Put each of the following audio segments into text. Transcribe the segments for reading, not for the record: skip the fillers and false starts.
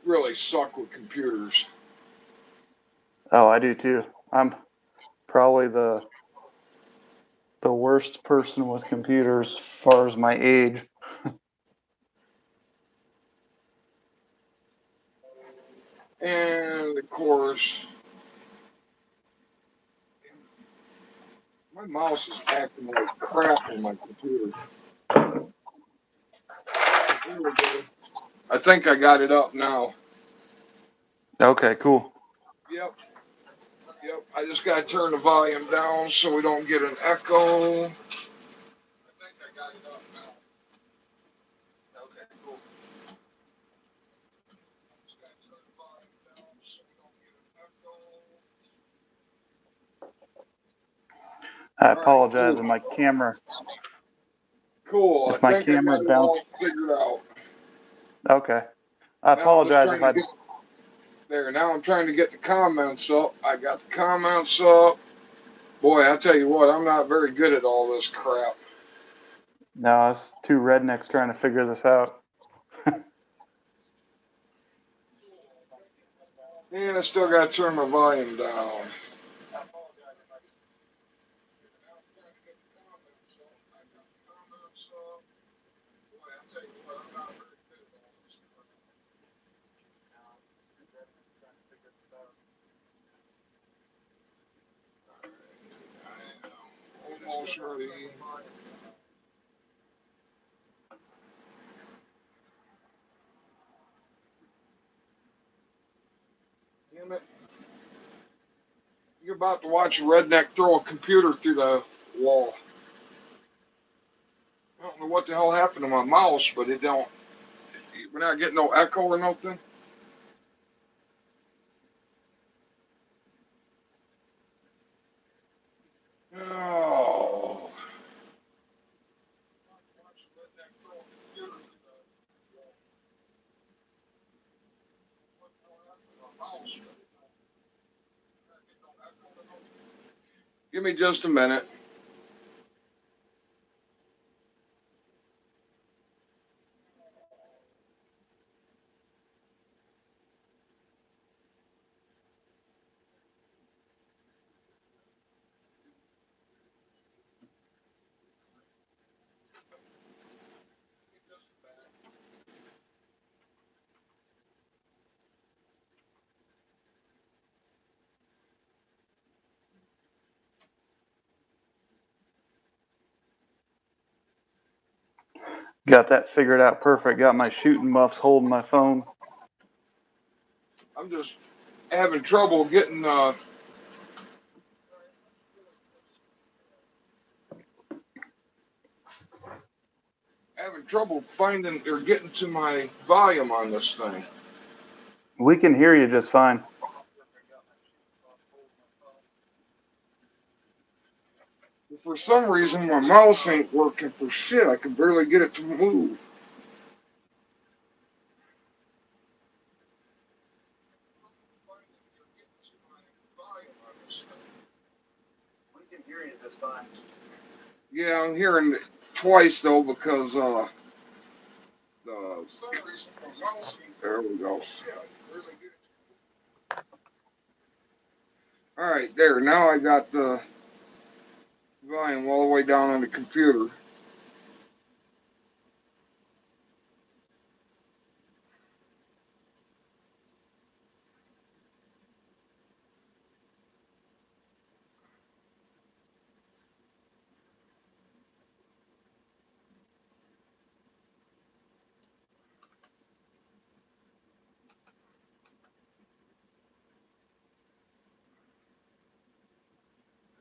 really suck with computers. Oh, I do too. I'm probably the worst person with computers as far as my age. And of course, my mouse is acting like crap on my computer. There we go. I think I got it up now. Okay, cool. Yep, yep. I just gotta turn the volume down so we don't get an echo. I think I got it up now. Okay, cool. Just gotta turn the volume down so we don't get an echo. I All right, apologize cool. if my camera Cool. I if my think I camera got it all bounced. figured out. Okay. I Now I'm just apologize trying if to I get there. Now I'm trying to get the comments up. I got the comments up. Boy, I tell you what, I'm not very good at all this crap. no, it's two rednecks trying to figure this out. And I still got to turn my volume down. Almost ready. Damn it. You're about to watch a redneck throw a computer through the wall. I don't know what the hell happened to my mouse, but it don't. We're not getting no echo or nothing. Oh. Give me just a minute. Got that figured out perfect. Got my shooting muffs holding my phone. I'm just having trouble getting having trouble finding or getting to my volume on this thing. We can hear you just fine. For some reason, my mouse ain't working for shit. I can barely get it to move. We can hear you just fine. Yeah, I'm hearing it twice though because the there we go. All right, there. Now I got the volume all the way down on the computer. All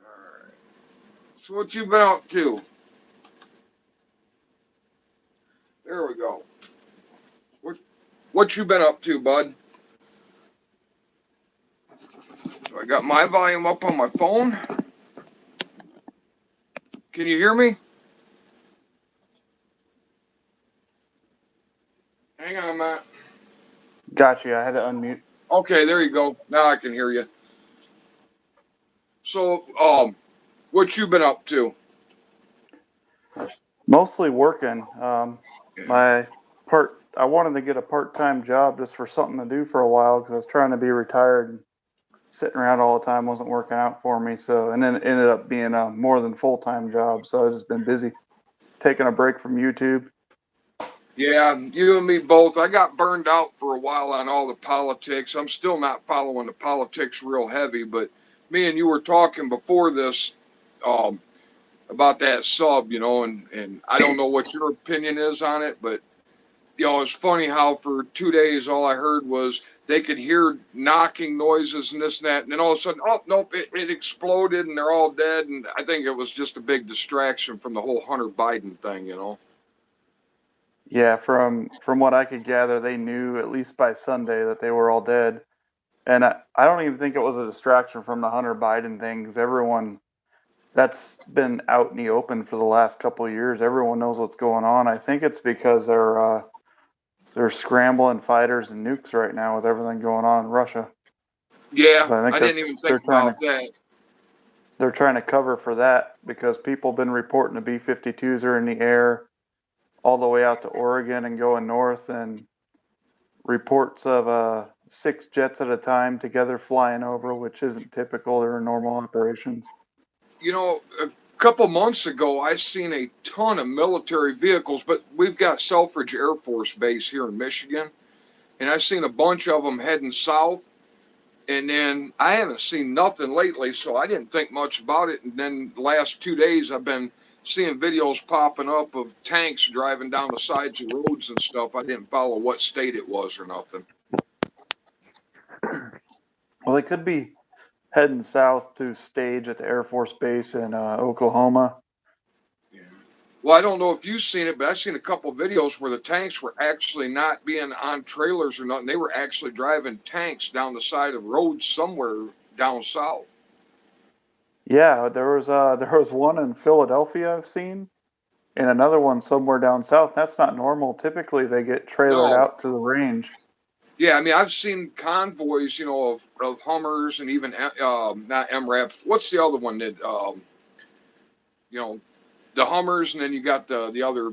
right. So what you been up to? There we go. What you been up to, bud? So I got my volume up on my phone. Can you hear me? Hang on, Matt. Got you. I had to unmute. Okay, there you go. Now I can hear you. So, what you been up to? Mostly working. My wanted to get a part-time job just for something to do for a while because I was trying to be retired. And sitting around all the time wasn't working out for me. So, and then it ended up being a more than full-time job. So I've just been busy taking a break from YouTube. Yeah, you and me both. I got burned out for a while on all the politics. I'm still not following the politics real heavy, but me and you were talking before this um, about that sub, and I don't know what your opinion is on it, but it's funny how for 2 days all I heard was they could hear knocking noises and this and that, and then all of a sudden, oh nope, it exploded and they're all dead. And I think it was just a big distraction from the whole Hunter Biden thing. Yeah, from what I could gather, they knew at least by Sunday that they were all dead. And I don't even think it was a distraction from the Hunter Biden thing because everyone that's been out in the open for the last couple of years. Everyone knows what's going on. I think it's because they're scrambling fighters and nukes right now with everything going on in Russia. Yeah, So I think I didn't even they're think trying about to that. they're trying to cover for that because people have been reporting the B-52s are in the air all the way out to Oregon and going north, and reports of 6 jets at a time together flying over, which isn't typical or normal operations. A couple months ago, I seen a ton of military vehicles, but we've got Selfridge Air Force Base here in Michigan, and I seen a bunch of them heading south. And then I haven't seen nothing lately, so I didn't think much about it. And then the last 2 days, I've been seeing videos popping up of tanks driving down the sides of roads and stuff. I didn't follow what state it was or nothing. Well, they could be heading south to stage at the Air Force Base in Oklahoma. Yeah. Well, I don't know if you've seen it, but I've seen a couple of videos where the tanks were actually not being on trailers or nothing. They were actually driving tanks down the side of roads somewhere down south. Yeah, there was one in Philadelphia I've seen, and another one somewhere down south. That's not normal. Typically, they get trailered No. out to the range. Yeah, I mean, I've seen convoys, of Hummers and even not MRAP. What's the other one that you know, the Hummers, and then you got the other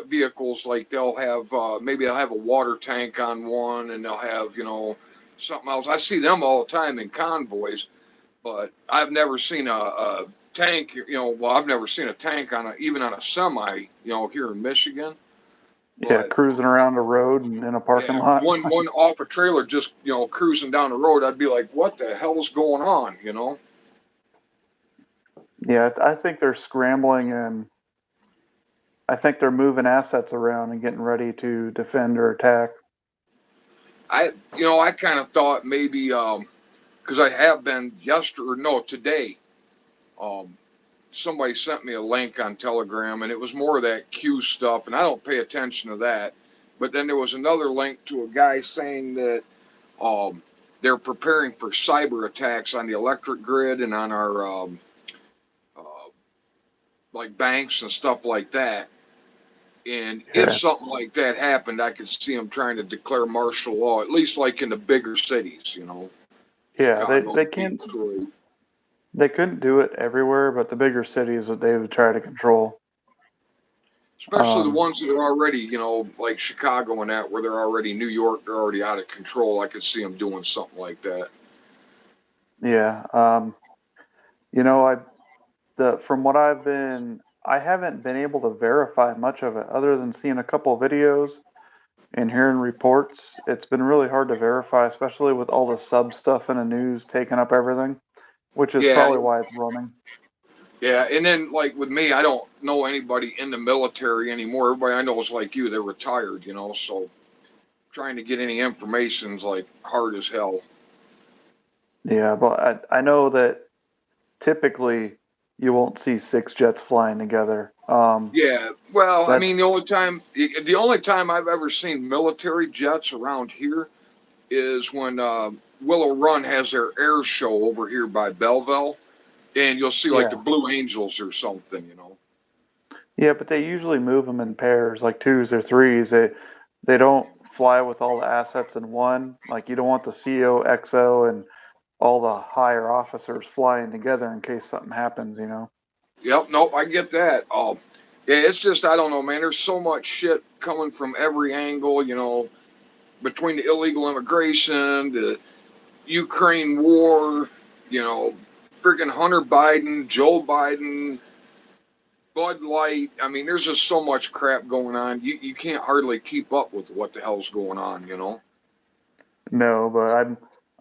vehicles like they'll have maybe they'll have a water tank on one, and they'll have something else. I see them all the time in convoys, but I've never seen a tank. Well, I've never seen a tank even on a semi. Here in Michigan, Yeah, but. cruising around a road and in a parking Yeah, lot. one off a trailer just cruising down the road. I'd be like, "What the hell's going on?" Yeah, I think they're scrambling, and I think they're moving assets around and getting ready to defend or attack. I kind of thought maybe because I have been yesterday or no today. Um, Somebody sent me a link on Telegram, and it was more of that Q stuff, and I don't pay attention to that. But then there was another link to a guy saying that um, they're preparing for cyber attacks on the electric grid and on our uh, like banks and stuff like that. And if Yeah, something like that happened, I could see them trying to declare martial law, at least like in the bigger cities, yeah, Chicago, they can't Detroit. they couldn't do it everywhere, but the bigger cities that they would try to control. Especially the ones that are already, like Chicago and that, where they're already New York, they're already out of control. I could see them doing something like that. Yeah, you know, from what I haven't been able to verify much of it other than seeing a couple of videos and hearing reports. It's been really hard to verify, especially with all the sub stuff in the news taking up everything, which is Yeah, probably why it's running. yeah. And then, like with me, I don't know anybody in the military anymore. Everybody I know is like you, they're retired, so trying to get any information is like hard as hell. Yeah, but I know that typically you won't see 6 jets flying together. Yeah, well, I mean, That's the only time I've ever seen military jets around here is when Willow Run has their air show over here by Belleville, and you'll see like the yeah, Blue Angels or something. yeah, but they usually move them in pairs, like twos or threes. They don't fly with all the assets in one. Like you don't want the CO, XO, and all the higher officers flying together in case something happens. Yep, nope, I get that. Yeah, it's just I don't know, man. There's so much shit coming from every angle, between the illegal immigration, the Ukraine war, freaking Hunter Biden, Joe Biden, Bud Light. I mean, there's just so much crap going on. You can't hardly keep up with what the hell's going on. No, but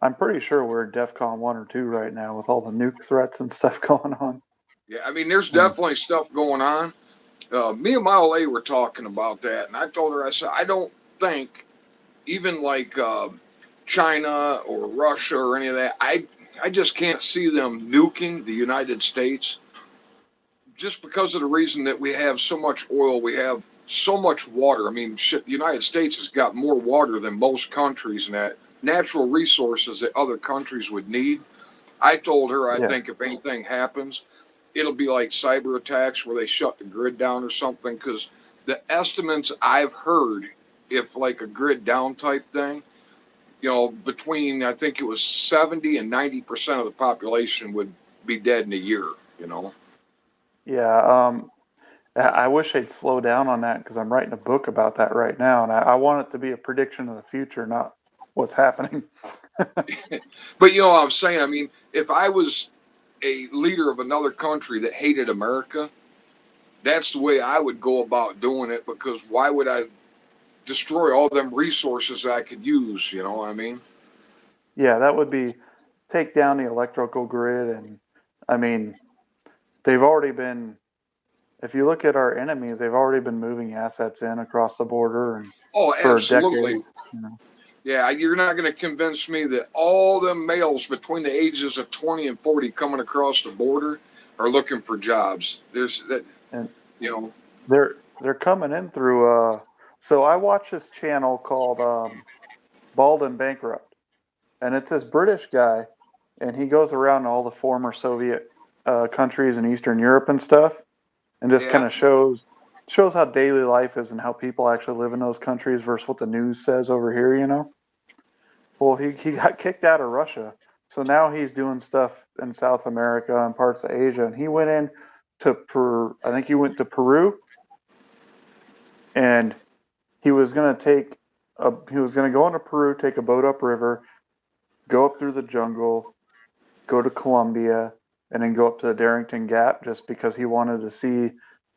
I'm pretty sure we're at DEFCON 1 or 2 right now with all the nuke threats and stuff going on. Yeah, I mean, there's And definitely stuff going on. Me and my old lady were talking about that, and I told her, I said, I don't think even like China or Russia or any of that, I just can't see them nuking the United States just because of the reason that we have so much oil, we have so much water. I mean, shit, the United States has got more water than most countries and that natural resources that other countries would need. I told her I yeah, think if anything happens, it'll be like cyber attacks where they shut the grid down or something because the estimates I've heard, if like a grid down type thing, between I think it was 70 and 90% of the population would be dead in a year, you know. yeah. I wish they'd slow down on that because I'm writing a book about that right now, and I want it to be a prediction of the future, not what's happening. But what I'm saying, I mean, if I was a leader of another country that hated America, that's the way I would go about doing it because why would I destroy all them resources I could use, you know what I mean? Yeah, that would be take down the electrical grid, and I mean they've already been. If you look at our enemies, they've already been moving assets in across the border and Oh, for absolutely. decades. You know. Yeah, you're not going to convince me that all them males between the ages of 20 and 40 coming across the border are looking for jobs. There's that, And you know. they're coming in through. So I watch this channel called Bald and Bankrupt, and it's this British guy, and he goes around all the former Soviet countries in Eastern Europe and stuff, and just kind Yeah, of shows how daily life is and how people actually live in those countries versus what the news says over here. You know. Well, he got kicked out of Russia, so now he's doing stuff in South America and parts of Asia, and he went in to Peru. I think he went to Peru, and he was gonna he was gonna go into Peru, take a boat upriver, go up through the jungle, go to Colombia, and then go up to the Darrington Gap just because he wanted to see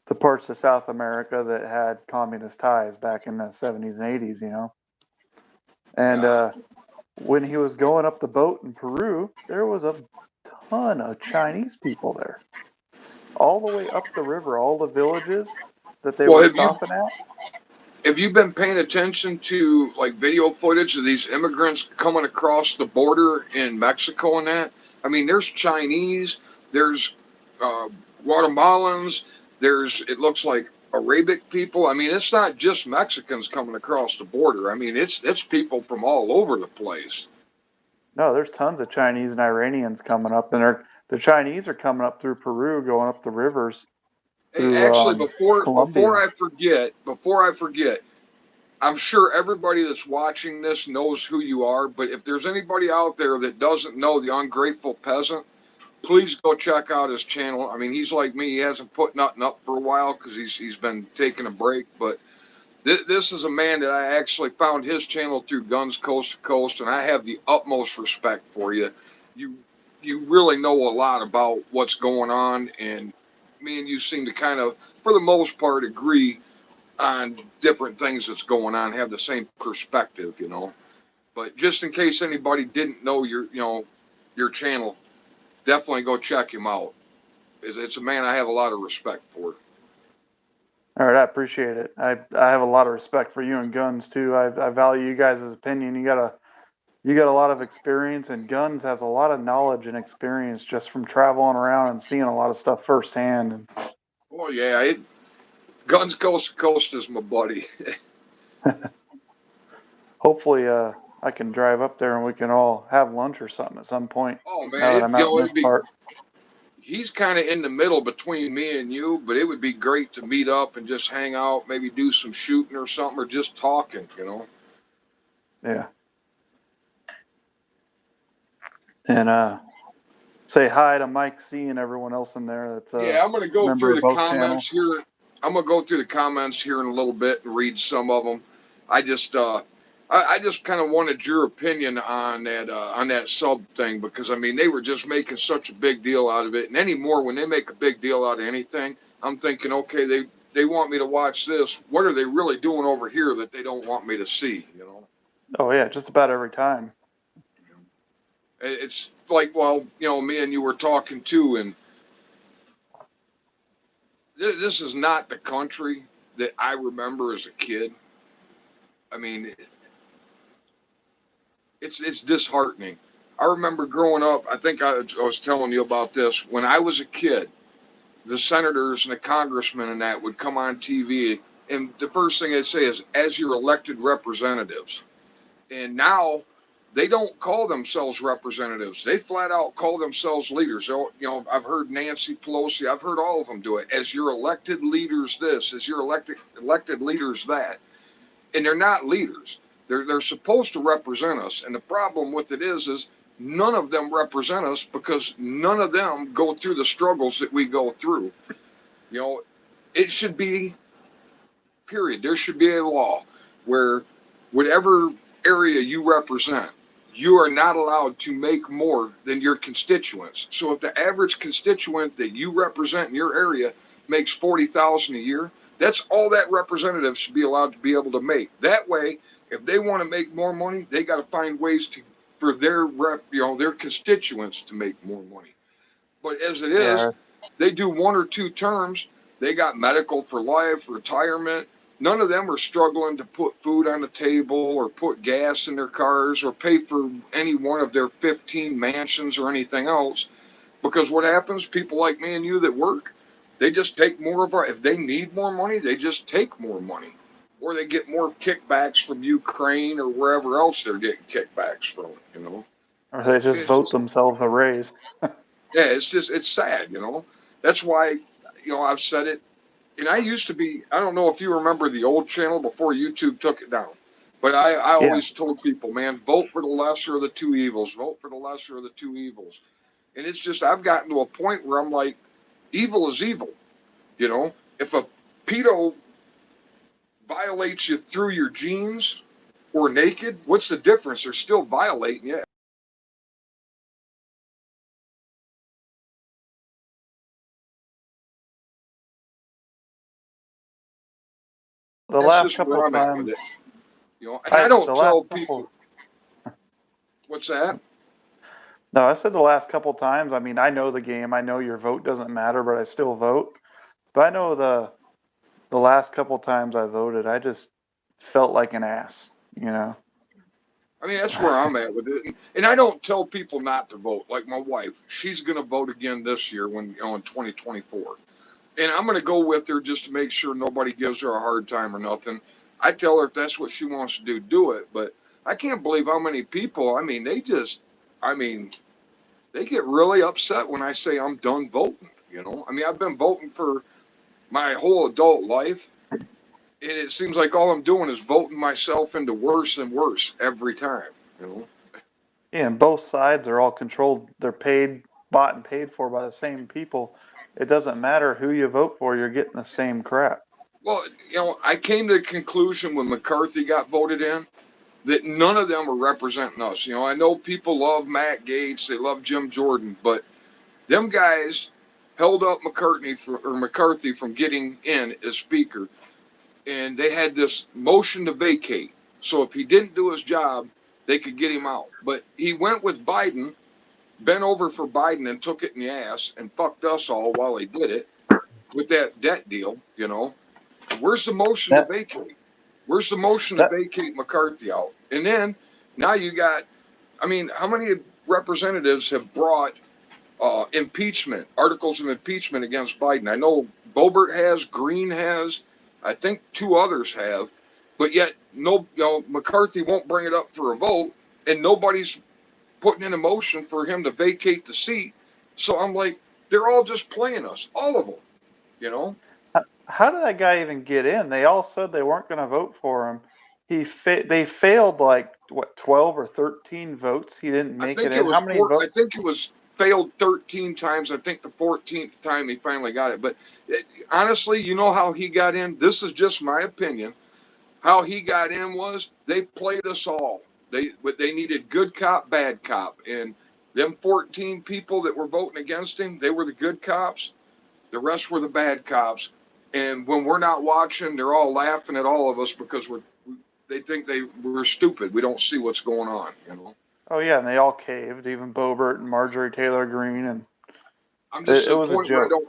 the parts of South America that had communist ties back in the 70s and 80s, you know. And yeah. when he was going up the boat in Peru, there was a ton of Chinese people there, all the way up the river, all the villages that they Well, were have you stopping at. have you been paying attention to like video footage of these immigrants coming across the border in Mexico and that? I mean, there's Chinese, there's uh, Guatemalans, there's it looks like Arabic people. I mean, it's not just Mexicans coming across the border. I mean, it's people from all over the place. No, there's tons of Chinese and Iranians coming up, and the Chinese are coming up through Peru, going up the rivers Hey, through actually, before Colombia. I forget, I'm sure everybody that's watching this knows who you are, but if there's anybody out there that doesn't know the Ungrateful Peasant, please go check out his channel. I mean, he's like me; he hasn't put nothing up for a while because he's been taking a break. But this is a man that I actually found his channel through Guns Coast to Coast, and I have the utmost respect for you. You you really know a lot about what's going on, and me and you seem to kind of, for the most part, agree on different things that's going on, have the same perspective. But just in case anybody didn't know your channel, definitely go check him out. It's a man I have a lot of respect for. All right, I appreciate it. I have a lot of respect for you and guns too. I value you guys' opinion. You got a lot of experience, and guns has a lot of knowledge and experience just from traveling around and seeing a lot of stuff firsthand. And Oh yeah, Guns Coast to Coast is my buddy. hopefully, I can drive up there and we can all have lunch or something at some point. Oh Now man, that I'm out in this it'd be part. he's kind of in the middle between me and you, but it would be great to meet up and just hang out, maybe do some shooting or something, or just talking. Yeah, and say hi to Mike C and everyone else in there that's a Yeah, I'm gonna go member through of the both channels. comments here. I'm gonna go through the comments here in a little bit and read some of them. I just I just kind of wanted your opinion on that sub thing because I mean they were just making such a big deal out of it, and anymore when they make a big deal out of anything, I'm thinking, okay, they want me to watch this. What are they really doing over here that they don't want me to see? You know? Oh yeah, just about every time. It's like, well, you know, me and you were talking too, and this is not the country that I remember as a kid. I mean, it's disheartening. I remember growing up. I think I was telling you about this when I was a kid. The senators and the congressmen and that would come on TV, and the first thing they'd say is, "As your elected representatives." And now they don't call themselves representatives. They flat out call themselves leaders. So, you know, I've heard Nancy Pelosi, I've heard all of them do it. As your elected leaders, this, as your elected leaders, that. And they're not leaders. They're supposed to represent us. And the problem with it is none of them represent us because none of them go through the struggles that we go through. You know, it should be, period. There should be a law where whatever area you represent, you are not allowed to make more than your constituents. So if the average constituent that you represent in your area makes 40,000 a year, that's all that representative should be allowed to be able to make. That way, if they want to make more money, they got to find ways to for their their constituents to make more money. But as it is, Yeah, they do one or two terms. They got medical for life, retirement. None of them are struggling to put food on the table or put gas in their cars or pay for any one of their 15 mansions or anything else. Because what happens, people like me and you that work, they just take more of our, if they need more money, they just take more money. Or they get more kickbacks from Ukraine or wherever else they're getting kickbacks from, you know. or they just It's vote just themselves a raise. Yeah, it's sad, you know. That's why, you know, I've said it. And I used to be, I don't know if you remember the old channel before YouTube took it down. But I Yeah, always told people, man, vote for the lesser of the two evils. Vote for the lesser of the two evils. And it's just, I've gotten to a point where I'm like, evil is evil. You know, if a pedo violates you through your jeans or naked, what's the difference? They're still violating you. the That's last just couple where I'm at with times it. You know, and I the don't last tell couple people, what's that? no, I said the last couple times. I mean, I know the game. I know your vote doesn't matter, but I still vote. But I know the last couple times I voted, I just felt like an ass. You know. I mean, that's where I'm at with it. And I don't tell people not to vote. Like my wife, she's going to vote again this year when, you know, in 2024. And I'm going to go with her just to make sure nobody gives her a hard time or nothing. I tell her if that's what she wants to do it. But I can't believe how many people, I mean, I mean, they get really upset when I say I'm done voting. You know, I mean, I've been voting for my whole adult life. And it seems like all I'm doing is voting myself into worse and worse every time, you know. Yeah, and both sides are all controlled. They're paid, bought, and paid for by the same people. It doesn't matter who you vote for. You're getting the same crap. Well, you know, I came to the conclusion when McCarthy got voted in that none of them are representing us. You know, I know people love Matt Gaetz, they love Jim Jordan, but them guys held up McCarthy from getting in as speaker, and they had this motion to vacate. So if he didn't do his job, they could get him out. But he went with Biden, bent over for Biden, and took it in the ass and fucked us all while he did it with that debt deal. You know, where's the motion to That vacate? Where's the motion to that vacate McCarthy out? And then now you got, I mean, how many representatives have brought impeachment, articles of impeachment against Biden? I know Boebert has, Green has, I think two others have, but yet no, you know, McCarthy won't bring it up for a vote, and nobody's putting in a motion for him to vacate the seat. So I'm like, they're all just playing us, all of them, you know. how did that guy even get in? They all said they weren't going to vote for him. They failed like what 12 or 13 votes. He didn't I make it think it in. was How many four. I votes? think it was failed 13 times. I think the 14th time he finally got it. But honestly, you know how he got in? This is just my opinion. How he got in was they played us all. They needed good cop, bad cop, and them 14 people that were voting against him, they were the good cops. The rest were the bad cops. And when we're not watching, they're all laughing at all of us because they think we're stupid. We don't see what's going on, you know. Oh yeah, and they all caved, even Boebert and Marjorie Taylor Greene, and I'm just it at a was a point where I joke. don't.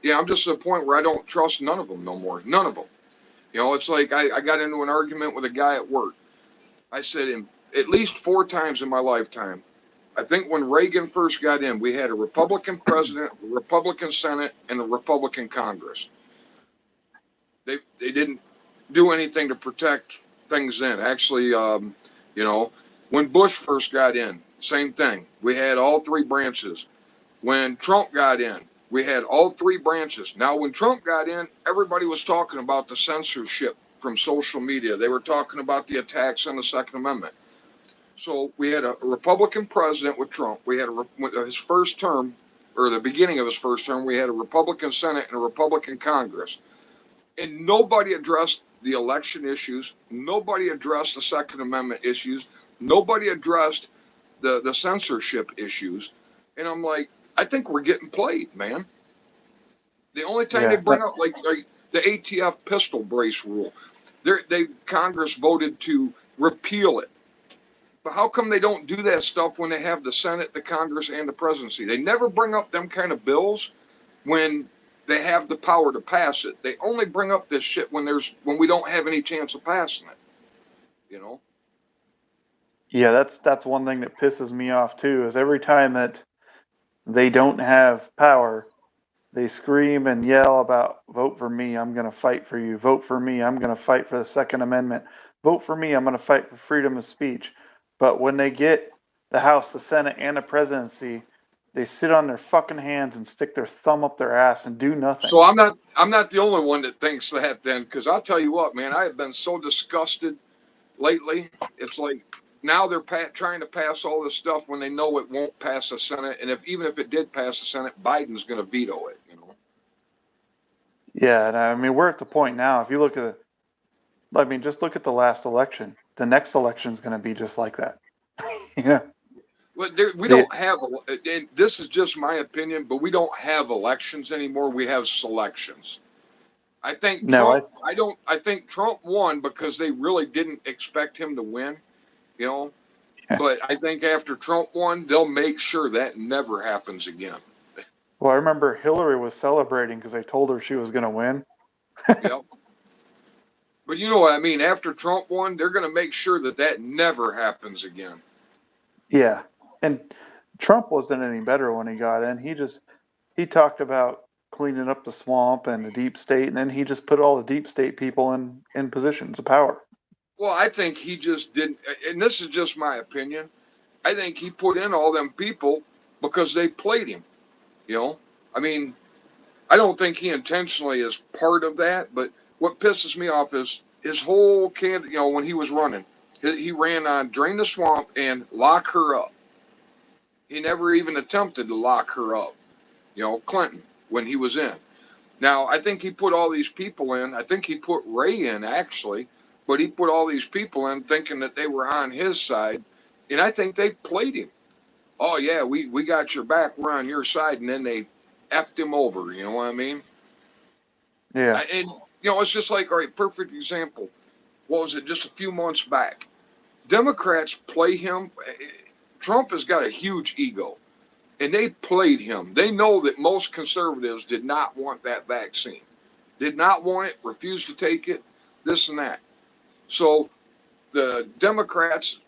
Yeah, I'm just at a point where I don't trust none of them no more. None of them. You know, it's like I got into an argument with a guy at work. I said him at least 4 times in my lifetime. I think when Reagan first got in, we had a Republican president, a Republican Senate, and a Republican Congress. They didn't do anything to protect things then. Actually, you know, when Bush first got in, same thing. We had all three branches. When Trump got in, we had all three branches. Now, when Trump got in, everybody was talking about the censorship from social media. They were talking about the attacks on the Second Amendment. So we had a Republican president with Trump. We had his first term, or the beginning of his first term, we had a Republican Senate and a Republican Congress. And nobody addressed the election issues. Nobody addressed the Second Amendment issues. Nobody addressed the censorship issues. And I'm like, I think we're getting played, man. The only time they Yeah, bring up like the ATF pistol brace rule, Congress voted to repeal it. But how come they don't do that stuff when they have the Senate, the Congress, and the presidency? They never bring up them kind of bills when they have the power to pass it. They only bring up this shit when we don't have any chance of passing it. You know? yeah, that's one thing that pisses me off too. Is every time that they don't have power, they scream and yell about vote for me, I'm going to fight for you. Vote for me, I'm going to fight for the Second Amendment. Vote for me, I'm going to fight for freedom of speech. But when they get the House, the Senate, and the presidency, they sit on their fucking hands and stick their thumb up their ass and do nothing. So I'm not the only one that thinks that then, because I'll tell you what, man, I have been so disgusted lately. It's like now they're trying to pass all this stuff when they know it won't pass the Senate, and even if it did pass the Senate, Biden's going to veto it. You know. Yeah, and I mean, we're at the point now, if you look at I mean, just look at the last election. The next election is going to be just like that. Yeah. Well, we They, don't have, and this is just my opinion, but we don't have elections anymore. We have selections. I think no, Trump. I don't. I think Trump won because they really didn't expect him to win. You know. But I think after Trump won, they'll make sure that never happens again. well, I remember Hillary was celebrating because they told her she was going to win. Yep. But you know what I mean? After Trump won, they're going to make sure that never happens again. Yeah. And Trump wasn't any better when he got in. He talked about cleaning up the swamp and the deep state, and then he just put all the deep state people in positions of power. Well, I think he just didn't, and this is just my opinion. I think he put in all them people because they played him. You know, I mean, I don't think he intentionally is part of that. But what pisses me off is his whole can. You know, when he was running, he ran on drain the swamp and lock her up. He never even attempted to lock her up. You know, Clinton when he was in. Now, I think he put all these people in. I think he put Ray in actually, but he put all these people in thinking that they were on his side, and I think they played him. Oh yeah, we got your back. We're on your side, and then they effed him over. You know what I mean? Yeah. And you know, it's just like, all right, perfect example. What was it? Just a few months back, Democrats play him. Trump has got a huge ego, and they played him. They know that most conservatives did not want that vaccine, did not want it, refused to take it, this and that. So the Democrats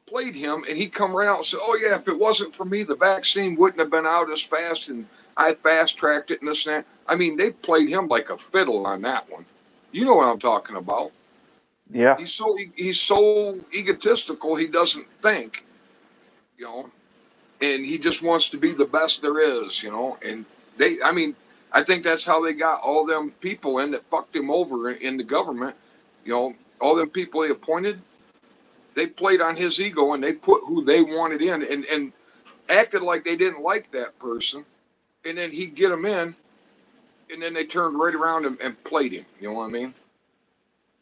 played him, and he come right out and said, "Oh yeah, if it wasn't for me, the vaccine wouldn't have been out as fast, and I fast tracked it and this and that." I mean, they played him like a fiddle on that one. You know what I'm talking about? Yeah. He's so egotistical. He doesn't think, you know, and he just wants to be the best there is, you know. And I mean, I think that's how they got all them people in that fucked him over in the government. You know, all them people he appointed, they played on his ego and they put who they wanted in. And acted like they didn't like that person, and then he'd get them in, and then they turned right around and played him. You know what I mean?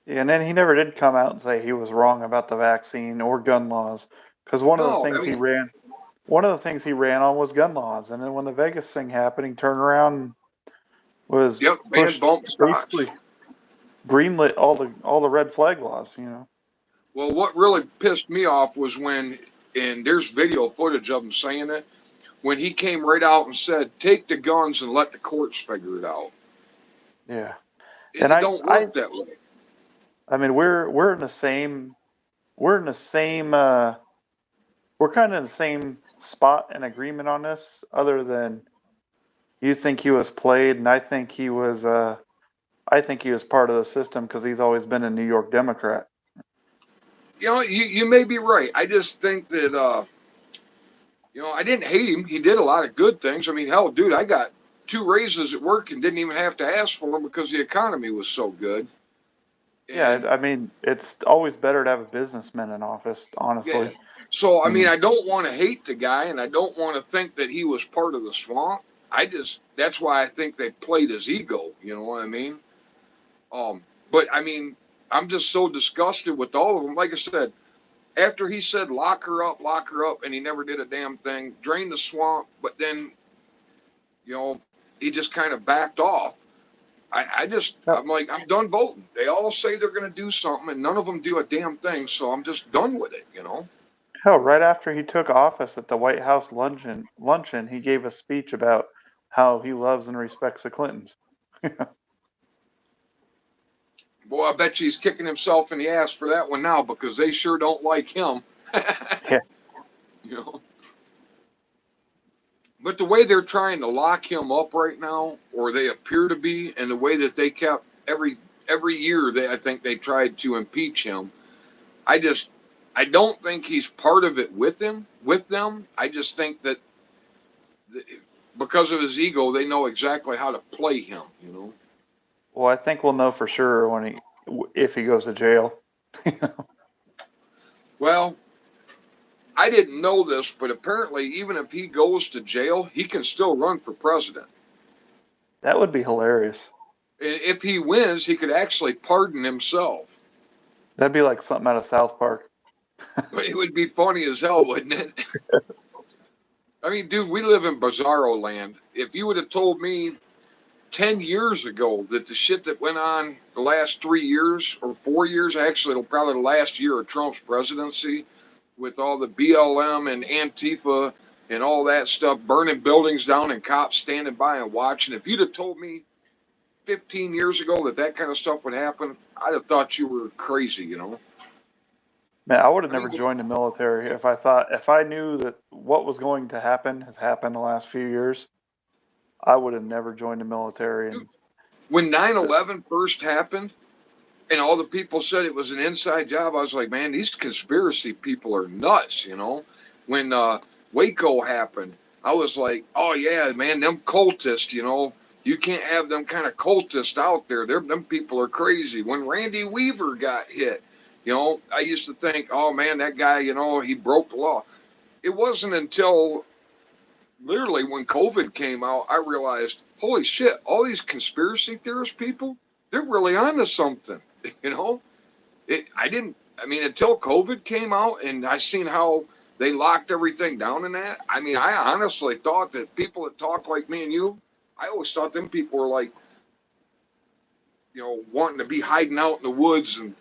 Yeah, and then he never did come out and say he was wrong about the vaccine or gun laws, because No, I mean, one of the things he ran on was gun laws, and then when the Vegas thing happened, he turned around and was yep, ban pushed bump stocks. basically greenlit all the red flag laws. Well, what really pissed me off was when, and there's video footage of him saying it, when he came right out and said, "Take the guns and let the courts figure it out." Yeah, and It don't work that way. I mean we're in the same we're in the same we're kind of in the same spot and agreement on this, other than you think he was played, and I think he was part of the system because he's always been a New York Democrat. You may be right. I just think that I didn't hate him. He did a lot of good things. I mean, hell, dude, I got two raises at work and didn't even have to ask for them because the economy was so good. Yeah, And I mean, it's always better to have a businessman in office, yeah, honestly. so I You mean, know, I don't want to hate the guy, and I don't want to think that he was part of the swamp. That's why I think they played his ego. You know what I mean? But I mean, I'm just so disgusted with all of them. Like I said, after he said lock her up, and he never did a damn thing, drain the swamp, but then you know he just kind of backed off. hell, I'm like, I'm done voting. They all say they're going to do something, and none of them do a damn thing. So I'm just done with it. hell, right after he took office at the White House luncheon, he gave a speech about how he loves and respects the Clintons. Boy, I bet you he's kicking himself in the ass for that one now because they sure don't like him. Yeah, you know. But the way they're trying to lock him up right now, or they appear to be, and the way that they kept every year I think they tried to impeach him. I just I don't think he's part of it with them. I just think that because of his ego, they know exactly how to play him. well, I think we'll know for sure if he goes to jail. Well, I didn't know this, but apparently, even if he goes to jail, he can still run for president. That would be hilarious. And if he wins, he could actually pardon himself. That'd be like something out of South Park. But it would be funny as hell, wouldn't it? I mean, dude, we live in bizarro land. If you would have told me 10 years ago that the shit that went on the last 3 years or 4 years, actually, it'll probably the last year of Trump's presidency, with all the BLM and Antifa and all that stuff, burning buildings down and cops standing by and watching. If you'd have told me 15 years ago that kind of stuff would happen, I'd have thought you were crazy. Man, I would have I mean, never joined the military if I knew that what was going to happen has happened the last few years. I would have never joined the military. dude, And when 9/11 first happened and all the people said it was an inside job, I was like, man, these conspiracy people are nuts. When Waco happened, I was like, oh yeah, man, them cultists. You can't have them kind of cultists out there. Them people are crazy. When Randy Weaver got hit, I used to think, oh man, that guy, he broke the law. It wasn't until literally when COVID came out, I realized, holy shit, all these conspiracy theorist people, they're really onto something. You know, I didn't. I mean, until COVID came out and I seen how they locked everything down in that. I mean, I honestly thought that people that talk like me and you, I always thought them people were like, wanting to be hiding out in the woods and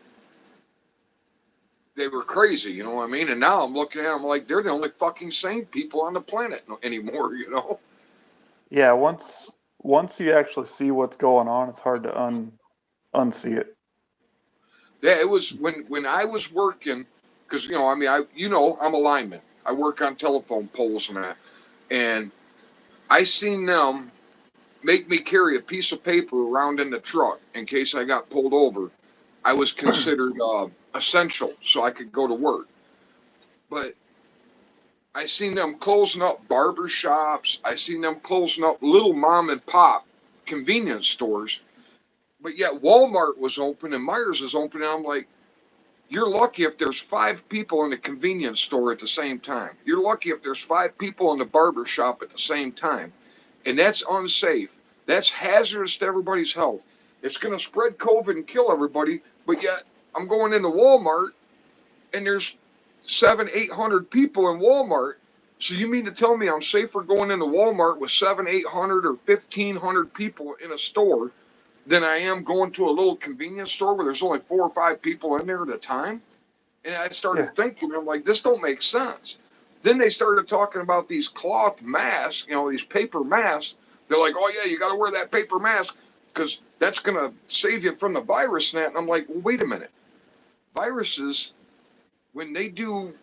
they were crazy. You know what I mean? And now I'm looking at them like they're the only fucking sane people on the planet anymore. yeah, once you actually see what's going on, it's hard to unsee it. Yeah, it was when I was working, because I mean, I'm a lineman. I work on telephone poles and that, and I seen them make me carry a piece of paper around in the truck in case I got pulled over. I was considered essential, so I could go to work. But I seen them closing up barber shops. I seen them closing up little mom and pop convenience stores. But yet Walmart was open and Myers is open, and I'm like, You're lucky if there's 5 people in the convenience store at the same time. You're lucky if there's 5 people in the barber shop at the same time. And that's unsafe. That's hazardous to everybody's health. It's going to spread COVID and kill everybody. But yet, I'm going into Walmart and there's 700-800 people in Walmart. So you mean to tell me I'm safer going into Walmart with 700-800 or 1,500 people in a store than I am going to a little convenience store where there's only 4 or 5 people in there at a time? And I Yeah. started thinking, I'm like, this don't make sense. Then they started talking about these cloth masks, these paper masks. They're like, oh yeah, you got to wear that paper mask because that's going to save you from the virus. And I'm like, well, wait a minute. Viruses, when they do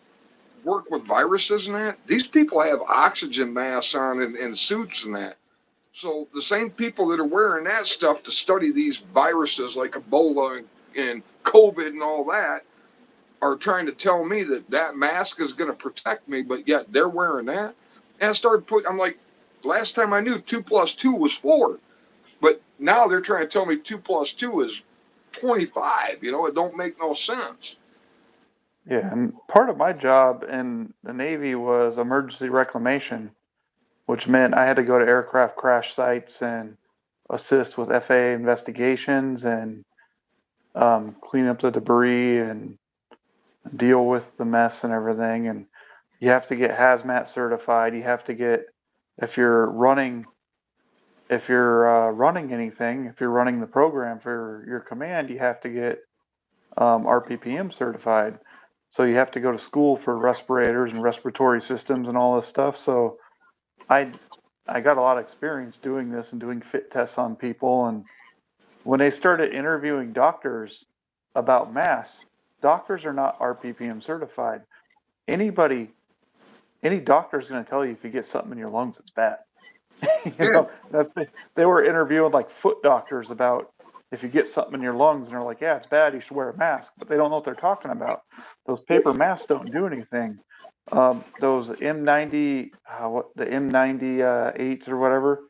work with viruses and that, these people have oxygen masks on and suits and that. So the same people that are wearing that stuff to study these viruses like Ebola and COVID and all that are trying to tell me that that mask is going to protect me, but yet they're wearing that. And I started I'm like, last time I knew 2 plus 2 was 4, but now they're trying to tell me 2 plus 2 is 25. It don't make no sense. Yeah. And part of my job in the Navy was emergency reclamation, which meant I had to go to aircraft crash sites and assist with FAA investigations and clean up the debris and deal with the mess and everything. And you have to get hazmat certified. You have to get, if you're running anything, if you're running the program for your command, you have to get RPPM certified. So you have to go to school for respirators and respiratory systems and all this stuff. So I I got a lot of experience doing this and doing fit tests on people. And when they started interviewing doctors about masks, doctors are not RPPM certified. Anybody, any doctor is going to tell you if you get something in your lungs, it's bad. Yeah, That's they were interviewing like foot doctors about if you get something in your lungs, and they're like, yeah, it's bad, you should wear a mask, but they don't know what they're talking about. Those paper masks don't do anything. Those M90, the M98s or whatever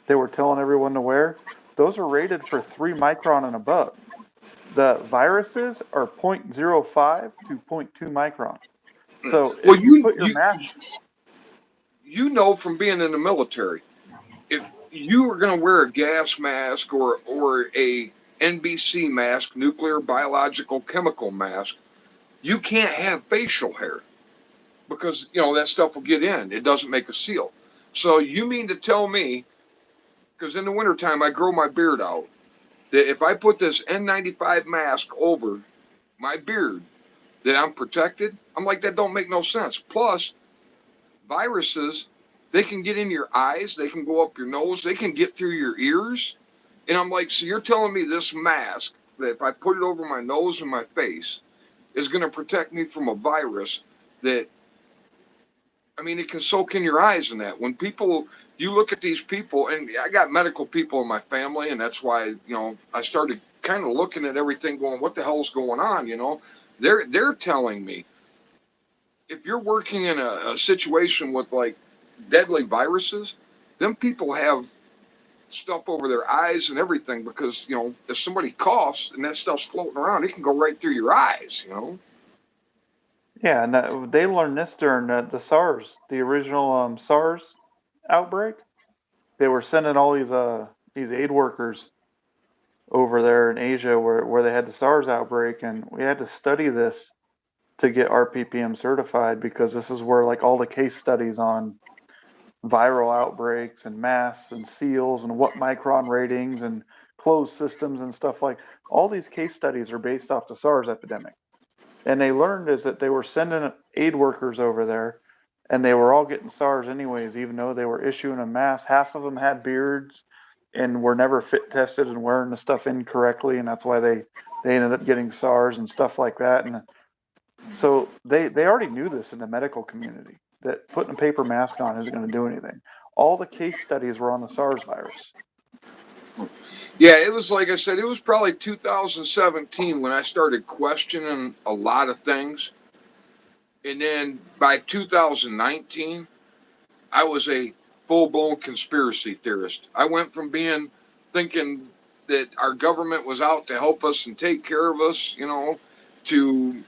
they were telling everyone to wear, those are rated for 3 micron and above. The viruses are 0.05 to zero point 0.2 micron. So well, if you put your mask, from being in the military, if you were going to wear a gas mask or a NBC mask, nuclear, biological, chemical mask, you can't have facial hair because that stuff will get in. It doesn't make a seal. So you mean to tell me, because in the wintertime I grow my beard out, that if I put this N95 mask over my beard, that I'm protected? I'm like, that don't make no sense. Plus, viruses, they can get in your eyes, they can go up your nose, they can get through your ears. And I'm like, so you're telling me this mask, that if I put it over my nose and my face, is going to protect me from a virus that, I mean, it can soak in your eyes and that. When people, you look at these people, and I got medical people in my family, and that's why, I started kind of looking at everything going, what the hell's going on? They're telling me if you're working in a situation with like deadly viruses, them people have stuff over their eyes and everything because if somebody coughs and that stuff's floating around, it can go right through your eyes. yeah, and they learned this during the SARS, the original SARS outbreak. They were sending all these aid workers over there in Asia where they had the SARS outbreak, and we had to study this to get RPPM certified because this is where like all the case studies on viral outbreaks and masks and seals and what micron ratings and closed systems and stuff, like all these case studies are based off the SARS epidemic. And they learned is that they were sending aid workers over there and they were all getting SARS anyways, even though they were issuing a mask. Half of them had beards and were never fit tested and wearing the stuff incorrectly. And that's why they ended up getting SARS and stuff like that. And so they already knew this in the medical community that putting a paper mask on isn't going to do anything. All the case studies were on the SARS virus. Yeah, it was like I said, it was probably 2017 when I started questioning a lot of things. And then by 2019, I was a full blown conspiracy theorist. I went from thinking that our government was out to help us and take care of us, to,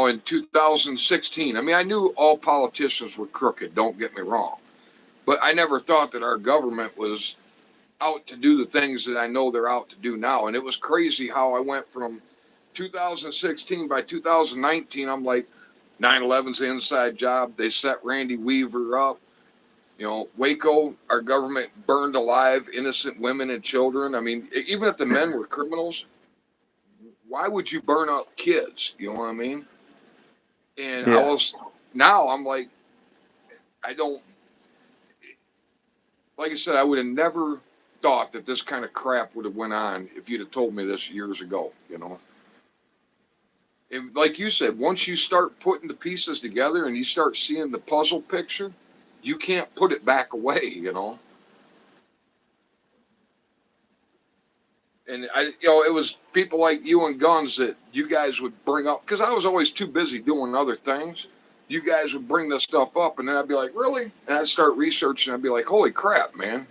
in 2016. I mean, I knew all politicians were crooked, don't get me wrong, but I never thought that our government was out to do the things that I know they're out to do now. And it was crazy how I went from 2016, by 2019, I'm like, 9/11's an inside job. They set Randy Weaver up. Waco, our government burned alive innocent women and children. I mean, even if the men were criminals, why would you burn up kids? You know what I mean? And Yeah. now I'm like, I don't, like I said, I would have never thought that this kind of crap would have went on if you'd have told me this years ago. And like you said, once you start putting the pieces together and you start seeing the puzzle picture, you can't put it back away. And it was people like you and Guns that you guys would bring up, because I was always too busy doing other things. You guys would bring this stuff up, and then I'd be like, really? And I'd start researching. I'd be like, holy crap, man.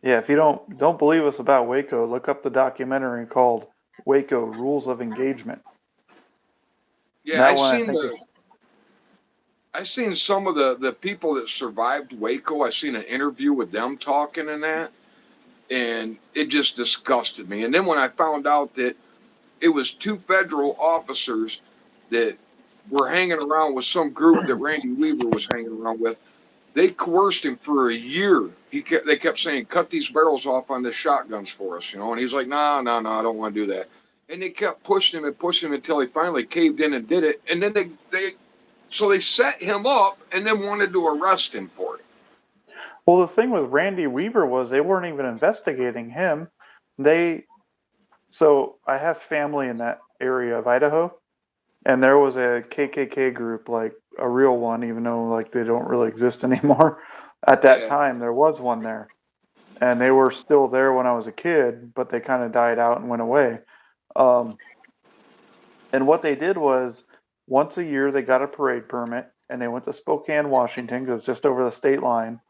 Yeah, if you don't believe us about Waco, look up the documentary called Waco Rules of Engagement. Yeah, That one, I think, I seen some of the people that survived Waco. I seen an interview with them talking and that, and it just disgusted me. And then when I found out that it was two federal officers that were hanging around with some group that Randy Weaver was hanging around with, they coerced him for a year. They kept saying, "Cut these barrels off on the shotguns for us," and he's like, "No, no, no, I don't want to do that." And they kept pushing him and pushing him until he finally caved in and did it. And then they set him up and then wanted to arrest him for it. well, the thing with Randy Weaver was they weren't even investigating him. So I have family in that area of Idaho, and there was a KKK group, like a real one, even though like they don't really exist anymore. At that Yeah. time, there was one there, and they were still there when I was a kid, but they kind of died out and went away. Um, and what they did was once a year they got a parade permit, and they went to Spokane, Washington, because it's just over the state line,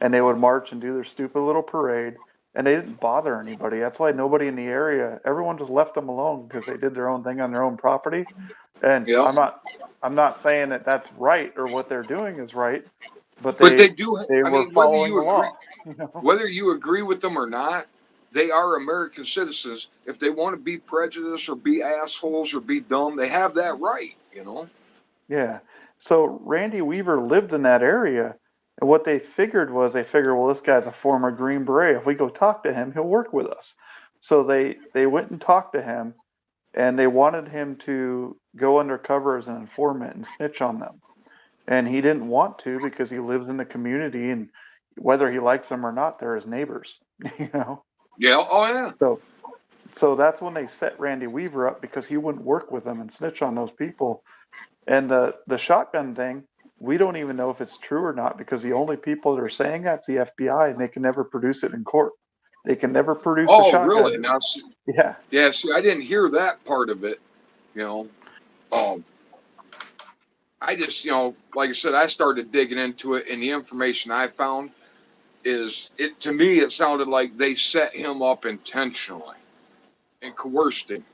and they would march and do their stupid little parade, and they didn't bother anybody. That's why nobody in the area, everyone just left them alone because they did their own thing on their own property. And Yeah. I'm not saying that that's right or what they're doing is right, but But they they do. they I were mean, following the law, you know. whether you agree with them or not, they are American citizens. If they want to be prejudiced or be assholes or be dumb, they have that right. Yeah. So Randy Weaver lived in that area, and what they figured was well, this guy's a former Green Beret. If we go talk to him, he'll work with us. So they went and talked to him, and they wanted him to go undercover as an informant and snitch on them. And he didn't want to because he lives in the community, and whether he likes them or not, they're his neighbors, you know. Yeah. Oh yeah. So so that's when they set Randy Weaver up because he wouldn't work with them and snitch on those people. And the shotgun thing, we don't even know if it's true or not because the only people that are saying that's the FBI, and they can never produce it in court. They can never produce a Oh really? shotgun. Now, Yeah. yeah. See, I didn't hear that part of it. You know. Um. I just, like I said, I started digging into it, and the information I found is it to me. It sounded like they set him up intentionally and coerced him.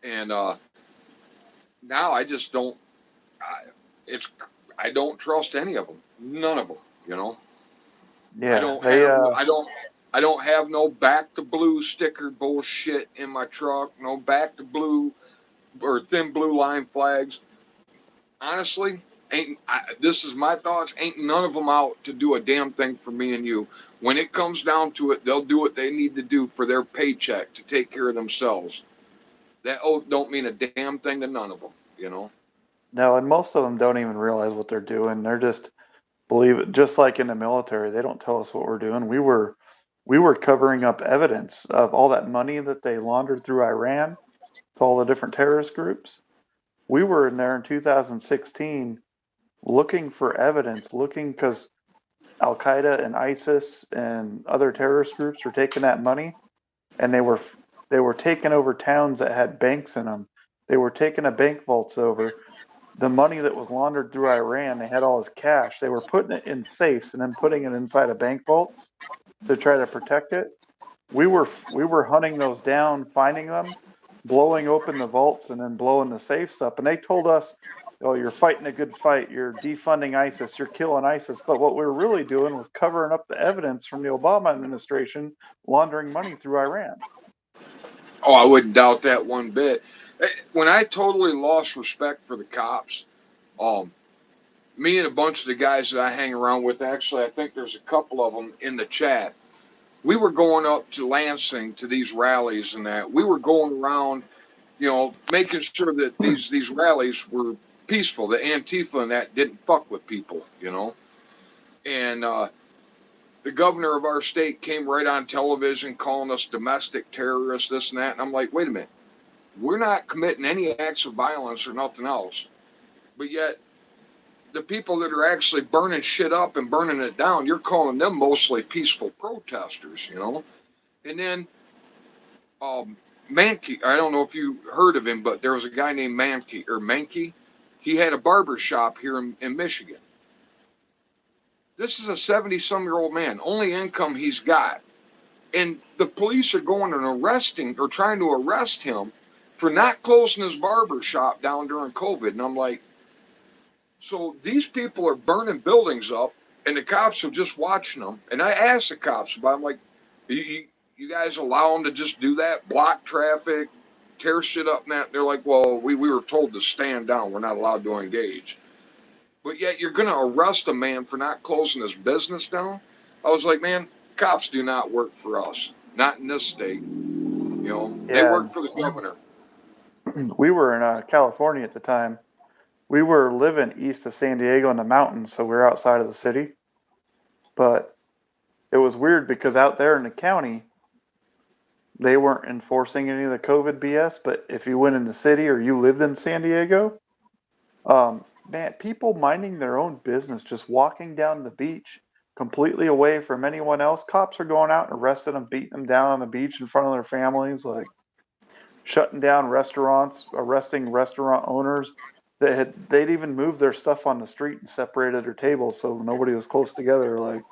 And now I just don't. I, it's I don't trust any of them. None of them. You know. I Yeah. don't have. I don't have no back to blue sticker bullshit in my truck. No back to blue or thin blue line flags. Honestly, this is my thoughts. Ain't none of them out to do a damn thing for me and you. When it comes down to it, they'll do what they need to do for their paycheck to take care of themselves. That oath don't mean a damn thing to none of them. No, and most of them don't even realize what they're doing. They're just believe it. Just like in the military, they don't tell us what we're doing. We were covering up evidence of all that money that they laundered through Iran to all the different terrorist groups. We were in there in 2016 looking for evidence, looking because Al Qaeda and ISIS and other terrorist groups were taking that money, and they were taking over towns that had banks in them. They were taking the bank vaults over. The money that was laundered through Iran, they had all this cash. They were putting it in safes and then putting it inside of bank vaults to try to protect it. We were hunting those down, finding them, blowing open the vaults and then blowing the safes up. And they told us, oh, you're fighting a good fight. You're defunding ISIS. You're killing ISIS. But what we were really doing was covering up the evidence from the Obama administration laundering money through Iran. Oh, I wouldn't doubt that one bit. When I totally lost respect for the cops, um, me and a bunch of the guys that I hang around with, actually, I think there's a couple of them in the chat. We were going up to Lansing to these rallies and that. We were going around, making sure that these rallies were peaceful. The Antifa and that didn't fuck with people. And the governor of our state came right on television calling us domestic terrorists, this and that. And I'm like, wait a minute. We're not committing any acts of violence or nothing else. But yet, the people that are actually burning shit up and burning it down, you're calling them mostly peaceful protesters. And then Mankey, I don't know if you heard of him, but there was a guy named Mankey. He had a barber shop here in Michigan. This is a 70-some-year-old man, only income he's got. And the police are going and arresting or trying to arrest him for not closing his barber shop down during COVID. And I'm like, so these people are burning buildings up, and the cops are just watching them. And I asked the cops about it. I'm like, you guys allow them to just do that, block traffic, tear shit up and that? They're like, well, we were told to stand down. We're not allowed to engage. But yet you're going to arrest a man for not closing his business down? I was like, man, cops do not work for us. Not in this state. They Yeah, work for the governor. we were in California at the time. We were living east of San Diego in the mountains, so we were outside of the city. But it was weird because out there in the county, they weren't enforcing any of the COVID BS. But if you went in the city or you lived in San Diego, man, people minding their own business, just walking down the beach, completely away from anyone else. Cops are going out and arresting them, beating them down on the beach in front of their families, like shutting down restaurants, arresting restaurant owners they'd even moved their stuff on the street and separated their tables so nobody was close together. Like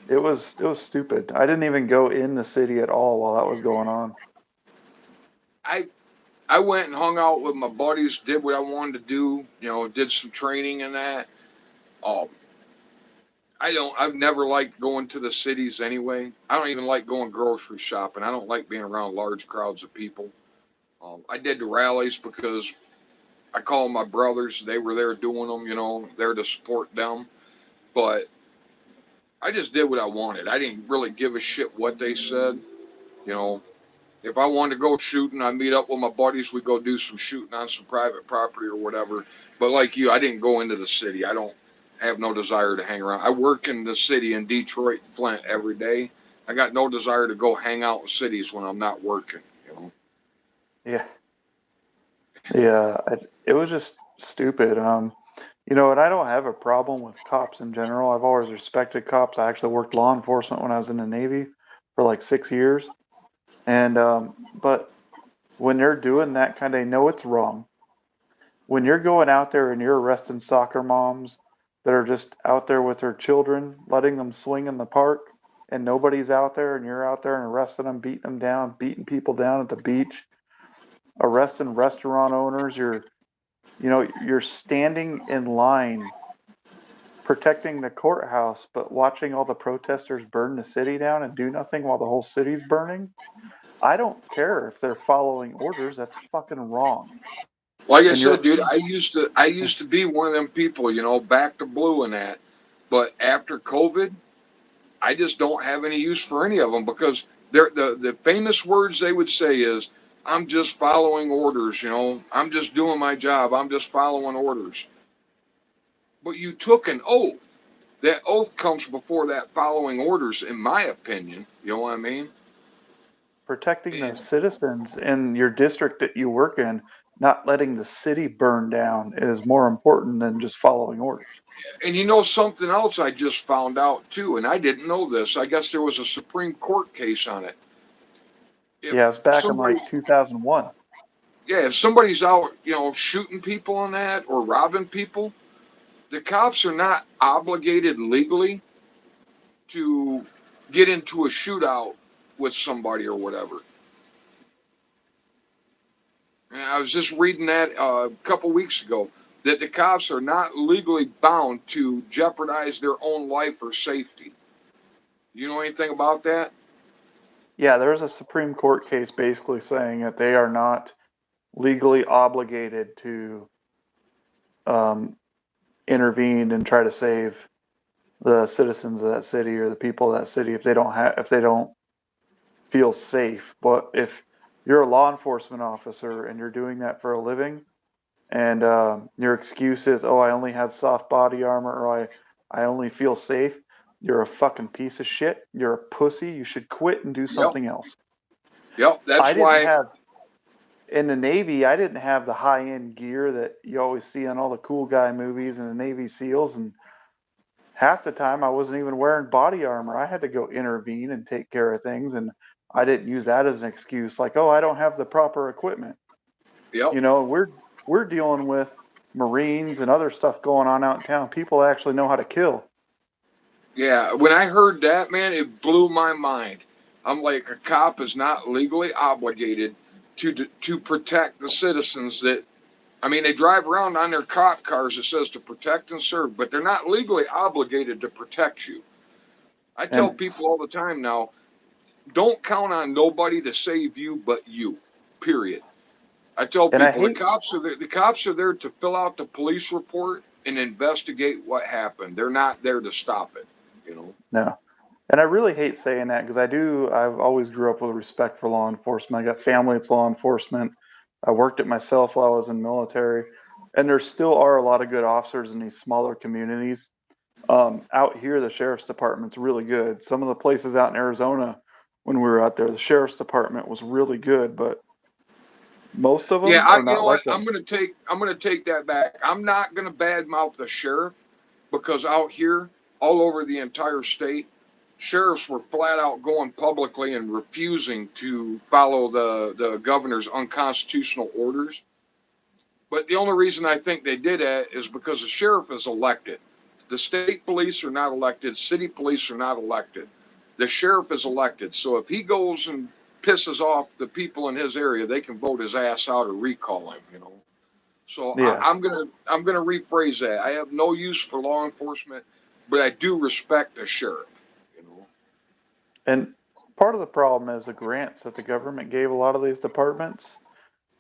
it was stupid. I didn't even go in the city at all while that was going on. I I went and hung out with my buddies, did what I wanted to do, did some training and that. Um, I've never liked going to the cities anyway. I don't even like going grocery shopping. I don't like being around large crowds of people. I did the rallies because I call them my brothers. They were there doing them, there to support them. But I just did what I wanted. I didn't really give a shit what they said. You know, if I wanted to go shooting, I meet up with my buddies. We go do some shooting on some private property or whatever. But like you, I didn't go into the city. I don't have no desire to hang around. I work in the city in Detroit, Flint every day. I got no desire to go hang out in cities when I'm not working. Yeah, yeah. It was just stupid. And I don't have a problem with cops in general. I've always respected cops. I actually worked law enforcement when I was in the Navy for like 6 years. And but when they're doing that kind, they know it's wrong. When you're going out there and you're arresting soccer moms that are just out there with their children, letting them swing in the park, and nobody's out there, and you're out there and arresting them, beating them down, beating people down at the beach, arresting restaurant owners, you're standing in line protecting the courthouse, but watching all the protesters burn the city down and do nothing while the whole city's burning. I don't care if they're following orders. That's fucking wrong. Like I And said, you're, dude, I used to be one of them people, back to blue and that. But after COVID, I just don't have any use for any of them because the famous words they would say is, "I'm just following orders." I'm just doing my job. I'm just following orders. But you took an oath. That oath comes before that following orders, in my opinion. You know what I mean? protecting the And citizens in your district that you work in, not letting the city burn down is more important than just following orders. and something else I just found out too, and I didn't know this. I guess there was a Supreme Court case on it. Yeah, If it's back in somebody like 2001. Yeah, if somebody's out, shooting people on that or robbing people, the cops are not obligated legally to get into a shootout with somebody or whatever. I was just reading that a couple weeks ago that the cops are not legally bound to jeopardize their own life or safety. You know anything about that? Yeah, there's a Supreme Court case basically saying that they are not legally obligated to um, intervene and try to save the citizens of that city or the people of that city if they don't feel safe. But if you're a law enforcement officer and you're doing that for a living, and your excuse is, "Oh, I only have soft body armor," or I only feel safe," you're a fucking piece of shit. You're a pussy. You should quit and do Yep. something else. Yep. I That's didn't why. have in the Navy. I didn't have the high end gear that you always see on all the cool guy movies and the Navy SEALs, and half the time I wasn't even wearing body armor. I had to go intervene and take care of things, and I didn't use that as an excuse like, "Oh, I don't have the proper equipment." Yep. You know, we're dealing with Marines and other stuff going on out in town. People actually know how to kill. Yeah. When I heard that, man, it blew my mind. I'm like, a cop is not legally obligated to protect the citizens that. I mean, they drive around on their cop cars that says to protect and serve, but they're not legally obligated to protect you. I tell And people all the time now, don't count on nobody to save you but you. Period. I tell and I people hate the cops are there to fill out the police report and investigate what happened. They're not there to stop it, you know. no. And I really hate saying that because I've always grew up with respect for law enforcement. I got family that's law enforcement. I worked it myself while I was in the military. And there still are a lot of good officers in these smaller communities. Out here, the sheriff's department's really good. Some of the places out in Arizona, when we were out there, the sheriff's department was really good, but most of Yeah, them are you not know like what? that. I'm gonna take that back. I'm not gonna badmouth the sheriff because out here, all over the entire state, sheriffs were flat out going publicly and refusing to follow the governor's unconstitutional orders. But the only reason I think they did that is because the sheriff is elected. The state police are not elected. City police are not elected. The sheriff is elected. So if he goes and pisses off the people in his area, they can vote his ass out or recall him. You know. So Yeah. I'm gonna rephrase that. I have no use for law enforcement, but I do respect the sheriff. You know. And part of the problem is the grants that the government gave a lot of these departments.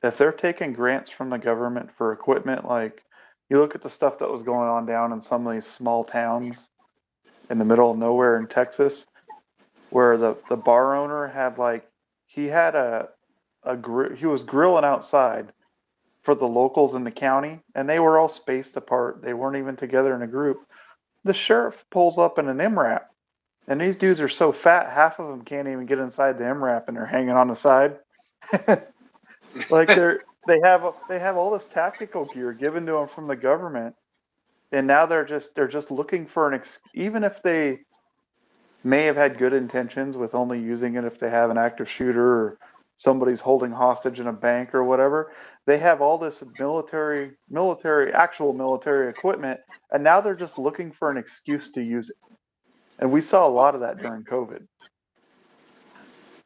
If they're taking grants from the government for equipment, like you look at the stuff that was going on down in some of these small towns in the middle of nowhere in Texas, where the bar owner had like he had he was grilling outside for the locals in the county, and they were all spaced apart. They weren't even together in a group. The sheriff pulls up in an MRAP, and these dudes are so fat, half of them can't even get inside the MRAP, and they're hanging on the side. Like they have all this tactical gear given to them from the government, and now they're just looking for even if they may have had good intentions with only using it if they have an active shooter or somebody's holding hostage in a bank or whatever. They have all this actual military equipment, and now they're just looking for an excuse to use it. And we saw a lot of that during COVID.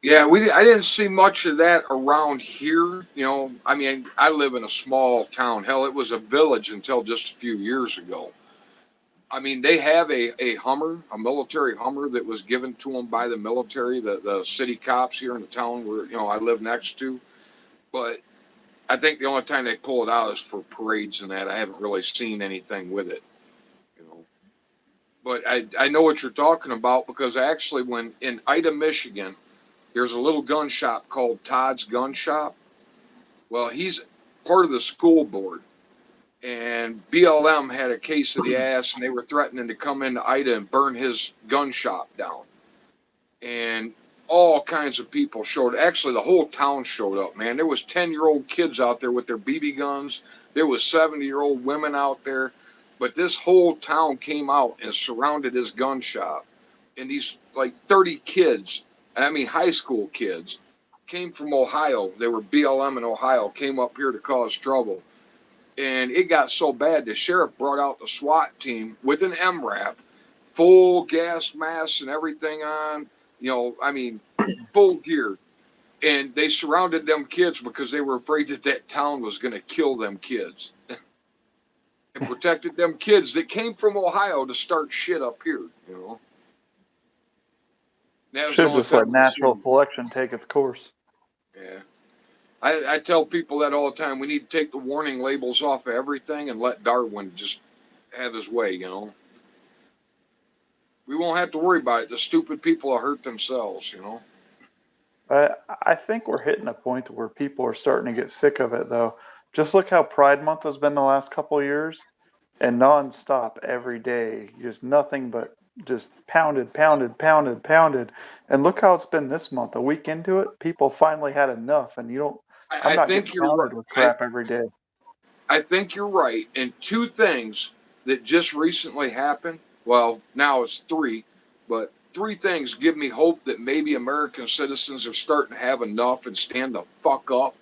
Yeah, we I didn't see much of that around here. You know, I mean, I live in a small town. Hell, it was a village until just a few years ago. I mean, they have a Hummer, a military Hummer that was given to them by the military, the city cops here in the town where I live next to. But I think the only time they pull it out is for parades and that. I haven't really seen anything with it. You know, but I know what you're talking about because actually, when in Ida, Michigan, there's a little gun shop called Todd's Gun Shop. Well, he's part of the school board, and BLM had a case of the ass, and they were threatening to come into Ida and burn his gun shop down. And all kinds of people showed. Actually, the whole town showed up. Man, there was 10-year-old kids out there with their BB guns. There was 70-year-old women out there, but this whole town came out and surrounded his gun shop. And these like 30 kids, I mean high school kids, came from Ohio. They were BLM in Ohio, came up here to cause trouble. And it got so bad, the sheriff brought out the SWAT team with an MRAP, full gas masks and everything on. I mean, full gear. And they surrounded them kids because they were afraid that that town was going to kill them kids and protected them kids that came from Ohio to start shit up here, you know. That was the Should only just let time we natural seen. selection take its course. Yeah. I tell people that all the time. We need to take the warning labels off of everything and let Darwin just have his way, you know. We won't have to worry about it. The stupid people will hurt themselves, you know. I think we're hitting a point where people are starting to get sick of it, though. Just look how Pride Month has been the last couple of years, and nonstop every day, just nothing but just pounded, pounded, pounded, pounded. And look how it's been this month. A week into it, people finally had enough, and you don't. I'm I not getting think you're right. pounded with crap every day. I think you're right. And two things that just recently happened. Well, now it's three, but three things give me hope that maybe American citizens are starting to have enough and stand the fuck up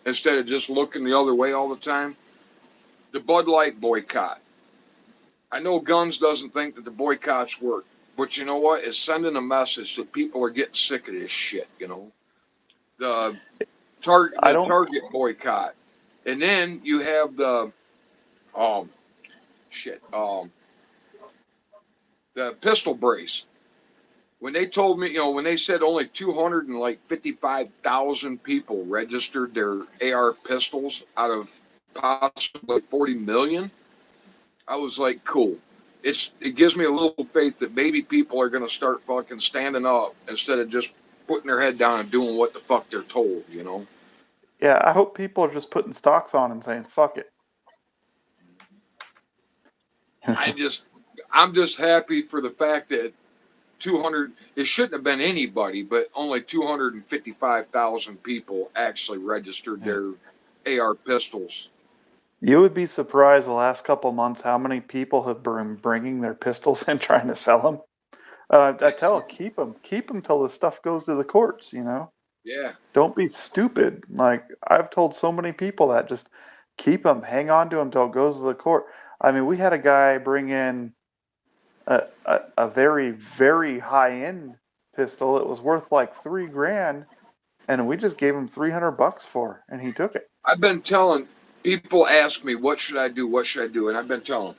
instead of just looking the other way all the time. The Bud Light boycott. I know Guns doesn't think that the boycotts work, but you know what? It's sending a message that people are getting sick of this shit. You know, the I don't. Target boycott, and then you have the um shit the pistol brace. When they told me, you know, when they said only 255,000 people registered their AR pistols out of possibly 40 million, I was like, cool. It gives me a little faith that maybe people are gonna start fucking standing up instead of just putting their head down and doing what the fuck they're told, you know. Yeah, I hope people are just putting stocks on and saying fuck it. I just I'm just happy for the fact that 200 it shouldn't have been anybody, but only 255,000 people actually registered Yeah. their AR pistols. You would be surprised the last couple months how many people have been bringing their pistols and trying to sell them. I tell them, keep them till the stuff goes to the courts. You know, Yeah, don't be stupid. Like I've told so many people that just keep them, hang on to them till it goes to the court. I mean, we had a guy bring in a very very high end pistol. It was worth like $3,000, and we just gave him $300 for, and he took it. I've been telling people ask me what should I do, what should I do, and I've been telling them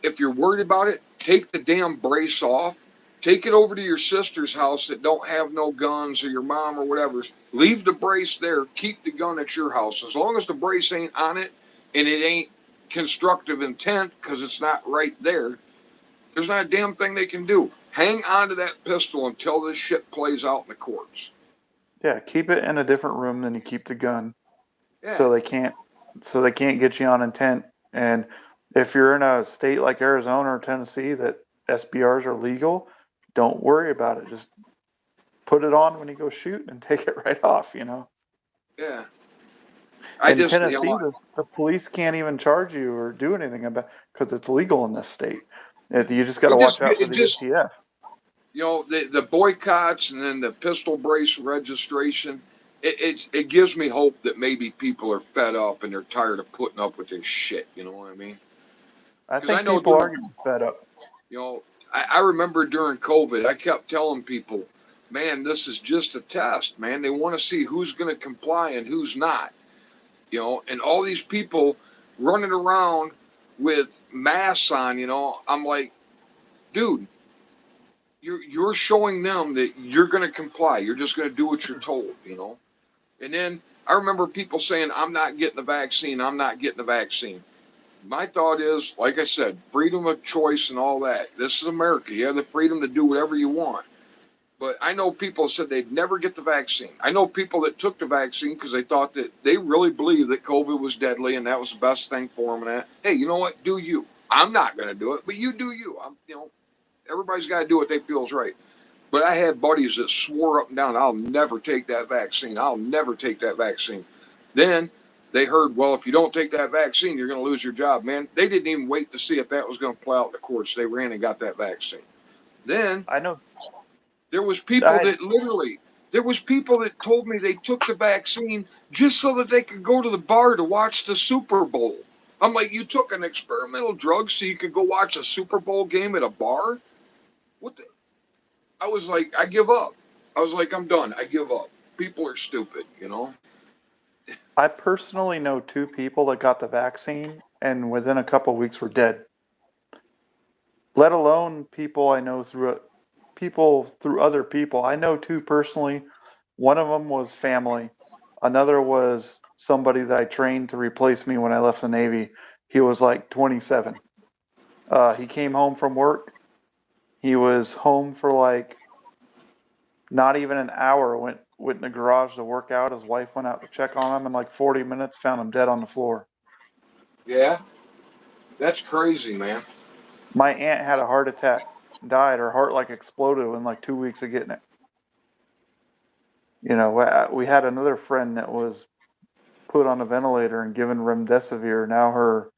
if you're worried about it, take the damn brace off. Take it over to your sister's house that don't have no guns or your mom or whatever. Leave the brace there. Keep the gun at your house. As long as the brace ain't on it and it ain't constructive intent because it's not right there, there's not a damn thing they can do. Hang on to that pistol until this shit plays out in the courts. Yeah, keep it in a different room than you keep the gun, Yeah, so they can't get you on intent. And if you're in a state like Arizona or Tennessee that SBRs are legal, don't worry about it. Just put it on when you go shoot and take it right off. You know. yeah. I In just, Tennessee, the police can't even charge you or do anything about because it's legal in this state. You just got to watch out for it the just, ATF. you know, the boycotts and then the pistol brace registration. It gives me hope that maybe people are fed up and they're tired of putting up with this shit. You know what I mean? I Because I think know people are during, getting fed up. you know, I remember during COVID, I kept telling people, man, this is just a test, man. They want to see who's going to comply and who's not. You know, and all these people running around with masks on, you know, I'm like, dude, you're showing them that you're going to comply. You're just going to do what you're told, you know. And then I remember people saying, I'm not getting the vaccine. I'm not getting the vaccine. My thought is, like I said, freedom of choice and all that. This is America. You have the freedom to do whatever you want. But I know people said they'd never get the vaccine. I know people that took the vaccine because they thought that they really believed that COVID was deadly and that was the best thing for them. And that, hey, you know what? Do you? I'm not going to do it, but you do you. You know, everybody's got to do what they feel is right. But I had buddies that swore up and down, I'll never take that vaccine. I'll never take that vaccine. Then they heard, well, if you don't take that vaccine, you're going to lose your job, man. They didn't even wait to see if that was going to play out in the courts. They ran and got that vaccine. Then I know. there was people I that literally, there was people that told me they took the vaccine just so that they could go to the bar to watch the Super Bowl. I'm like, you took an experimental drug so you could go watch a Super Bowl game at a bar? What the? I was like, I give up. I was like, I'm done. I give up. People are stupid, you know. I personally know 2 people that got the vaccine and within a couple of weeks were dead. Let alone people I know through other people. I know 2 personally. One of them was family. Another was somebody that I trained to replace me when I left the Navy. He was like 27. He came home from work. He was home for like not even an hour. Went in the garage to work out. His wife went out to check on him. In like 40 minutes, found him dead on the floor. Yeah, that's crazy, man. My aunt had a heart attack, died. Her heart like exploded in like 2 weeks of getting it. You know, we had another friend that was put on a ventilator and given remdesivir. Now her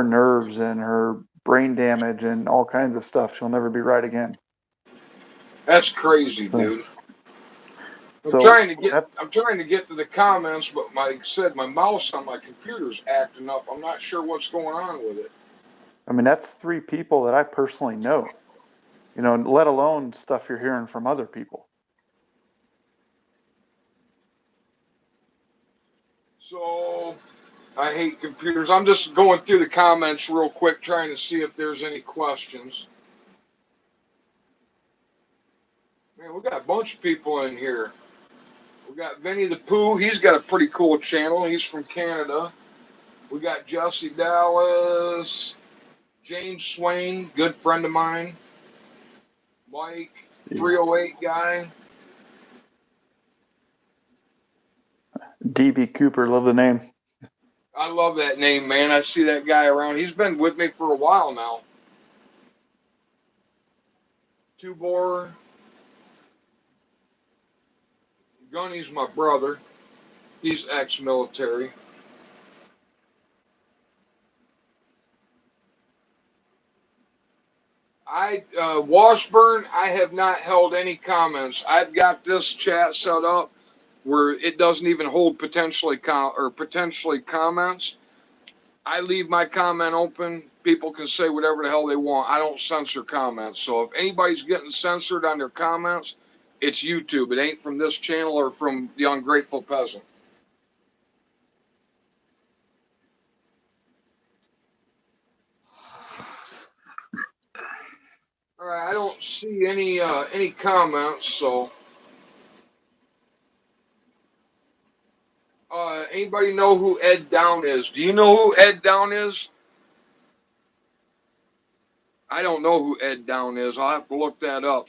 nerves and her brain damage and all kinds of stuff. She'll never be right again. That's crazy, So, dude. I'm so trying to get that I'm trying to get to the comments, but like I said, my mouse on my computer's acting up. I'm not sure what's going on with it. I mean, that's 3 people that I personally know. You know, let alone stuff you're hearing from other people. So I hate computers. I'm just going through the comments real quick, trying to see if there's any questions. Man, we got a bunch of people in here. We got Vinny the Pooh. He's got a pretty cool channel. He's from Canada. We got Jesse Dallas, James Swain, good friend of mine. Mike, Yeah. 308 guy. DB Cooper, love the name. I love that name, man. I see that guy around. He's been with me for a while now. Tubor, Gunny's my brother. He's ex-military. Washburn, I have not held any comments. I've got this chat set up where it doesn't even hold potentially comments. I leave my comment open. People can say whatever the hell they want. I don't censor comments. So if anybody's getting censored on their comments, it's YouTube. It ain't from this channel or from the Ungrateful Peasant. All right, I don't see any comments. So anybody know who Ed Down is? Do you know who Ed Down is? I don't know who Ed Down is. I'll have to look that up.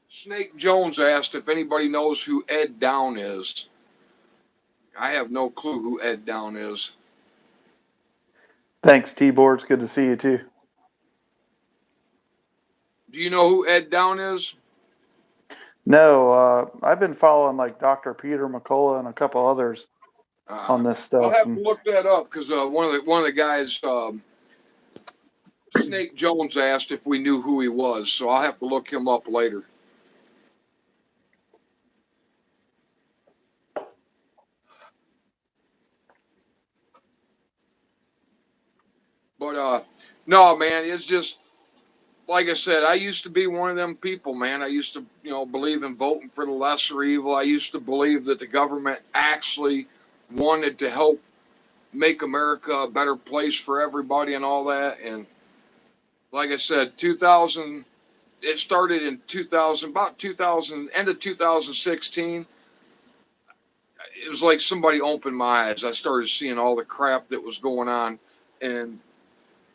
Snake Jones asked if anybody knows who Ed Down is. I have no clue who Ed Down is. Thanks, T-Board. It's good to see you too. Do you know who Ed Down is? No, I've been following like Dr. Peter McCullough and a couple others Uh, on this I'll stuff. have to look that up because one of the guys, Snake Jones, asked if we knew who he was. So I'll have to look him up later. But no, man, it's just like I said. I used to be one of them people, man. I used to, believe in voting for the lesser evil. I used to believe that the government actually wanted to help make America a better place for everybody and all that. And like I said, 2000, it started in 2000, about 2000, end of 2016. It was like somebody opened my eyes. I started seeing all the crap that was going on. And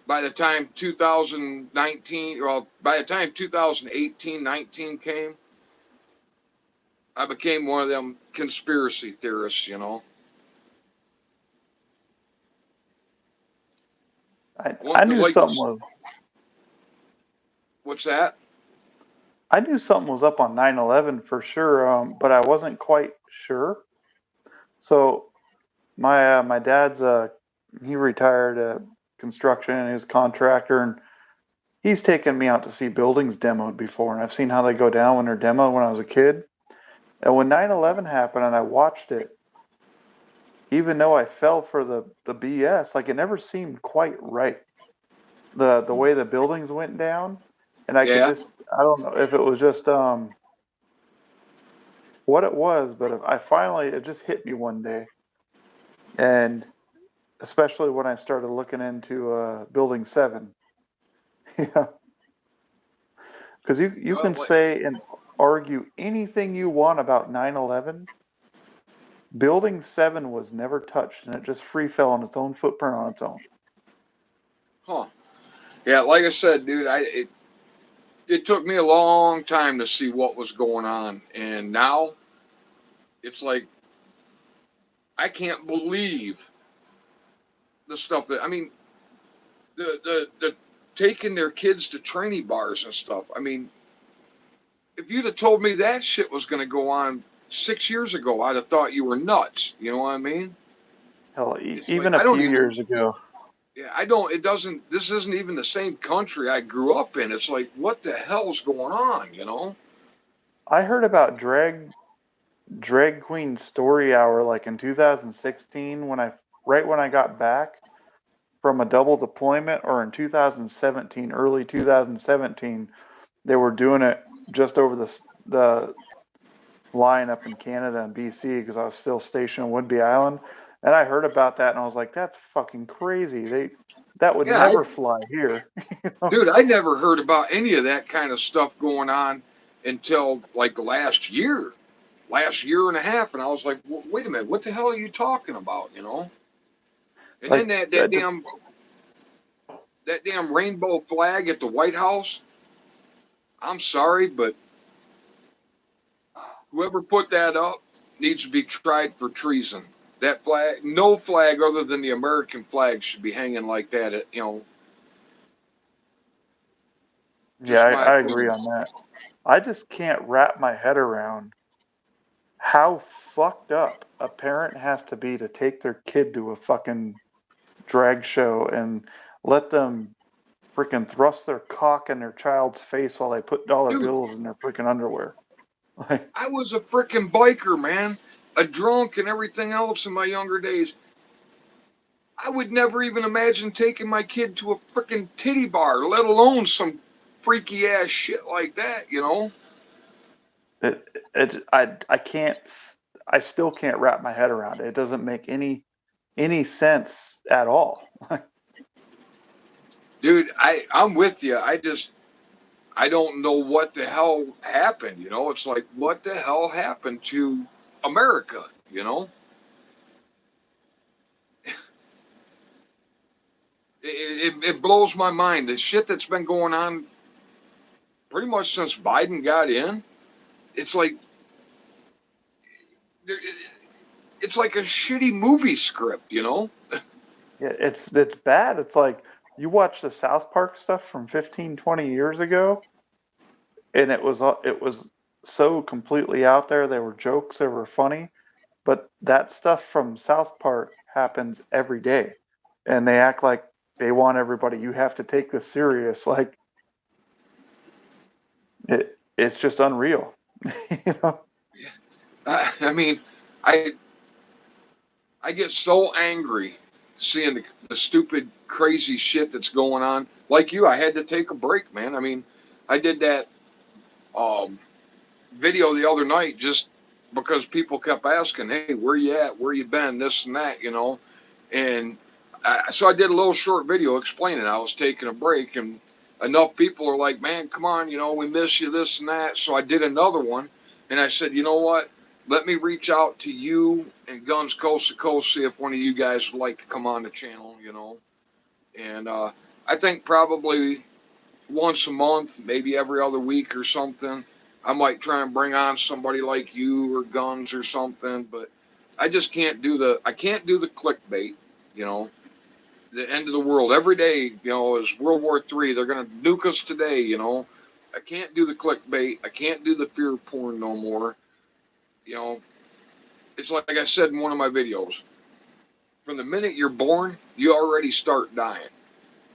by the time 2019, well, by the time 2018, 19 came, I became one of them conspiracy theorists. I Because knew like something this, was what's that? I knew something was up on 9/11 for sure, but I wasn't quite sure. So my dad's he retired construction and he was a contractor, and he's taken me out to see buildings demoed before, and I've seen how they go down when they're demoed when I was a kid. And when 9/11 happened and I watched it, even though I fell for the BS, like it never seemed quite right. The way the buildings went down, and I could Yeah. just, I don't know if it was just what it was, but I finally, it just hit me one day, and especially when I started looking into Building 7. Yeah, because you Well, can say and argue anything you want about 9/11. Building 7 was never touched, and it just free fell on its own footprint on its own. huh. Yeah, like I said, dude, it took me a long time to see what was going on, and now it's like I can't believe the stuff that I mean, the taking their kids to training bars and stuff. I mean, if you'd have told me that shit was going to go on 6 years ago, I'd have thought you were nuts. You know what I mean? Hell, It's like even a I don't few even. years ago, Yeah, I don't. It doesn't. This isn't even the same country I grew up in. It's like, what the hell's going on? You know? I heard about drag queen story hour like in 2016 when I got back from a double deployment, or in 2017, early 2017, they were doing it just over the line up in Canada and BC because I was still stationed on Whidbey Island, and I heard about that and I was like, that's fucking crazy. That would Yeah, never fly here. You know? dude, I never heard about any of that kind of stuff going on until like last year and a half, and I was like, wait a minute, what the hell are you talking about? You know? And then Like that damn rainbow flag at the White House. I'm sorry, but whoever put that up needs to be tried for treason. That flag, no flag other than the American flag should be hanging like that. You know, yeah, just my I agree opinion. on that. I just can't wrap my head around how fucked up a parent has to be to take their kid to a fucking drag show and let them freaking thrust their cock in their child's face while they put dollar Dude, bills in their freaking underwear. Like, I was a freaking biker, man, a drunk and everything else in my younger days. I would never even imagine taking my kid to a freaking titty bar, let alone some freaky ass shit like that, you know? I can't, I still can't wrap my head around it. It doesn't make any sense at all. Dude, I'm with you. I don't know what the hell happened, you know? It's like what the hell happened to America, you know? It blows my mind. The shit that's been going on pretty much since Biden got in, it's like it's like a shitty movie script, you know? Yeah, it's bad. It's like you watch the South Park stuff from 15, 20 years ago, and it was so completely out there. They were jokes, they were funny, but that stuff from South Park happens every day, and they act like they want everybody. You have to take this serious. Like it's just unreal. You know? I mean, I I get so angry seeing the stupid, crazy shit that's going on. Like you, I had to take a break, man. I mean, I did that um, video the other night just because people kept asking, "Hey, where you at? Where you been? This and that," you know. And so I did a little short video explaining I was taking a break, and enough people are like, "Man, come on, you know, we miss you, this and that." So I did another one, and I said, "You know what? Let me reach out to you and Guns Coast to Coast, see if one of you guys would like to come on the channel, you know." And I think probably once a month, maybe every other week or something. I might try and bring on somebody like you or Guns or something, but I just can't do the clickbait, you know. The end of the world every day, you know, is World War III. They're gonna nuke us today, you know. I can't do the clickbait. I can't do the fear porn no more. You know, it's like I said in one of my videos. From the minute you're born, you already start dying.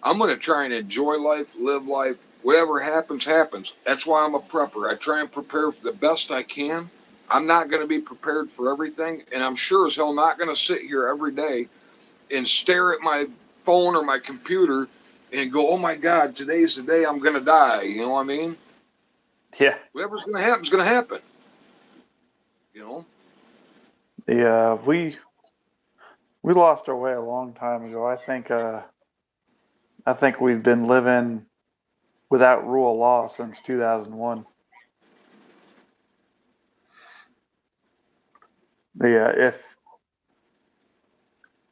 I'm going to try and enjoy life, live life. Whatever happens, happens. That's why I'm a prepper. I try and prepare for the best I can. I'm not going to be prepared for everything, and I'm sure as hell not going to sit here every day and stare at my phone or my computer and go, oh my God, today's the day I'm going to die. You know what I mean? Yeah. Whatever's going to happen is going to happen. You know? We lost our way a long time ago. I think we've been living without rule of law since 2001. If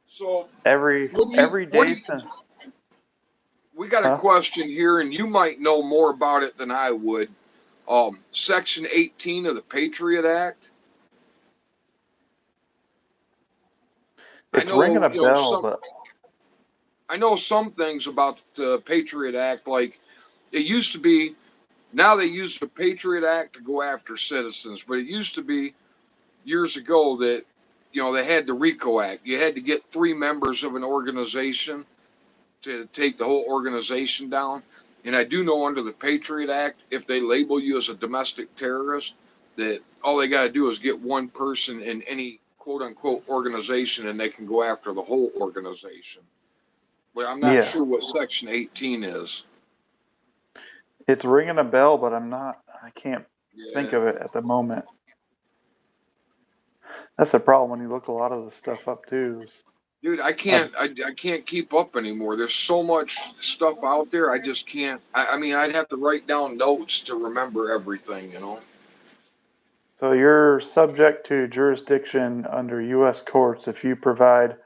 So, every what do day you, since, we got a huh? question here, and you might know more about it than I would. Section 18 of the Patriot Act. I It's ringing know, a bell, but I know some things about the Patriot Act. Like it used to be. Now they use the Patriot Act to go after citizens, but it used to be years ago that they had the RICO Act. You had to get three members of an organization to take the whole organization down. And I do know under the Patriot Act, if they label you as a domestic terrorist, that all they got to do is get one person in any quote unquote organization and they can go after the whole organization. But I'm not yeah, sure what Section 18 is. it's ringing a bell, but I can't think Yeah. of it at the moment. That's the problem when you look a lot of this stuff up too. Dude, I, I can't keep up anymore. There's so much stuff out there. I just can't. I mean, I'd have to write down notes to remember everything. so you're subject to jurisdiction under U.S. courts if you provide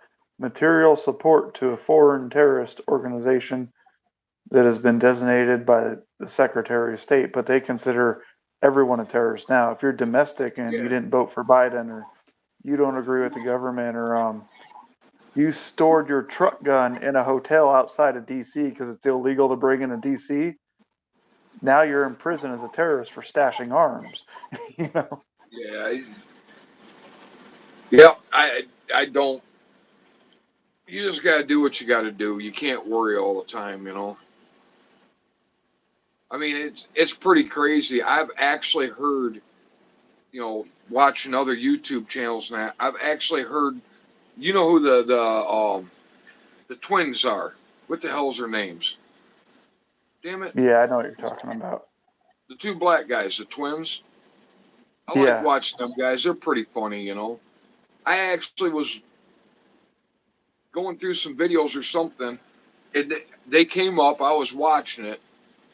material support to a foreign terrorist organization that has been designated by the Secretary of State, but they consider everyone a terrorist. Now, if you're domestic and you Yeah. didn't vote for Biden, or you don't agree with the government, or you stored your truck gun in a hotel outside of DC because it's illegal to bring into DC, now you're in prison as a terrorist for stashing arms. you know? Yeah. Yeah. I don't. You just got to do what you got to do. You can't worry all the time. I mean, it's pretty crazy. I've actually heard, watching other YouTube channels now. I've actually heard. You know who the twins are? What the hell's their names? Damn it! Yeah, I know what you're talking about. The two black guys, the twins. I like Yeah. watching them guys. They're pretty funny. I actually was going through some videos or something, and they came up. I was watching it,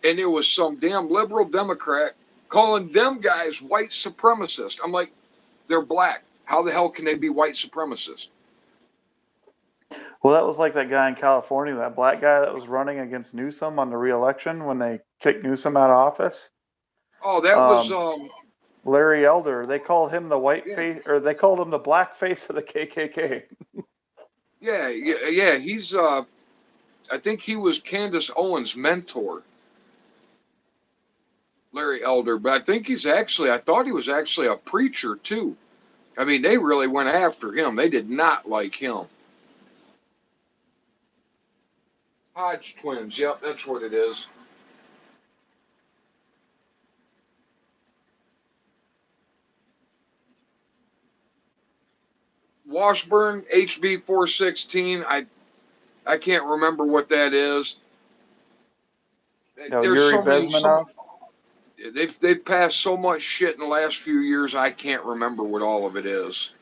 and there was some damn liberal Democrat calling them guys white supremacists. I'm like, they're black. How the hell can they be white supremacists? Well, that was like that guy in California, that black guy that was running against Newsom on the re-election when they kicked Newsom out of office. Oh, that was Um, Larry Elder. They called him the white yeah, face, or they called him the black face of the KKK. yeah. He's I think he was Candace Owens' mentor, Larry Elder. But I think I thought he was actually a preacher too. I mean, they really went after him. They did not like him. Hodge twins. Yep, that's what it is. Washburn HB 416. I can't remember what that is. No, There's Yuri so many. Bezmenov. They've passed so much shit in the last few years. I can't remember what all of it is.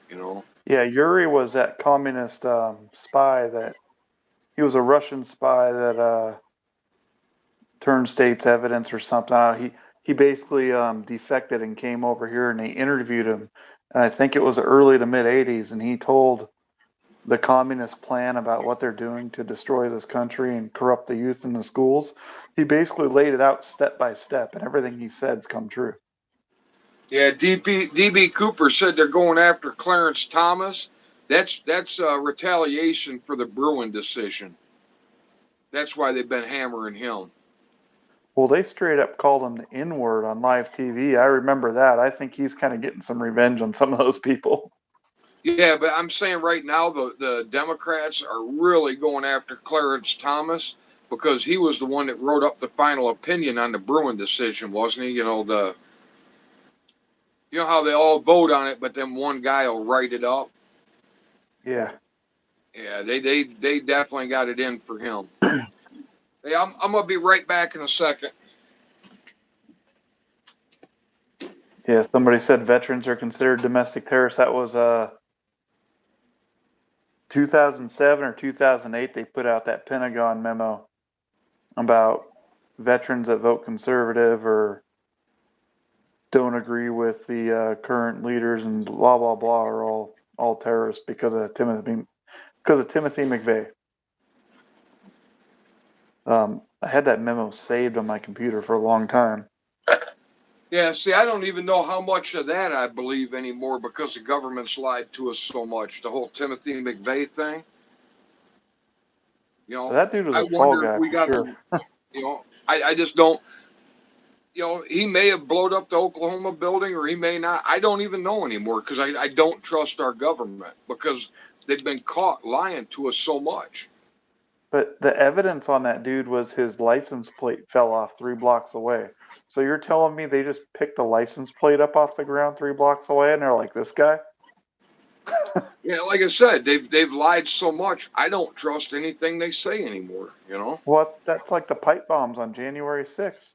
Yeah, Yuri was that communist spy that he was a Russian spy that turned state's evidence or something. He basically defected and came over here, and they interviewed him. And I think it was early to mid '80s, and he told the communist plan about what they're doing to destroy this country and corrupt the youth in the schools. He basically laid it out step by step, and everything he said's come true. Yeah, DB Cooper said they're going after Clarence Thomas. That's retaliation for the Bruin decision. That's why they've been hammering him. Well, they straight up called him the N word on live TV. I remember that. I think he's kind of getting some revenge on some of those people. Yeah, but I'm saying right now the Democrats are really going after Clarence Thomas because he was the one that wrote up the final opinion on the Bruin decision, wasn't he? You know how they all vote on it, but then one guy will write it up. Yeah. Yeah, they definitely got it in for him. Hey, I'm gonna be right back in a second. Yeah, somebody said veterans are considered domestic terrorists. That was 2007 or 2008. They put out that Pentagon memo about veterans that vote conservative or don't agree with the current leaders and blah blah blah are all terrorists because of Timothy McVeigh. I had that memo saved on my computer for a long time. Yeah, see, I don't even know how much of that I believe anymore because the government's lied to us so much. The whole Timothy McVeigh thing, you know, But that dude was I a fall wonder if guy we for got sure. the, I just don't, he may have blown up the Oklahoma building or he may not. I don't even know anymore because I don't trust our government because they've been caught lying to us so much. But the evidence on that dude was his license plate fell off 3 blocks away. So you're telling me they just picked a license plate up off the ground 3 blocks away and they're like, this guy? Yeah, like I said, they've lied so much. I don't trust anything they say anymore. Well, that's like the pipe bombs on January 6th.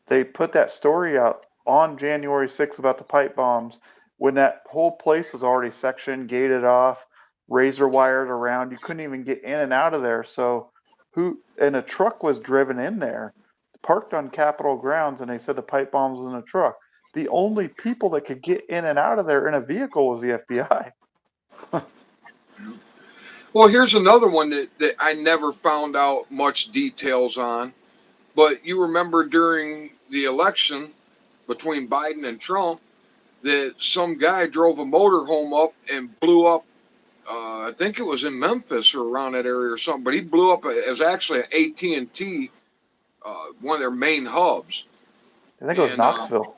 They put that story out on January 6th about the pipe bombs when that whole place was already sectioned, gated off, razor wired around. You couldn't even get in and out of there. So and a truck was driven in there, parked on Capitol grounds, and they said the pipe bombs was in a truck. The only people that could get in and out of there in a vehicle was the FBI. Well, here's another one that I never found out much details on. But you remember during the election between Biden and Trump that some guy drove a motorhome up and blew up. I think it was in Memphis or around that area or something. But he blew up. It was actually an AT&T, one of their main hubs. I think it was And Knoxville.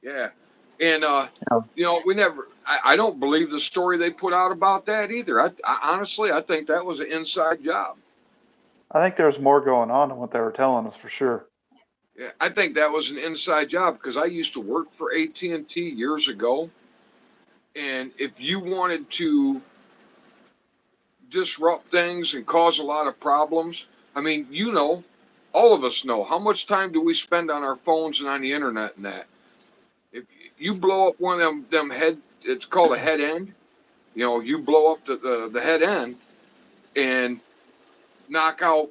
yeah, and Yeah. we never. I don't believe the story they put out about that either. I honestly, I think that was an inside job. I think there was more going on than what they were telling us for sure. Yeah, I think that was an inside job because I used to work for AT&T years ago, and if you wanted to disrupt things and cause a lot of problems, I mean, all of us know how much time do we spend on our phones and on the internet and that. If you blow up one of them head, it's called a head end. You blow up the head end and knock out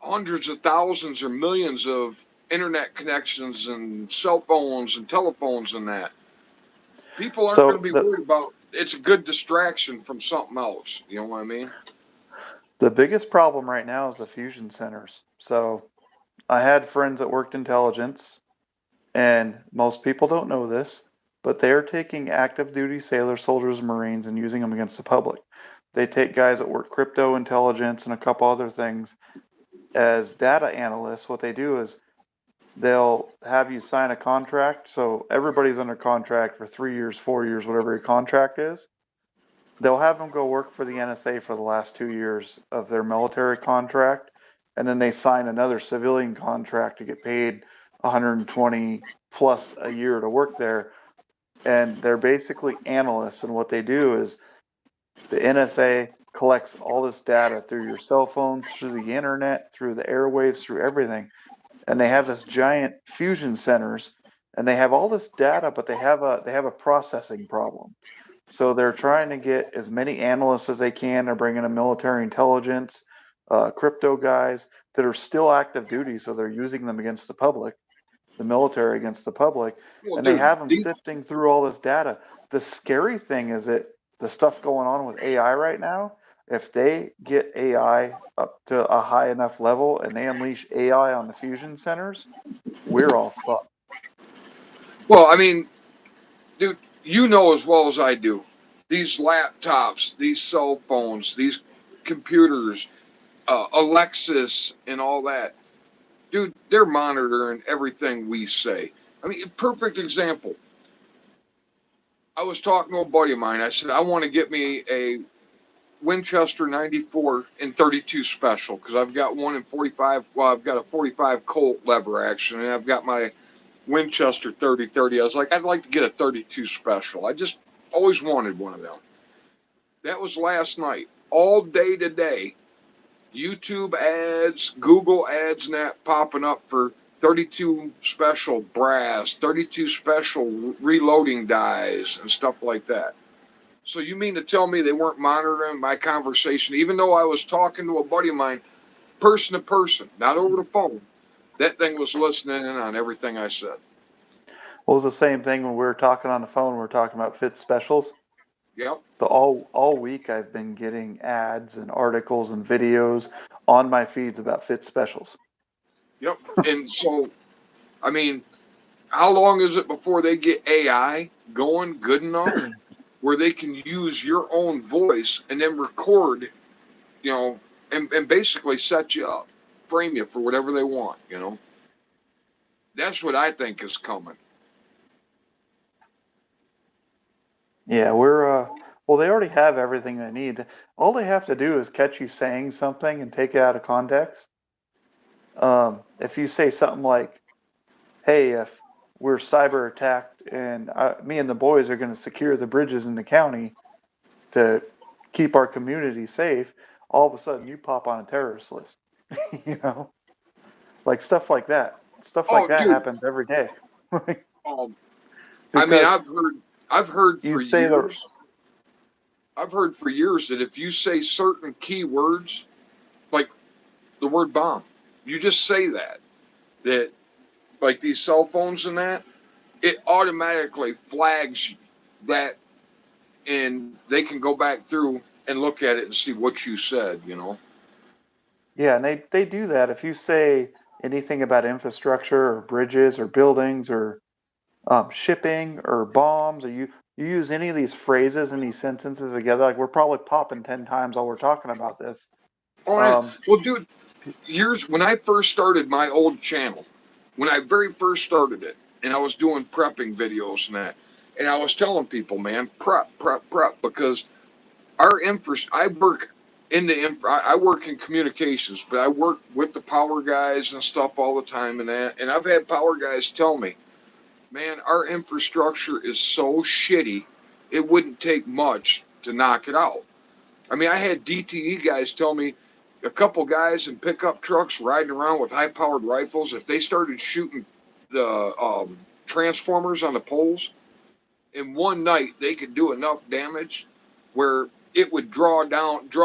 hundreds of thousands or millions of internet connections and cell phones and telephones and that. People aren't going to So be worried about it's a good distraction from something else. You know what I mean? the biggest problem right now is the fusion centers. So I had friends that worked intelligence, and most people don't know this, but they're taking active duty sailors, soldiers, and Marines and using them against the public. They take guys that work crypto intelligence and a couple other things as data analysts. What they do is they'll have you sign a contract. So everybody's under contract for 3 years, 4 years, whatever your contract is. They'll have them go work for the NSA for the last 2 years of their military contract, and then they sign another civilian contract to get paid 120 plus a year to work there. And they're basically analysts, and what they do is the NSA collects all this data through your cell phones, through the internet, through the airwaves, through everything. And they have this giant fusion centers, and they have all this data, but they have a processing problem. So they're trying to get as many analysts as they can. They're bringing in military intelligence, crypto guys that are still active duty. So they're using them against the public, the military against the public, Well, and they dude, have them sifting through all this data. The scary thing is that the stuff going on with AI right now, if they get AI up to a high enough level and they unleash AI on the fusion centers, we're all fucked. well, I mean, dude, you know as well as I do, these laptops, these cell phones, these computers, Alexis, and all that, dude, they're monitoring everything we say. I mean, perfect example. I was talking to a buddy of mine. I said, I want to get me a Winchester 94 in 32 special because I've got one in 45. Well, I've got a 45 Colt lever action, and I've got my Winchester 30-30. I was like, I'd like to get a 32 special. I just always wanted one of them. That was last night. All day today, YouTube ads, Google ads, and that popping up for 32 special brass, 32 special reloading dies, and stuff like that. So you mean to tell me they weren't monitoring my conversation, even though I was talking to a buddy of mine, person to person, not over the phone? That thing was listening in on everything I said. Well, it was the same thing when we were talking on the phone. We were talking about fit specials. Yep, The all week I've been getting ads and articles and videos on my feeds about fit specials. yep. And so, I mean, how long is it before they get AI going good enough where they can use your own voice and then record, you know, and basically set you up, frame you for whatever they want, you know? That's what I think is coming. Yeah, we're well, they already have everything they need. All they have to do is catch you saying something and take it out of context. If you say something like, "Hey, if we're cyber attacked and me and the boys are going to secure the bridges in the county to keep our community safe," all of a sudden you pop on a terrorist list. You know, like stuff like that. Stuff like Oh, that dude. happens every day. Like, Um, I mean, because I've heard you for say the years, I've heard for years that if you say certain keywords, like the word bomb, you just say that like these cell phones and that, it automatically flags that, and they can go back through and look at it and see what you said, you know? Yeah, and they do that. If you say anything about infrastructure or bridges or buildings or shipping or bombs, or you use any of these phrases and these sentences together, like we're probably popping 10 times while we're talking about this. Oh, yeah. Um, Well, dude, years when I first started my old channel, when I very first started it, and I was doing prepping videos and that, and I was telling people, man, prep, because our I work in I work in communications, but I work with the power guys and stuff all the time and that, and I've had power guys tell me, man, our infrastructure is so shitty, it wouldn't take much to knock it out. I mean, I had DTE guys tell me a couple guys in pickup trucks riding around with high powered rifles, if they started shooting the transformers on the poles, in one night they could do enough damage where it would draw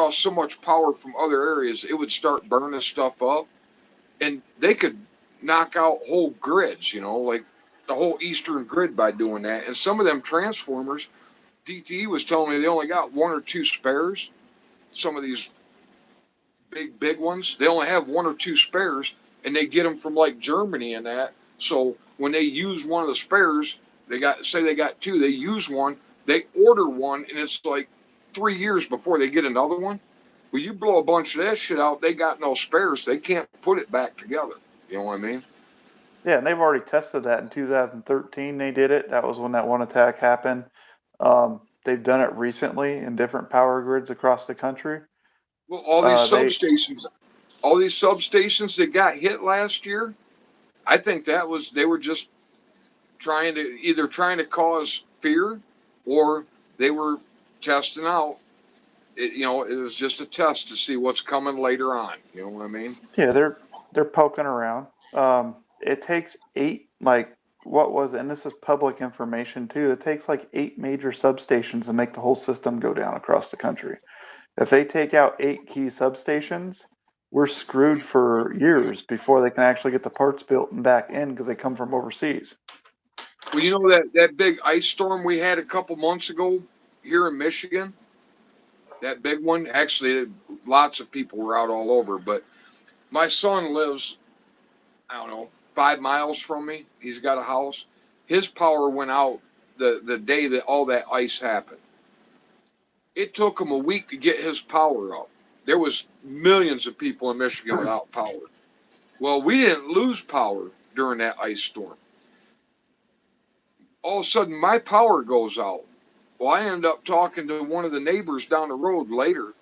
so much power from other areas, it would start burning stuff up, and they could knock out whole grids, you know, like the whole eastern grid by doing that. And some of them transformers, DTE was telling me they only got one or two spares. Some of these big ones, they only have one or two spares, and they get them from like Germany and that. So when they use one of the spares, they got two, they use one, they order one, and it's like 3 years before they get another one. Well, you blow a bunch of that shit out, they got no spares, they can't put it back together. You know what I mean? yeah, and they've already tested that in 2013. They did it. That was when that one attack happened. They've done it recently in different power grids across the country. Well, They all these substations that got hit last year, I think that was they were just trying to cause fear, or they were testing out. You know, it was just a test to see what's coming later on. You know what I mean? Yeah, they're poking around. It takes eight, like what was it? And this is public information too. It takes like 8 major substations to make the whole system go down across the country. If they take out 8 key substations, we're screwed for years before they can actually get the parts built and back in because they come from overseas. Well, you know that big ice storm we had a couple months ago here in Michigan. That big one. Actually, lots of people were out all over. But my son lives, I don't know, 5 miles from me. He's got a house. His power went out the day that all that ice happened. It took him a week to get his power up. There was millions of people in Michigan without power. Well, we didn't lose power during that ice storm. All of a sudden, my power goes out. Well, I end up talking to one of the neighbors down the road later,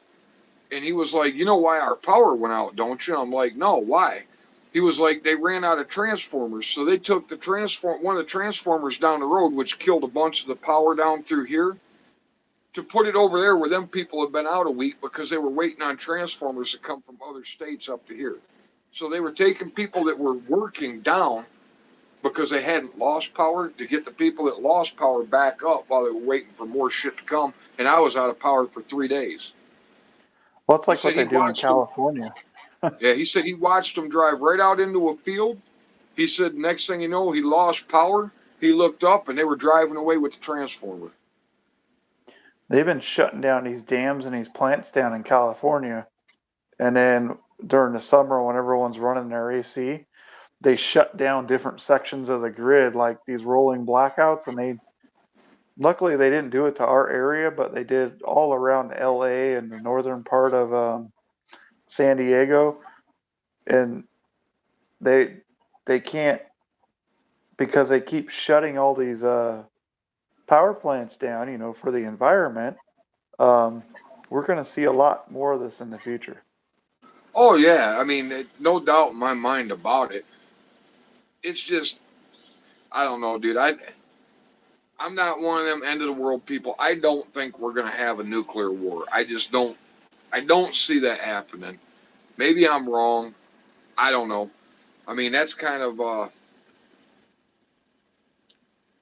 and he was like, "You know why our power went out, don't you?" I'm like, "No, why?" He was like, "They ran out of transformers, so they took one of the transformers down the road, which killed a bunch of the power down through here, to put it over there where them people have been out a week because they were waiting on transformers to come from other states up to here. So they were taking people that were working down because they hadn't lost power to get the people that lost power back up while they were waiting for more shit to come. And I was out of power for 3 days. Well, it's He like what said they he do in watched them. California. Yeah, he said he watched them drive right out into a field. He said next thing you know, he lost power. He looked up and they were driving away with the transformer. They've been shutting down these dams and these plants down in California. And then during the summer, when everyone's running their AC, they shut down different sections of the grid, like these rolling blackouts. And luckily, they didn't do it to our area, but they did all around LA and the northern part of San Diego. And they they can't, because they keep shutting all these power plants down, for the environment. Um, we're going to see a lot more of this in the future. Oh yeah, I mean, no doubt in my mind about it. It's just I don't know, dude. I'm not one of them end of the world people. I don't think we're gonna have a nuclear war. I just don't. I don't see that happening. Maybe I'm wrong. I don't know. I mean, that's kind of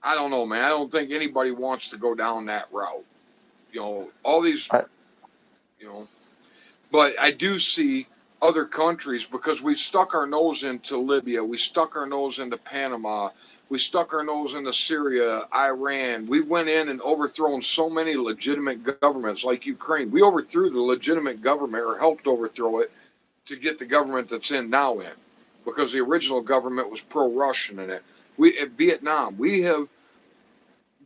I don't know, man. I don't think anybody wants to go down that route. All these, I, you know, but I do see other countries because we stuck our nose into Libya, we stuck our nose into Panama, we stuck our nose into Syria, Iran. We went in and overthrown so many legitimate governments like Ukraine. We overthrew the legitimate government or helped overthrow it to get the government that's in now in because the original government was pro-Russian in it. We at Vietnam, we have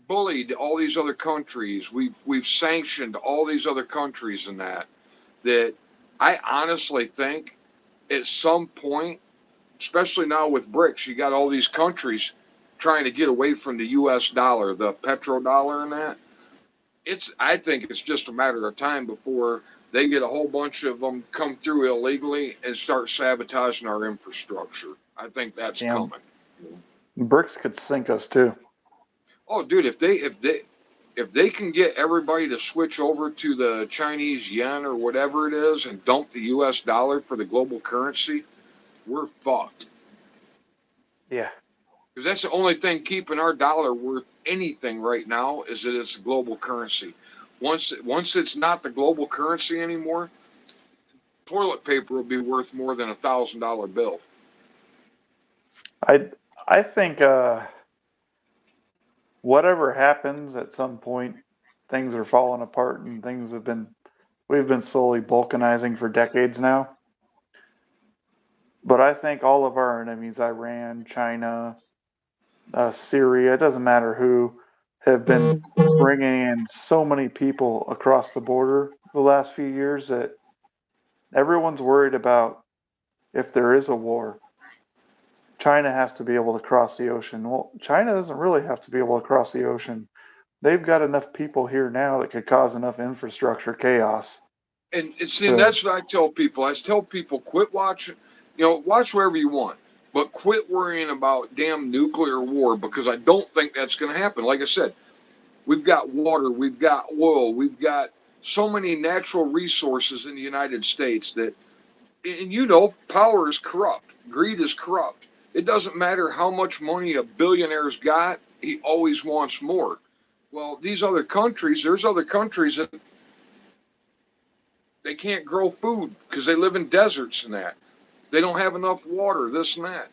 bullied all these other countries. We've sanctioned all these other countries in that I honestly think at some point, especially now with BRICS, you got all these countries trying to get away from the U.S. dollar, the petrodollar, and that. I think it's just a matter of time before they get a whole bunch of them come through illegally and start sabotaging our infrastructure. I think that's Damn, coming. bricks could sink us too. Oh, dude, if they can get everybody to switch over to the Chinese yen or whatever it is and dump the U.S. dollar for the global currency, we're fucked. Yeah, Because that's the only thing keeping our dollar worth anything right now is that it's a global currency. Once it's not the global currency anymore, toilet paper will be worth more than $1,000 bill. I I think whatever happens at some point, things are falling apart and we've been slowly balkanizing for decades now. But I think all of our enemies, Iran, China, Syria, it doesn't matter who, have been bringing in so many people across the border the last few years that everyone's worried about if there is a war. China has to be able to cross the ocean. Well, China doesn't really have to be able to cross the ocean. They've got enough people here now that could cause enough infrastructure chaos And see, and to, that's what I tell people. I tell people, quit watching, watch wherever you want, but quit worrying about damn nuclear war because I don't think that's going to happen. Like I said, we've got water, we've got oil, we've got so many natural resources in the United States that, and power is corrupt, greed is corrupt. It doesn't matter how much money a billionaire's got, he always wants more. Well, there's other countries that they can't grow food because they live in deserts and that. They don't have enough water, this and that.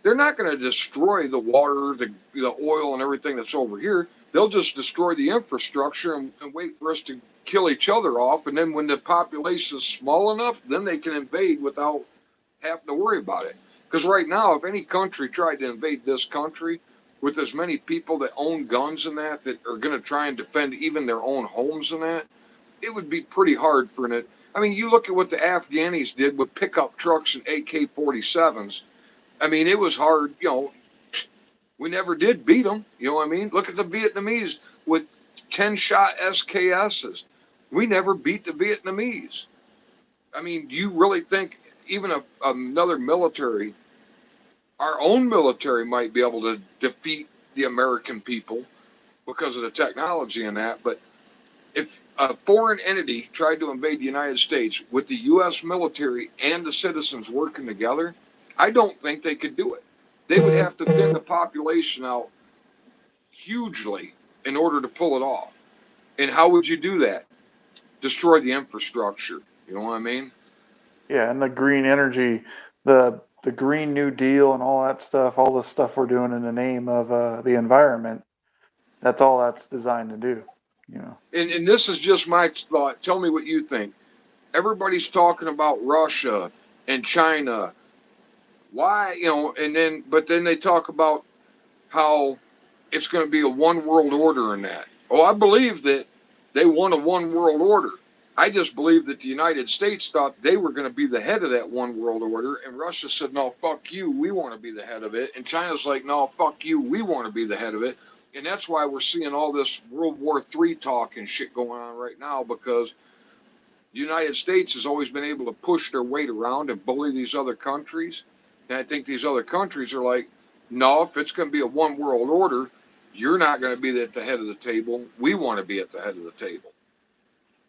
They're not going to destroy the water, the oil, and everything that's over here. They'll just destroy the infrastructure and wait for us to kill each other off. And then when the population is small enough, then they can invade without having to worry about it. Because right now, if any country tried to invade this country with as many people that own guns and that are going to try and defend even their own homes and that, it would be pretty hard for it. I mean, you look at what the Afghanis did with pickup trucks and AK-47s. I mean, it was hard. We never did beat them. You know what I mean? Look at the Vietnamese with 10-shot SKSs. We never beat the Vietnamese. I mean, do you really think even another military, our own military, might be able to defeat the American people because of the technology and that? But if a foreign entity tried to invade the United States with the U.S. military and the citizens working together, I don't think they could do it. They would have to thin the population out hugely in order to pull it off. And how would you do that? Destroy the infrastructure. You know what I mean? Yeah, and the green energy, the Green New Deal, and all that stuff, all the stuff we're doing in the name of the environment. That's all that's designed to do. You know. And this is just my thought. Tell me what you think. Everybody's talking about Russia and China. Why, and then they talk about how it's going to be a one world order in that. Oh, I believe that they want a one world order. I just believe that the United States thought they were going to be the head of that one world order, and Russia said, no, fuck you, we want to be the head of it. And China's like, no, fuck you, we want to be the head of it. And that's why we're seeing all this World War III talk and shit going on right now, because the United States has always been able to push their weight around and bully these other countries. And I think these other countries are like, no, if it's going to be a one world order, you're not going to be at the head of the table. We want to be at the head of the table.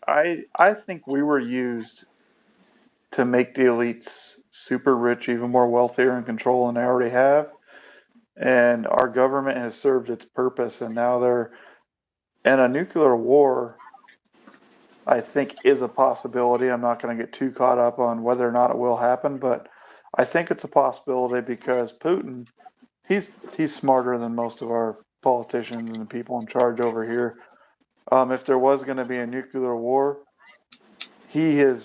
I think we were used to make the elites super rich, even more wealthier and control than they already have. And our government has served its purpose, and now they're in a nuclear war. I think is a possibility. I'm not going to get too caught up on whether or not it will happen, but I think it's a possibility because Putin, he's smarter than most of our politicians and the people in charge over here. If there was going to be a nuclear war, he has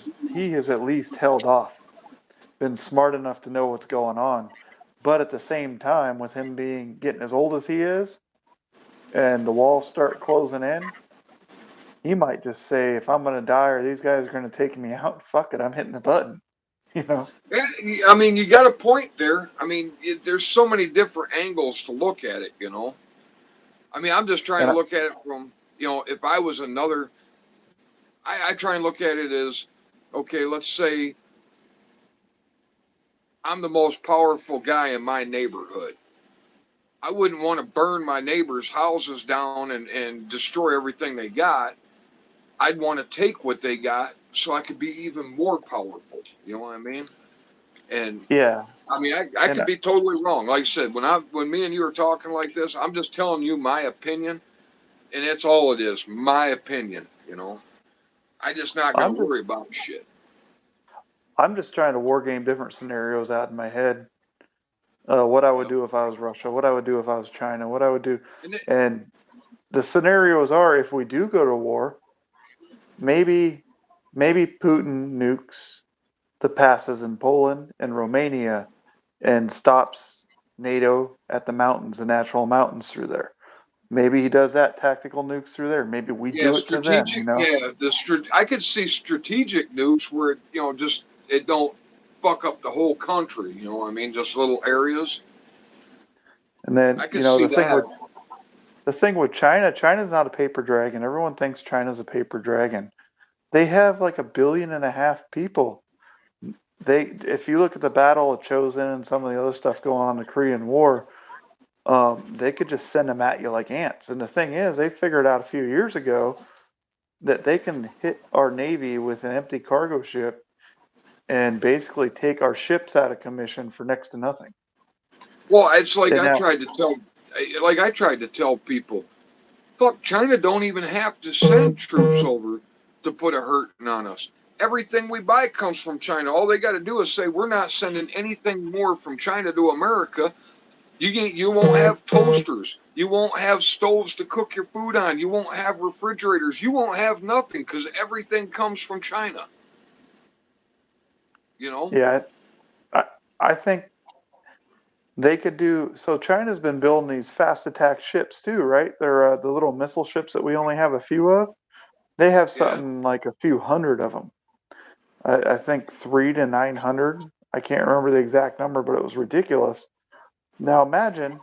at least held off, been smart enough to know what's going on. But at the same time, with him being getting as old as he is, and the walls start closing in, he might just say, if I'm going to die or these guys are going to take me out, fuck it, I'm hitting the button. You know? Yeah, I mean, you got a point there. I mean, there's so many different angles to look at it. I mean, I'm just trying And to look at it from, if I was another, I try and look at it as, okay, let's say I'm the most powerful guy in my neighborhood. I wouldn't want to burn my neighbors' houses down and destroy everything they got. I'd want to take what they got so I could be even more powerful. You know what I mean? And yeah, I mean, I and could be totally wrong. Like I said, when me and you are talking like this, I'm just telling you my opinion, and that's all it is, my opinion. I just not gonna I'm just worry about shit. I'm just trying to war game different scenarios out in my head. What I would Yep. do if I was Russia, what I would do if I was China, what I would do, And it, and the scenarios are if we do go to war, maybe maybe Putin nukes the passes in Poland and Romania and stops NATO at the mountains, the natural mountains through there. Maybe he does that tactical nukes through there. Maybe we yeah, do it to them, you strategic. know. Yeah, I could see strategic nukes where just it don't fuck up the whole country. You know what I mean? Just little areas. And then, I could see the thing that. with China, China's not a paper dragon. Everyone thinks China's a paper dragon. They have like 1.5 billion people. If you look at the Battle of Chosin and some of the other stuff going on in the Korean War, they could just send them at you like ants. And the thing is, they figured out a few years ago that they can hit our Navy with an empty cargo ship and basically take our ships out of commission for next to nothing. Well, it's like And now, I tried to tell people, fuck, China don't even have to send troops over to put a hurting on us. Everything we buy comes from China. All they got to do is say we're not sending anything more from China to America. You won't have toasters. You won't have stoves to cook your food on. You won't have refrigerators. You won't have nothing because everything comes from China. You know? yeah, I, I think they could do. So China's been building these fast attack ships too, right? They're the little missile ships that we only have a few of. They have Yeah. something like a few hundred of them. I think 3 to 900. I can't remember the exact number, but it was ridiculous. Now imagine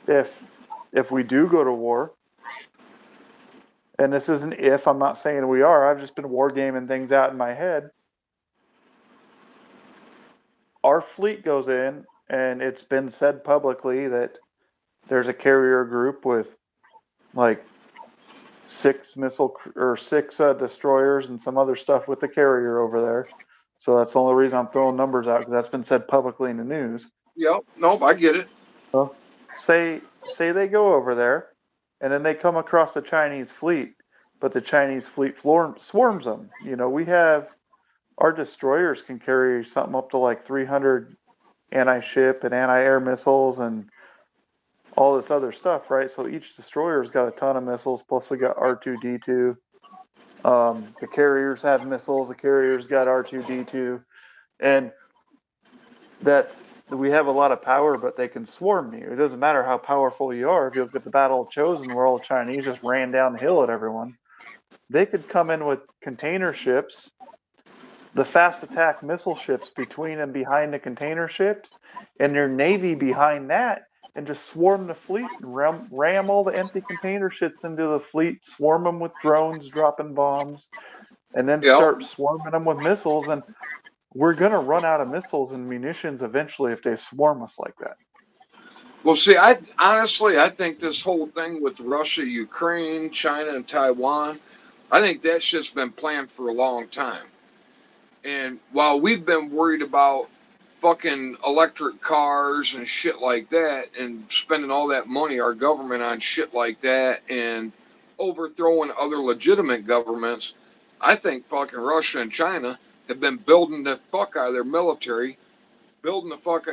if we do go to war, and this isn't if, I'm not saying we are, I've just been wargaming things out in my head. Our fleet goes in, and it's been said publicly that there's a carrier group with like six destroyers and some other stuff with the carrier over there. So that's the only reason I'm throwing numbers out, because that's been said publicly in the news. Yep. Nope. I get it. Well, say they go over there, and then they come across the Chinese fleet, but the Chinese fleet swarms them. We have our destroyers can carry something up to like 300 anti-ship and anti-air missiles and all this other stuff, right? So each destroyer's got a ton of missiles. Plus, we got R2D2. The carriers have missiles. The carriers got R2D2, and we have a lot of power, but they can swarm you. It doesn't matter how powerful you are. If you look at the Battle of Chosin, where all the Chinese just ran down the hill at everyone, they could come in with container ships, the fast attack missile ships between and behind the container ships, and their navy behind that, and just swarm the fleet and ram all the empty container ships into the fleet, swarm them with drones dropping bombs, and then Yep. start swarming them with missiles. And we're going to run out of missiles and munitions eventually if they swarm us like that. Well, see, I think this whole thing with Russia, Ukraine, China, and Taiwan, I think that shit's been planned for a long time. And while we've been worried about fucking electric cars and shit like that and spending all that money, our government, on shit like that and overthrowing other legitimate governments, I think fucking Russia and China have been building the fuck out of their military, building the fuck,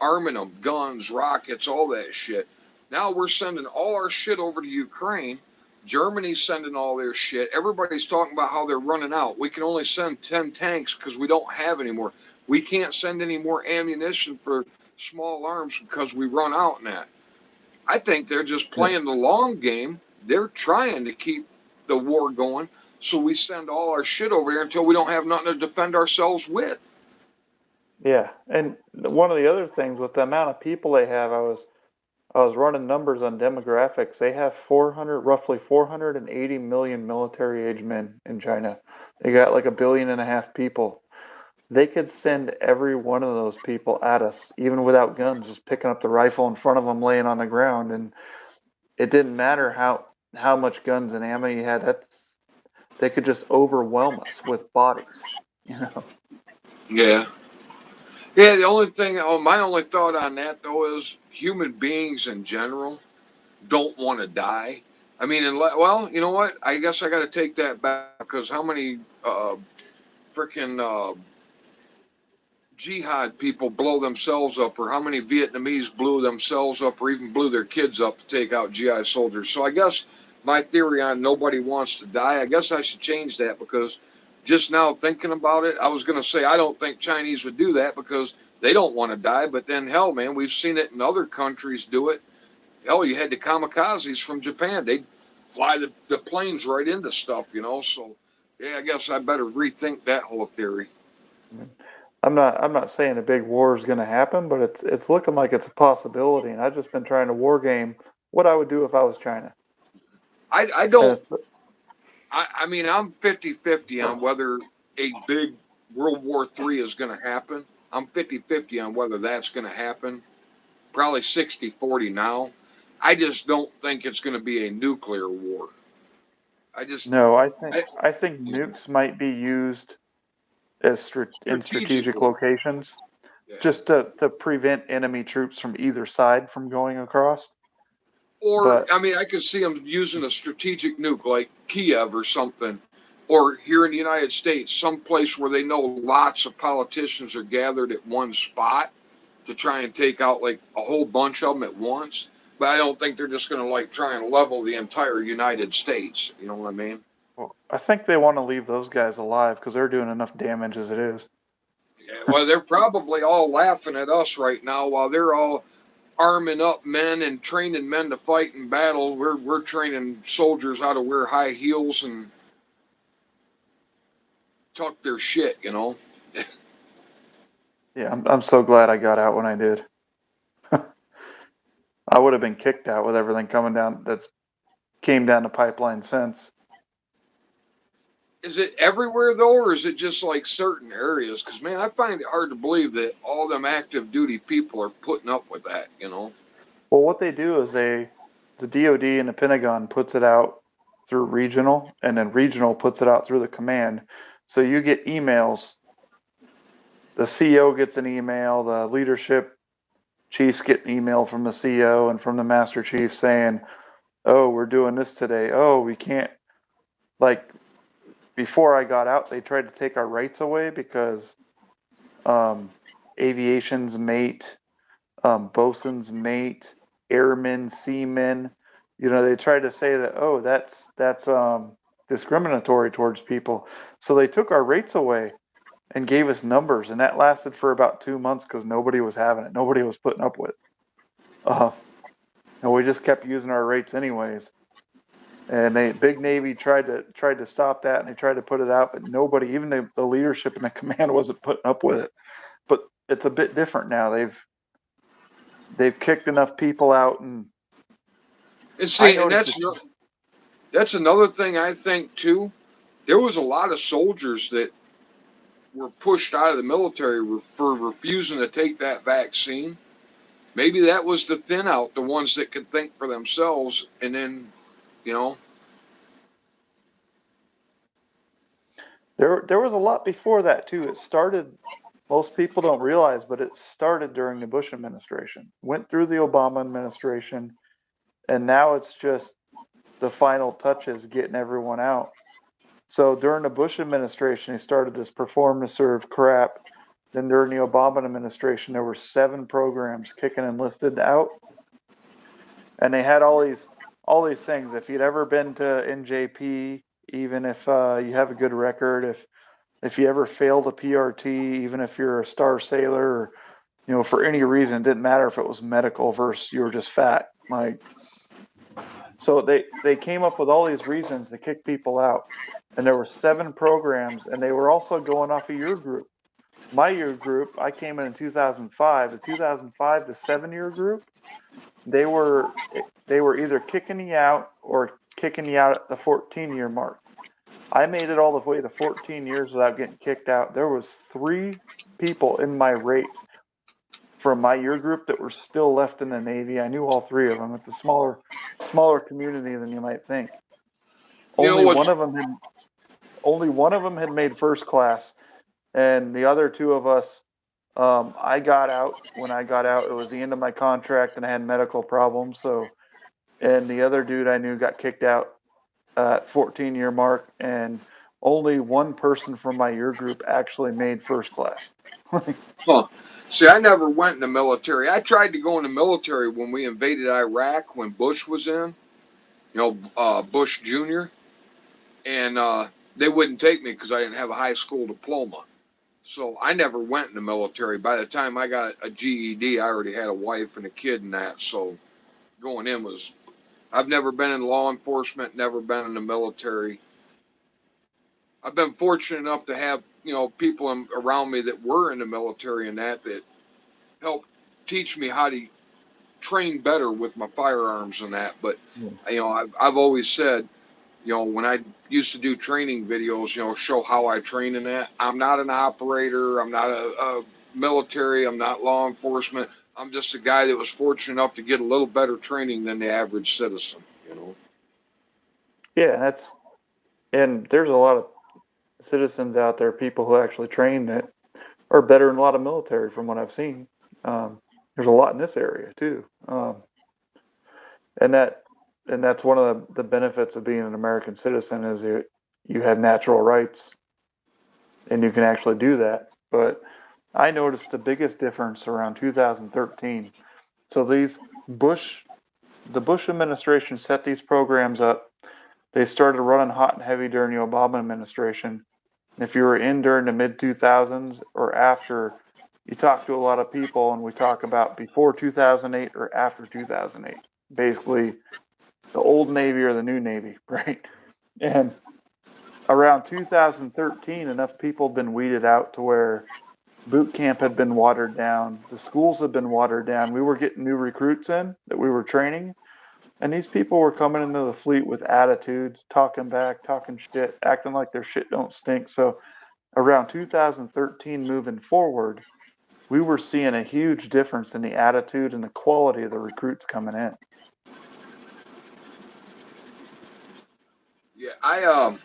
arming them, guns, rockets, all that shit. Now we're sending all our shit over to Ukraine. Germany's sending all their shit. Everybody's talking about how they're running out. We can only send 10 tanks because we don't have any more. We can't send any more ammunition for small arms because we run out in that. I think they're just playing the long game. They're trying to keep the war going. So we send all our shit over there until we don't have nothing to defend ourselves with. Yeah, and one of the other things with the amount of people they have, I was running numbers on demographics. They have roughly 480 million military-age men in China. They got like 1.5 billion people. They could send every one of those people at us, even without guns, just picking up the rifle in front of them, laying on the ground, and it didn't matter how much guns and ammo you had. They could just overwhelm us with bodies. Yeah. Yeah, the only thing, my only thought on that though is human beings in general don't want to die. I mean, well, you know what? I guess I got to take that back because how many freaking jihad people blow themselves up, or how many Vietnamese blew themselves up, or even blew their kids up to take out GI soldiers? So I guess my theory on nobody wants to die, I guess I should change that because just now thinking about it, I was going to say I don't think Chinese would do that because they don't want to die. But then, hell, man, we've seen it in other countries do it. Hell, you had the kamikazes from Japan. They'd fly the planes right into stuff. So, yeah, I guess I better rethink that whole theory. I'm not saying a big war is going to happen, but it's looking like it's a possibility. And I've just been trying to war game what I would do if I was China. I And don't, I mean, I'm 50-50 on whether a big World War III is going to happen. I'm 50-50 on whether that's going to happen. Probably 60-40 now. I just don't think it's going to be a nuclear war. I just, no, I think I, I think nukes might be used as in strategic strategically, locations, yeah. just to prevent enemy troops from either side from going across. Or, But I mean, I could see them using a strategic nuke like Kiev or something, or here in the United States, some place where they know lots of politicians are gathered at one spot to try and take out like a whole bunch of them at once. But I don't think they're just going to like try and level the entire United States. You know what I mean? well, I think they want to leave those guys alive because they're doing enough damage as it is. Yeah, well, they're probably all laughing at us right now while they're all arming up men and training men to fight in battle. We're training soldiers how to wear high heels and tuck their shit. Yeah, I'm so glad I got out when I did. I would have been kicked out with everything coming down that's came down the pipeline since. Is it everywhere though, or is it just like certain areas? Because man, I find it hard to believe that all them active duty people are putting up with that. Well, what they do is the DoD and the Pentagon puts it out through regional, and then regional puts it out through the command. So you get emails. The CEO gets an email, the leadership chiefs get an email from the CEO and from the master chief saying, oh, we're doing this today. Oh, we can't. Like, before I got out, they tried to take our rights away because aviation's mate, bosun's mate, airmen, seamen, they tried to say that, oh, that's discriminatory towards people. So they took our rates away and gave us numbers, and that lasted for about 2 months because nobody was having it. Nobody was putting up with it. And we just kept using our rates anyways. And Big Navy tried to stop that, and they tried to put it out, but nobody, even the leadership and the command, wasn't putting up with it. But it's a bit different now. They've kicked enough people out, and I see, and noticed that's another thing I think too. There was a lot of soldiers that were pushed out of the military for refusing to take that vaccine. Maybe that was to thin out the ones that could think for themselves, and then, you know, there was a lot before that too. It started. Most people don't realize, but it started during the Bush administration, went through the Obama administration, and now it's just the final touches getting everyone out. So during the Bush administration, they started this perform to serve crap. Then during the Obama administration, there were 7 programs kicking enlisted out, and they had all these things. If you'd ever been to NJP, even if you have a good record, if you ever failed a PRT, even if you're a star sailor, or, for any reason, it didn't matter if it was medical versus you were just fat. Like, so they came up with all these reasons to kick people out, and there were 7 programs, and they were also going off of your group. My year group, I came in 2005. The 2005 to 7-year group, they were either kicking you out or kicking you out at the 14-year mark. I made it all the way to 14 years without getting kicked out. There was 3 people in my rate from my year group that were still left in the Navy. I knew all 3 of them. It's a smaller community than you might think. you know Only what's one of them had made first class, and the other 2 of us, I got out. When I got out, it was the end of my contract, and I had medical problems. So, and the other dude I knew got kicked out at 14-year mark, and only one person from my year group actually made first class. huh? See, I never went in the military. I tried to go in the military when we invaded Iraq when Bush was in, Bush Jr. And they wouldn't take me because I didn't have a high school diploma. So I never went in the military. By the time I got a GED, I already had a wife and a kid and that. So going in was, I've never been in law enforcement, never been in the military. I've been fortunate enough to have, people around me that were in the military and that helped teach me how to train better with my firearms and that. But, I've always said, when I used to do training videos, show how I train in that. I'm not an operator. I'm not a military. I'm not law enforcement. I'm just a guy that was fortunate enough to get a little better training than the average citizen. Yeah, and there's a lot of citizens out there, people who actually train, that are better than a lot of military from what I've seen. There's a lot in this area too, and that's one of the benefits of being an American citizen is you have natural rights, and you can actually do that. But I noticed the biggest difference around 2013. So the Bush administration set these programs up. They started running hot and heavy during the Obama administration. If you were in during the mid 2000s or after, you talk to a lot of people, and we talk about before 2008 or after 2008. Basically, the old Navy or the new Navy, right? And around 2013, enough people had been weeded out to where boot camp had been watered down, the schools had been watered down. We were getting new recruits in that we were training, and these people were coming into the fleet with attitudes, talking back, talking shit, acting like their shit don't stink. So around 2013 moving forward, we were seeing a huge difference in the attitude and the quality of the recruits coming in. Yeah,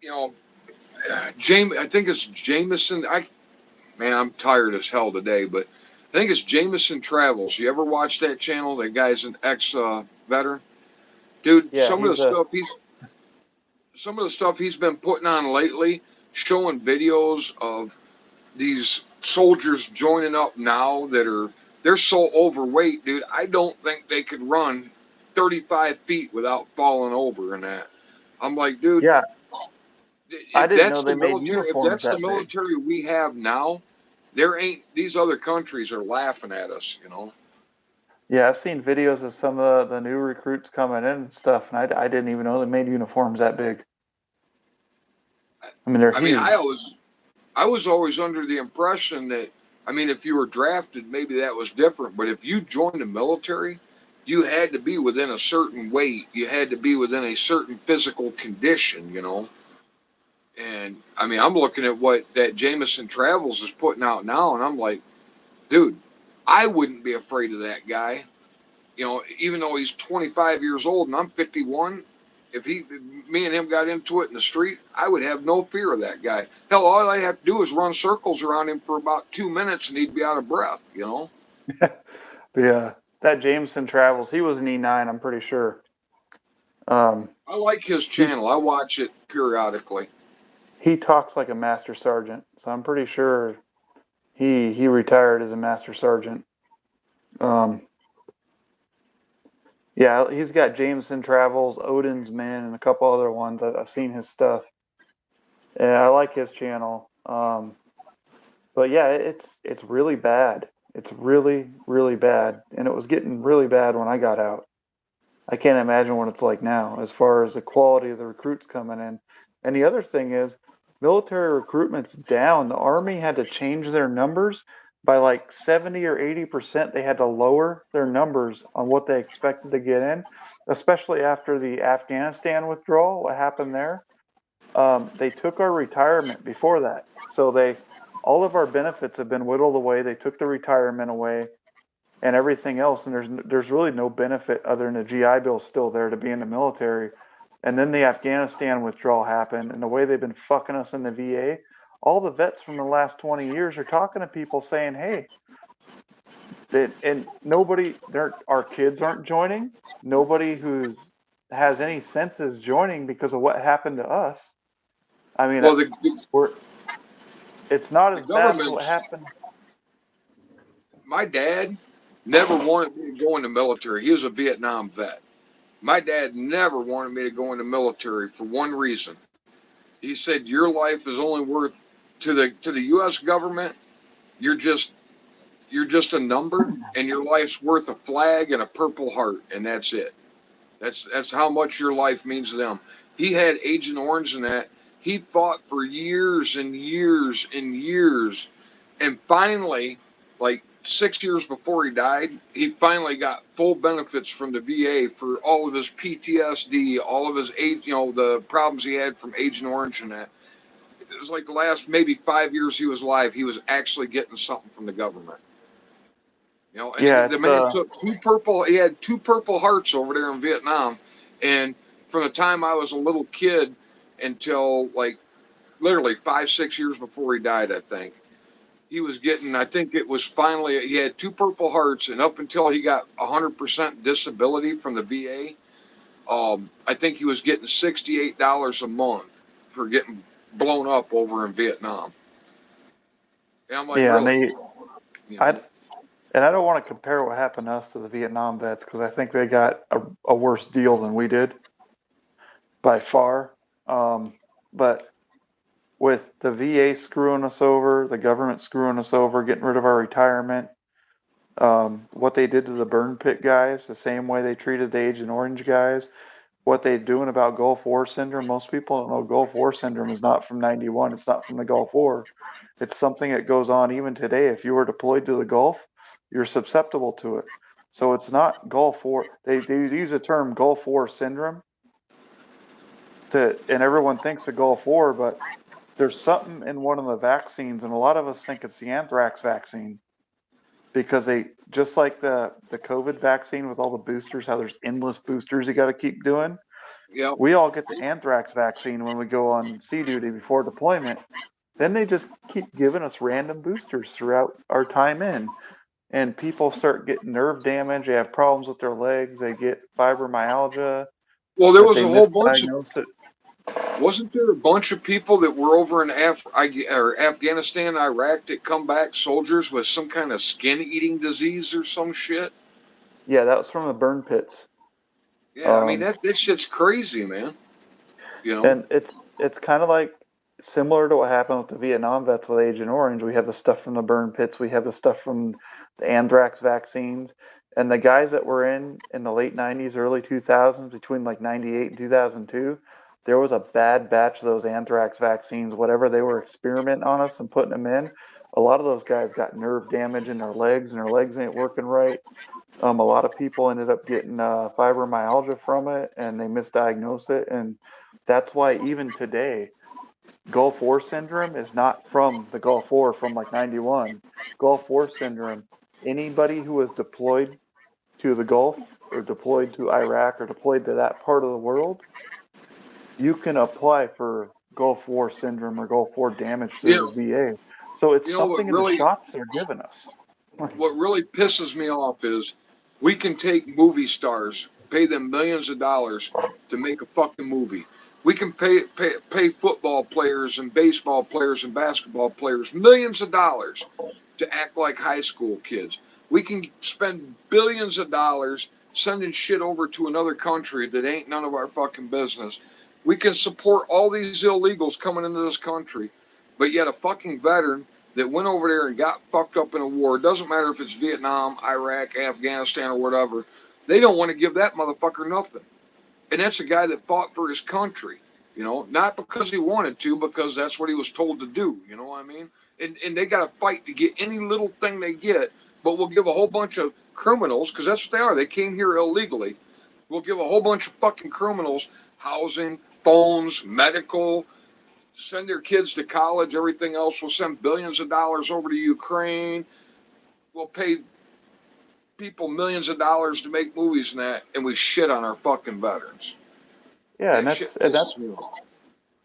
you know, James. I think it's Jameson. Man, I'm tired as hell today, but I think it's Jameson Travels. You ever watch that channel? That guy's an ex veteran, dude. Yeah, he's a Some of the stuff he's been putting on lately, showing videos of these soldiers joining up now that they're so overweight, dude. I don't think they could run 35 feet without falling over and that. I'm like, dude, yeah. I if didn't know that's they the made military, if uniforms that's the that big. military we have now, there ain't these other countries are laughing at us, you know. Yeah, I've seen videos of some of the new recruits coming in and stuff, and I didn't even know they made uniforms that big. I mean, they're I mean, huge. I was always under the impression that, I mean, if you were drafted, maybe that was different, but if you joined the military, you had to be within a certain weight. You had to be within a certain physical condition, you know. And I mean, I'm looking at what that Jameson Travels is putting out now, and I'm like, dude, I wouldn't be afraid of that guy. You know, even though he's 25 years old and I'm 51, me and him got into it in the street, I would have no fear of that guy. Hell, all I have to do is run circles around him for about 2 minutes and he'd be out of breath, you know? Yeah, that Jameson Travels, he was an E9, I'm pretty sure. Um, I like his he channel. I watch it periodically. he talks like a master sergeant, so I'm pretty sure he retired as a master sergeant. Um, yeah, he's got Jameson Travels, Odin's Men, and a couple other ones. I've seen his stuff. Yeah, I like his channel. But yeah, it's really bad. It's really, really bad, and it was getting really bad when I got out. I can't imagine what it's like now as far as the quality of the recruits coming in. And the other thing is, military recruitment's down. The Army had to change their numbers by like 70 or 80%. They had to lower their numbers on what they expected to get in, especially after the Afghanistan withdrawal. What happened there? They took our retirement before that. So all of our benefits have been whittled away. They took the retirement away and everything else. And there's really no benefit other than the GI Bill still there to be in the military. And then the Afghanistan withdrawal happened, and the way they've been fucking us in the VA, all the vets from the last 20 years are talking to people saying, "Hey, and nobody, our kids aren't joining. Nobody who has any sense is joining because of what happened to us. I mean, Well, we're it's not the as bad as what government's, happened." my dad never wanted me to go in the military. He was a Vietnam vet. My dad never wanted me to go in the military for one reason. He said, your life is only worth to the U.S. government. You're just you're just a number, and your life's worth a flag and a Purple Heart, and that's it. That's how much your life means to them. He had Agent Orange in that. He fought for years and years and years, and finally, like 6 years before he died, he finally got full benefits from the VA for all of his PTSD, all of his the problems he had from Agent Orange and that. It was like the last maybe 5 years he was alive, he was actually getting something from the government. You know, and Yeah, the it's man took two purple. He had two Purple Hearts over there in Vietnam, and from the time I was a little kid until like literally 5 6 years before he died, I think he was getting. I think it was finally he had two Purple Hearts, and up until he got 100% disability from the VA, I think he was getting $68 a month for getting blown up over in Vietnam. And I'm like, yeah, and really? they You I know? and I don't want to compare what happened to us to the Vietnam vets because I think they got a worse deal than we did by far. But with the VA screwing us over, the government screwing us over, getting rid of our retirement, what they did to the burn pit guys, the same way they treated the Agent Orange guys, what they're doing about Gulf War syndrome. Most people don't know Gulf War syndrome is not from 91. It's not from the Gulf War. It's something that goes on even today. If you were deployed to the Gulf, you're susceptible to it. So it's not Gulf War. They use the term Gulf War syndrome and everyone thinks the Gulf War, but there's something in one of the vaccines, and a lot of us think it's the anthrax vaccine because they just like the COVID vaccine with all the boosters, how there's endless boosters you got to keep doing. Yeah. We all get the anthrax vaccine when we go on sea duty before deployment. Then they just keep giving us random boosters throughout our time in. And people start getting nerve damage. They have problems with their legs. They get fibromyalgia Well, there if was they a whole bunch of. misdiagnose it. Wasn't there a bunch of people that were over in or Afghanistan, Iraq that come back, soldiers with some kind of skin eating disease or some shit? Yeah, that was from the burn pits. Yeah, I mean Um, that shit's crazy, man. You know. And it's kind of like similar to what happened with the Vietnam vets with Agent Orange. We have the stuff from the burn pits. We have the stuff from the anthrax vaccines. And the guys that were in the late 90s, early 2000s, between like 98 and 2002, there was a bad batch of those anthrax vaccines, whatever they were experimenting on us and putting them in. A lot of those guys got nerve damage in their legs, and their legs ain't working right. A lot of people ended up getting fibromyalgia from it, and they misdiagnosed it, and that's why even today, Gulf War syndrome is not from the Gulf War from like '91. Gulf War syndrome, anybody who was deployed to the Gulf or deployed to Iraq or deployed to that part of the world, you can apply for Gulf War syndrome or Gulf War damage You through the VA. So it's what something in the really shots they're giving us. pisses me off is we can take movie stars, pay them millions of dollars to make a fucking movie. We can pay football players and baseball players and basketball players millions of dollars to act like high school kids. We can spend billions of dollars sending shit over to another country that ain't none of our fucking business. We can support all these illegals coming into this country, but yet a fucking veteran that went over there and got fucked up in a war, doesn't matter if it's Vietnam, Iraq, Afghanistan, or whatever, they don't want to give that motherfucker nothing. And that's a guy that fought for his country, not because he wanted to, because that's what he was told to do, you know what I mean? And they got to fight to get any little thing they get, but we'll give a whole bunch of criminals, because that's what they are. They came here illegally. We'll give a whole bunch of fucking criminals housing, phones, medical, send their kids to college, everything else. We'll send billions of dollars over to Ukraine. We'll pay people millions of dollars to make movies and we shit on our fucking veterans. Yeah, That shit pisses me off.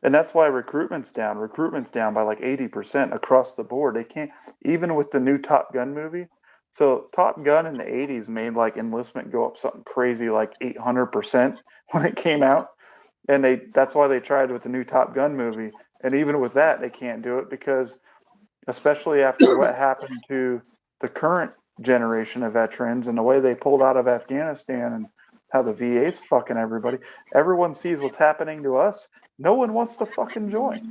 and that's why recruitment's down. Recruitment's down by like 80% across the board. They can't, even with the new Top Gun movie. So Top Gun in the 80s made like enlistment go up something crazy like 800% when it came out. And that's why they tried with the new Top Gun movie. And even with that, they can't do it because especially after what happened to the current generation of veterans and the way they pulled out of Afghanistan and how the VA's fucking everybody. Everyone sees what's happening to us. No one wants to fucking join.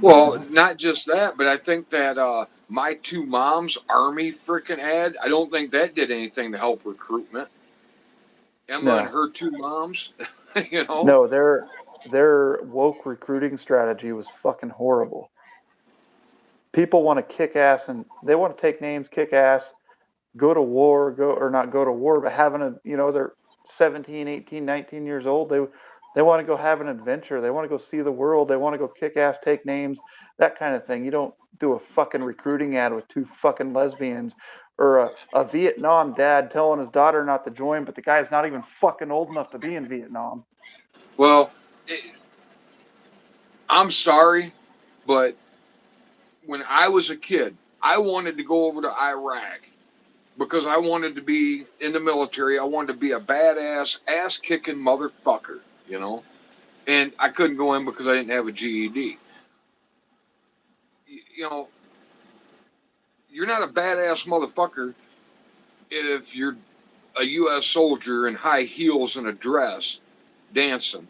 You Well, know? not just that, but I think that My Two Moms Army freaking ad, I don't think that did anything to help recruitment. Emma and No, her two moms, you know? no, their woke recruiting strategy was fucking horrible. People want to kick ass and they want to take names, kick ass, go to war, go or not go to war, but having a they're 17, 18, 19 years old. They want to go have an adventure. They want to go see the world. They want to go kick ass, take names, that kind of thing. You don't do a fucking recruiting ad with two fucking lesbians or a Vietnam dad telling his daughter not to join, but the guy's not even fucking old enough to be in Vietnam. Well, it, I'm sorry, but when I was a kid, I wanted to go over to Iraq because I wanted to be in the military. I wanted to be a badass, ass kicking motherfucker, you know? And I couldn't go in because I didn't have a GED. You know, you're not a badass motherfucker if you're a U.S. soldier in high heels and a dress dancing,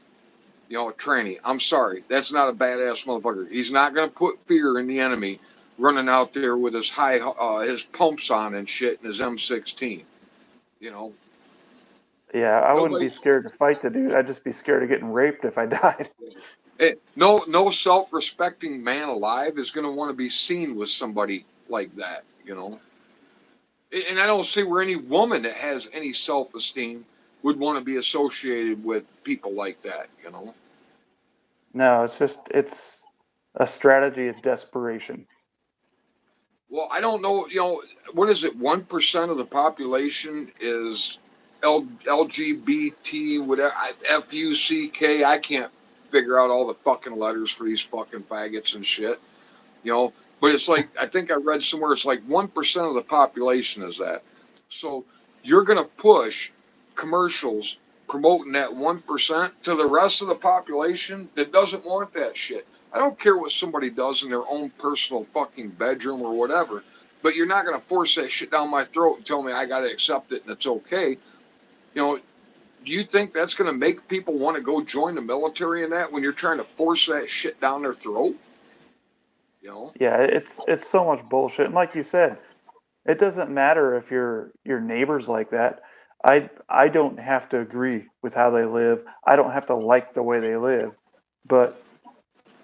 a tranny. I'm sorry. That's not a badass motherfucker. He's not going to put fear in the enemy running out there with his pumps on and shit and his M16. You know, Yeah, I wouldn't be nobody, scared to fight the dude. I'd just be scared of getting raped if I died. no self-respecting man alive is going to want to be seen with somebody like that. And I don't see where any woman that has any self-esteem would want to be associated with people like that. No, it's a strategy of desperation. Well, I don't know. What is it? 1% of the population is LGBT, whatever, FUCK. I can't figure out all the fucking letters for these fucking faggots and shit. You know, but it's like I think I read somewhere it's like 1% of the population is that. So you're gonna push commercials promoting that 1% to the rest of the population that doesn't want that shit. I don't care what somebody does in their own personal fucking bedroom or whatever, but you're not gonna force that shit down my throat and tell me I gotta accept it and it's okay. You know, do you think that's gonna make people want to go join the military in that when you're trying to force that shit down their throat? You know? Yeah, it's so much bullshit. And like you said, it doesn't matter if your neighbor's like that. I don't have to agree with how they live. I don't have to like the way they live. But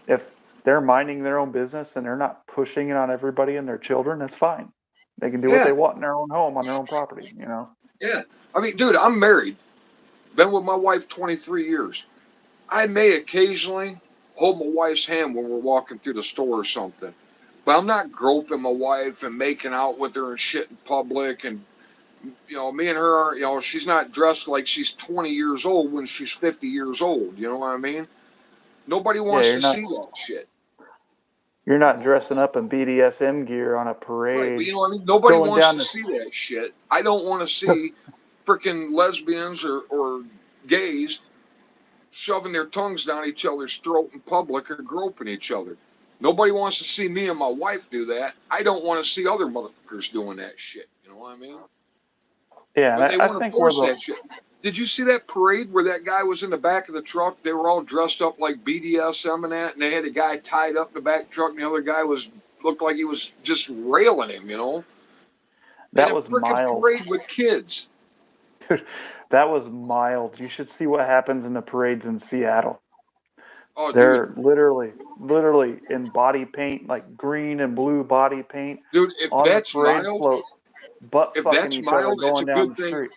if they're minding their own business and they're not pushing it on everybody and their children, that's fine. They can do what Yeah, they want in their own home on their own property, you know? yeah. I mean, dude, I'm married. Been with my wife 23 years. I may occasionally hold my wife's hand when we're walking through the store or something. But I'm not groping my wife and making out with her and shit in public. And, me and her are, she's not dressed like she's 20 years old when she's 50 years old. You know what I mean? Nobody Yeah, wants to see that shit. you're You not know? dressing up in BDSM gear on a Right. But parade you know what I mean? Nobody going wants down to the see that shit. I don't want to see freaking lesbians or gays shoving their tongues down each other's throat in public or groping each other. Nobody wants to see me and my wife do that. I don't want to see other motherfuckers doing that shit. You know what I mean? Yeah, and But they I want to think we're force the that shit. Did you see that parade where that guy was in the back of the truck? They were all dressed up like BDSM and that, and they had a guy tied up in the back of the truck, and the other guy looked like he was just railing him, in that a was freaking mild. parade with kids. Dude, that was mild. You should see what happens in the parades in Seattle. Oh, dude, They're literally in body paint, like green and blue body paint, dude, if on the that's parade mild, float, butt if fucking that's each other mild, it's a going down good the thing. street.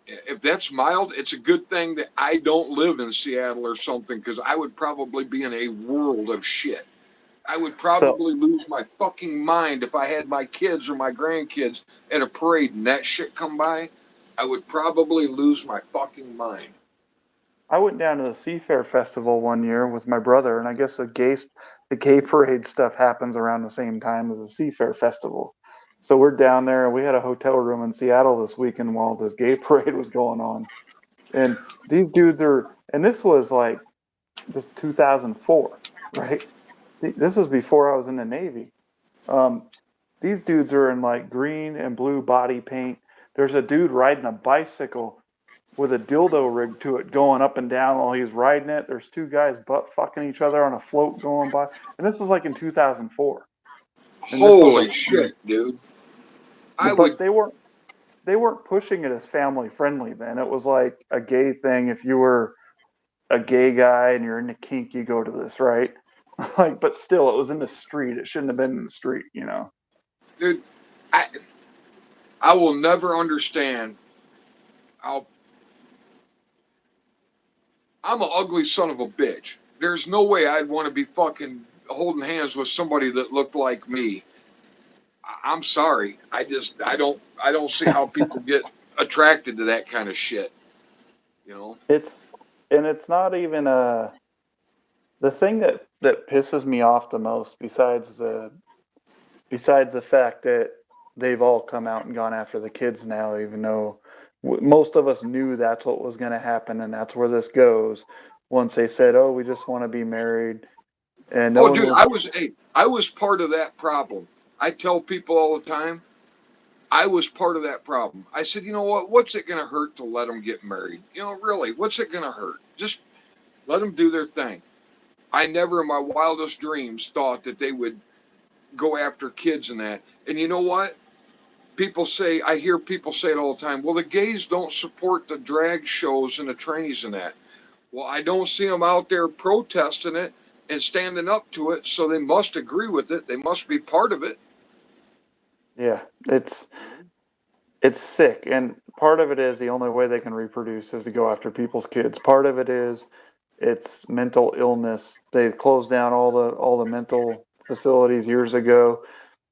If that's mild, it's a good thing that I don't live in Seattle or something because I would probably be in a world of shit. I would So probably lose my fucking mind if I had my kids or my grandkids at a parade and that shit come by. I would probably lose my fucking mind. I went down to the Seafair Festival one year with my brother, and I guess the gay parade stuff happens around the same time as the Seafair Festival. So we're down there, and we had a hotel room in Seattle this weekend while this gay parade was going on. And these dudes are, and this was like this 2004, right? This was before I was in the Navy. Um, these dudes are in like green and blue body paint. There's a dude riding a bicycle with a dildo rigged to it going up and down while he's riding it. There's two guys butt fucking each other on a float going by. And this was like in 2004. And this was a Holy shit, dude. I but would. they weren't pushing it as family friendly then. It was like a gay thing. If you were a gay guy and you're into kink, you go to this, right? Like, but still, it was in the street. It shouldn't have been in the street, you know. Dude, I, I will never understand how. I'm an ugly son of a bitch. There's no way I'd want to be fucking holding hands with somebody that looked like me. I'm sorry. I don't see how people get attracted to that kind of shit. You know? It's and it's not even the thing that pisses me off the most, besides the fact that they've all come out and gone after the kids now, even though most of us knew that's what was going to happen and that's where this goes. Once they said, "Oh, we just want to be married," and no Oh, one dude, was, I was part of that problem. I tell people all the time, I was part of that problem. I said, you know what? What's it going to hurt to let them get married? Really, what's it going to hurt? Just let them do their thing. I never in my wildest dreams thought that they would go after kids and that. And you know what? I hear people say it all the time. Well, the gays don't support the drag shows and the trannies and that. Well, I don't see them out there protesting it and standing up to it, so they must agree with it. They must be part of it. yeah, it's sick. And part of it is the only way they can reproduce is to go after people's kids. Part of it is it's mental illness. They closed down all the mental facilities years ago.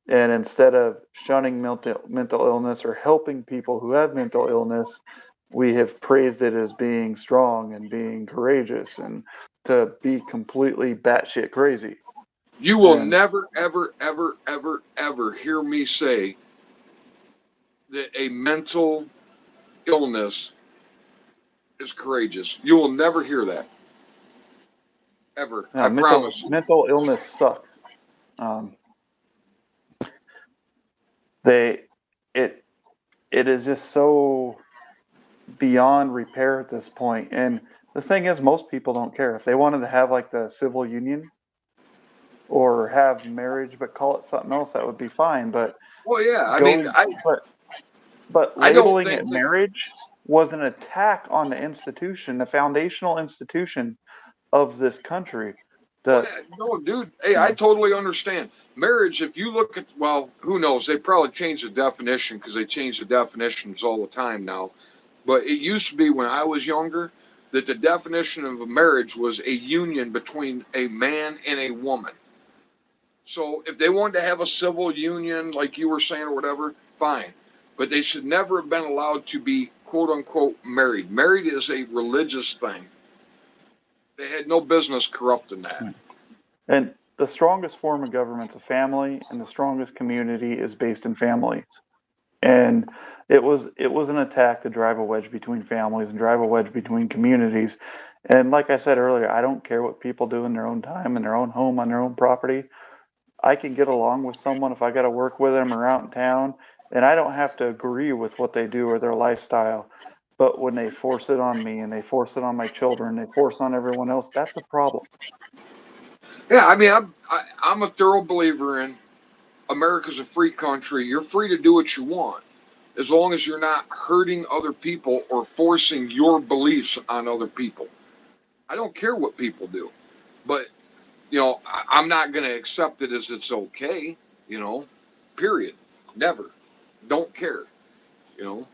And instead of shunning mental illness or helping people who have mental illness, we have praised it as being strong and being courageous and to be completely batshit crazy. You will And never, ever, ever, ever, ever hear me say that a mental illness is courageous. You will never hear that. Ever. I promise you. mental illness sucks. Um, they it it is just so beyond repair at this point. And the thing is, most people don't care. If they wanted to have like the civil union or have marriage but call it something else, that would be fine. But Well, yeah. I mean, going but I don't labeling think it that. marriage was an attack on the institution, the foundational institution of this country. Well, The yeah, no, dude. Hey, you I know, totally understand. Marriage, if you look at, well, who knows? They probably changed the definition because they change the definitions all the time now. But it used to be when I was younger that the definition of a marriage was a union between a man and a woman. So if they wanted to have a civil union, like you were saying or whatever, fine. But they should never have been allowed to be quote unquote married. Married is a religious thing. They had no business corrupting that. and the strongest form of government's a family, and the strongest community is based in families. And it was an attack to drive a wedge between families and drive a wedge between communities. And like I said earlier, I don't care what people do in their own time, in their own home, on their own property. I can get along with someone if I got to work with them or out in town, and I don't have to agree with what they do or their lifestyle. But when they force it on me and they force it on my children, they force on everyone else, that's a problem. Yeah, I mean, I'm a thorough believer in America's a free country. You're free to do what you want as long as you're not hurting other people or forcing your beliefs on other people. I don't care what people do, but I'm not going to accept it as it's okay. You know, period. Never. Don't care. You know.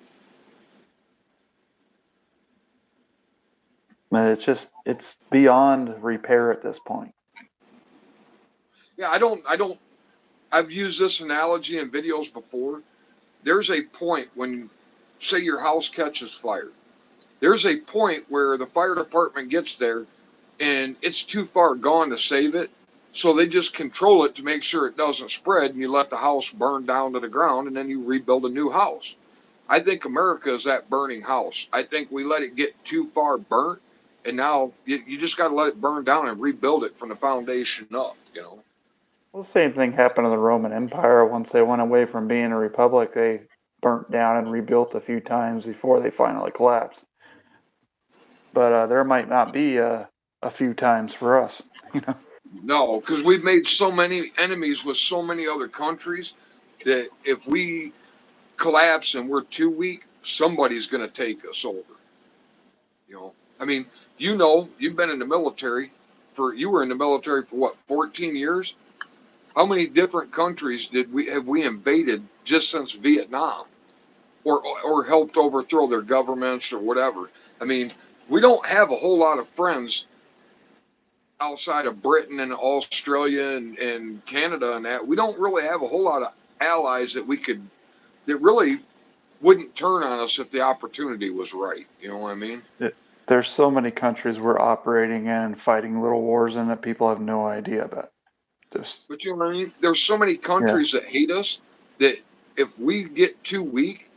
But it's beyond repair at this point. Yeah, I don't. I don't. I've used this analogy in videos before. There's a point when, say, your house catches fire. There's a point where the fire department gets there and it's too far gone to save it. So they just control it to make sure it doesn't spread, and you let the house burn down to the ground, and then you rebuild a new house. I think America is that burning house. I think we let it get too far burnt, and now you just got to let it burn down and rebuild it from the foundation up. Well, the same thing happened to the Roman Empire. Once they went away from being a republic, they burnt down and rebuilt a few times before they finally collapsed. But there might not be a few times for us, you know. No, because we've made so many enemies with so many other countries that if we collapse and we're too weak, somebody's going to take us over. You know, I mean, you've been in the military you were in the military for what, 14 years? How many different countries did we invaded just since Vietnam, or helped overthrow their governments or whatever? I mean, we don't have a whole lot of friends outside of Britain and Australia and Canada and that. We don't really have a whole lot of allies that really wouldn't turn on us if the opportunity was right. You know what I mean? It, there's so many countries we're operating in and fighting little wars in that people have no idea about. Just But you know what I mean? There's so many yeah, countries that hate us that if we get too weak,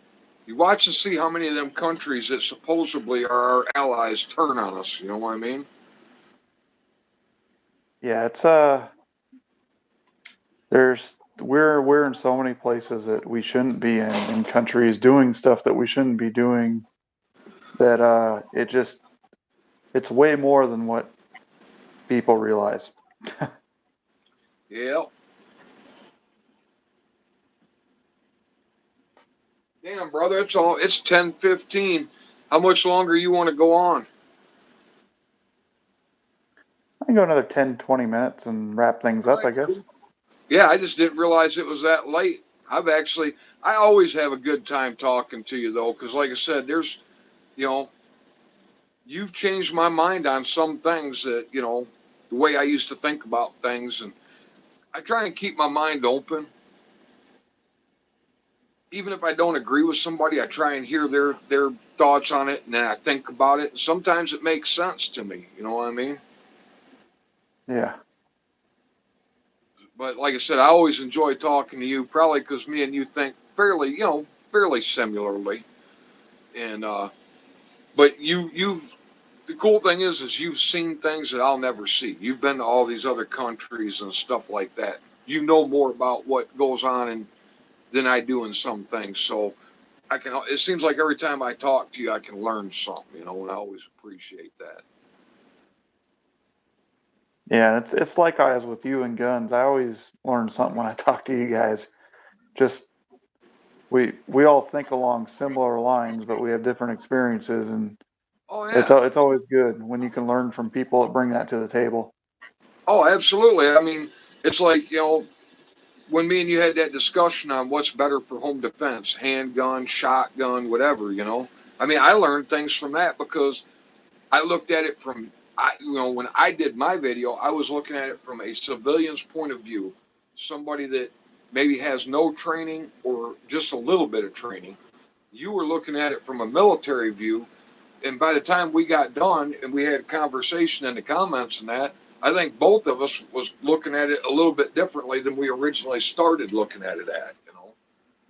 you watch and see how many of them countries that supposedly are our allies turn on us. You know what I mean? yeah. It's there's we're in so many places that we shouldn't be in countries doing stuff that we shouldn't be doing. That it's way more than what people realize. Yeah. Damn, brother, it's 10:15. How much longer you want to go on? I can go another 10, 20 minutes and wrap things All up, right, I guess. cool. Yeah, I just didn't realize it was that late. I always have a good time talking to you though, because like I said, you know, you've changed my mind on some things that, the way I used to think about things. And I try and keep my mind open. even if I don't agree with somebody, I try and hear their thoughts on it, and then I think about it. Sometimes it makes sense to me. You know what I mean? Yeah. But like I said, I always enjoy talking to you, probably because me and you think fairly, fairly similarly. And but you, the cool thing is you've seen things that I'll never see. You've been to all these other countries and stuff like that. You know more about what goes on than I do in some things. So I can. It seems like every time I talk to you, I can learn something. And I always appreciate that. Yeah, it's like I was with you and guns. I always learn something when I talk to you guys. Just we all think along similar lines, but we have different experiences, and Oh it's yeah. it's always good when you can learn from people that bring that to the table. Oh, absolutely. I mean, it's like when me and you had that discussion on what's better for home defense, handgun, shotgun, whatever. I mean, I learned things from that because I looked at it from when I did my video, I was looking at it from a civilian's point of view, somebody that maybe has no training or just a little bit of training. You were looking at it from a military view, and by the time we got done and we had a conversation in the comments and that, I think both of us was looking at it a little bit differently than we originally started looking at it at.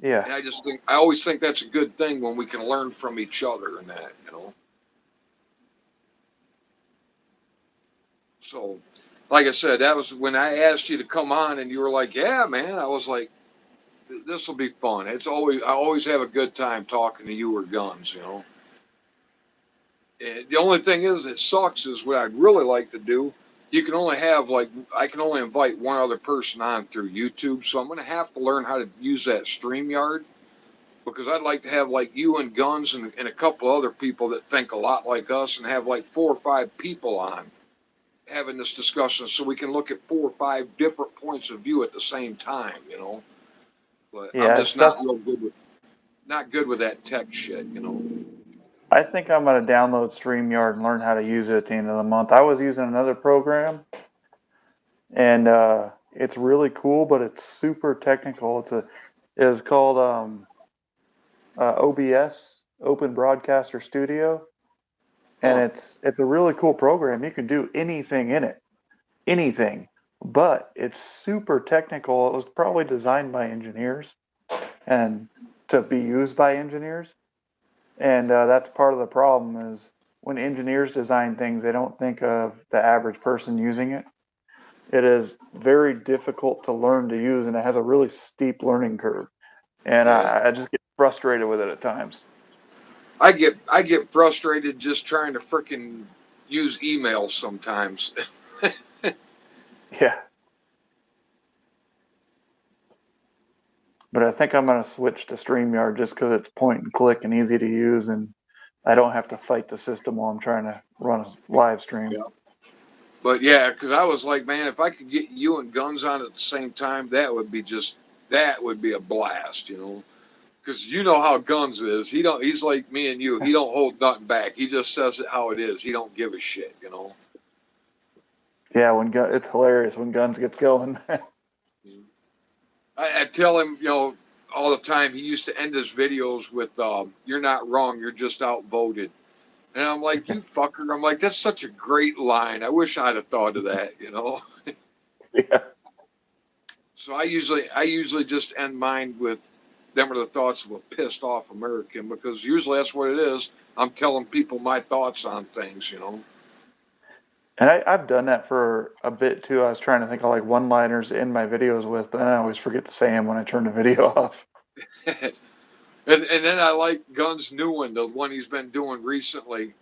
Yeah, And I always think that's a good thing when we can learn from each other and that. So, like I said, that was when I asked you to come on, and you were like, "Yeah, man." I was like, "This will be fun." I always have a good time talking to you or guns. And the only thing is, it sucks. Is what I'd really like to do. You can only have I can only invite one other person on through YouTube, so I'm going to have to learn how to use that StreamYard because I'd like to have like you and Guns and a couple other people that think a lot like us and have like 4 or 5 people on having this discussion so we can look at 4 or 5 different points of view at the same time. But I'm yeah. just It's that's. not good with that tech shit. I think I'm gonna download StreamYard and learn how to use it at the end of the month. I was using another program, and it's really cool, but it's super technical. It's called OBS, Open Broadcaster Studio, and Huh. it's a really cool program. You can do anything in it, anything, but it's super technical. It was probably designed by engineers and to be used by engineers, and that's part of the problem is when engineers design things, they don't think of the average person using it. It is very difficult to learn to use, and it has a really steep learning curve. And Yeah. I just get frustrated with it at times. I get frustrated just trying to frickin' use email sometimes. Yeah, but I think I'm going to switch to StreamYard just because it's point and click and easy to use, and I don't have to fight the system while I'm trying to run a live stream. Yeah. But yeah, because I was like, man, if I could get you and Guns on at the same time, that would be a blast. Because you know how Guns is. He's like me and you. He don't hold nothing back. He just says it how it is. He don't give a shit. Yeah, it's hilarious when Guns gets going. I tell him, all the time. He used to end his videos with, "You're not wrong. You're just outvoted." And I'm like, "You fucker." I'm like, "That's such a great line. I wish I'd have thought of that." Yeah. So I usually just end mine with, "Them are the thoughts of a pissed off American," because usually that's what it is. I'm telling people my thoughts on things. And I've done that for a bit too. I was trying to think of like one-liners to end my videos with, but then I always forget to say them when I turn the video off. And then I like Gun's new one, the one he's been doing recently,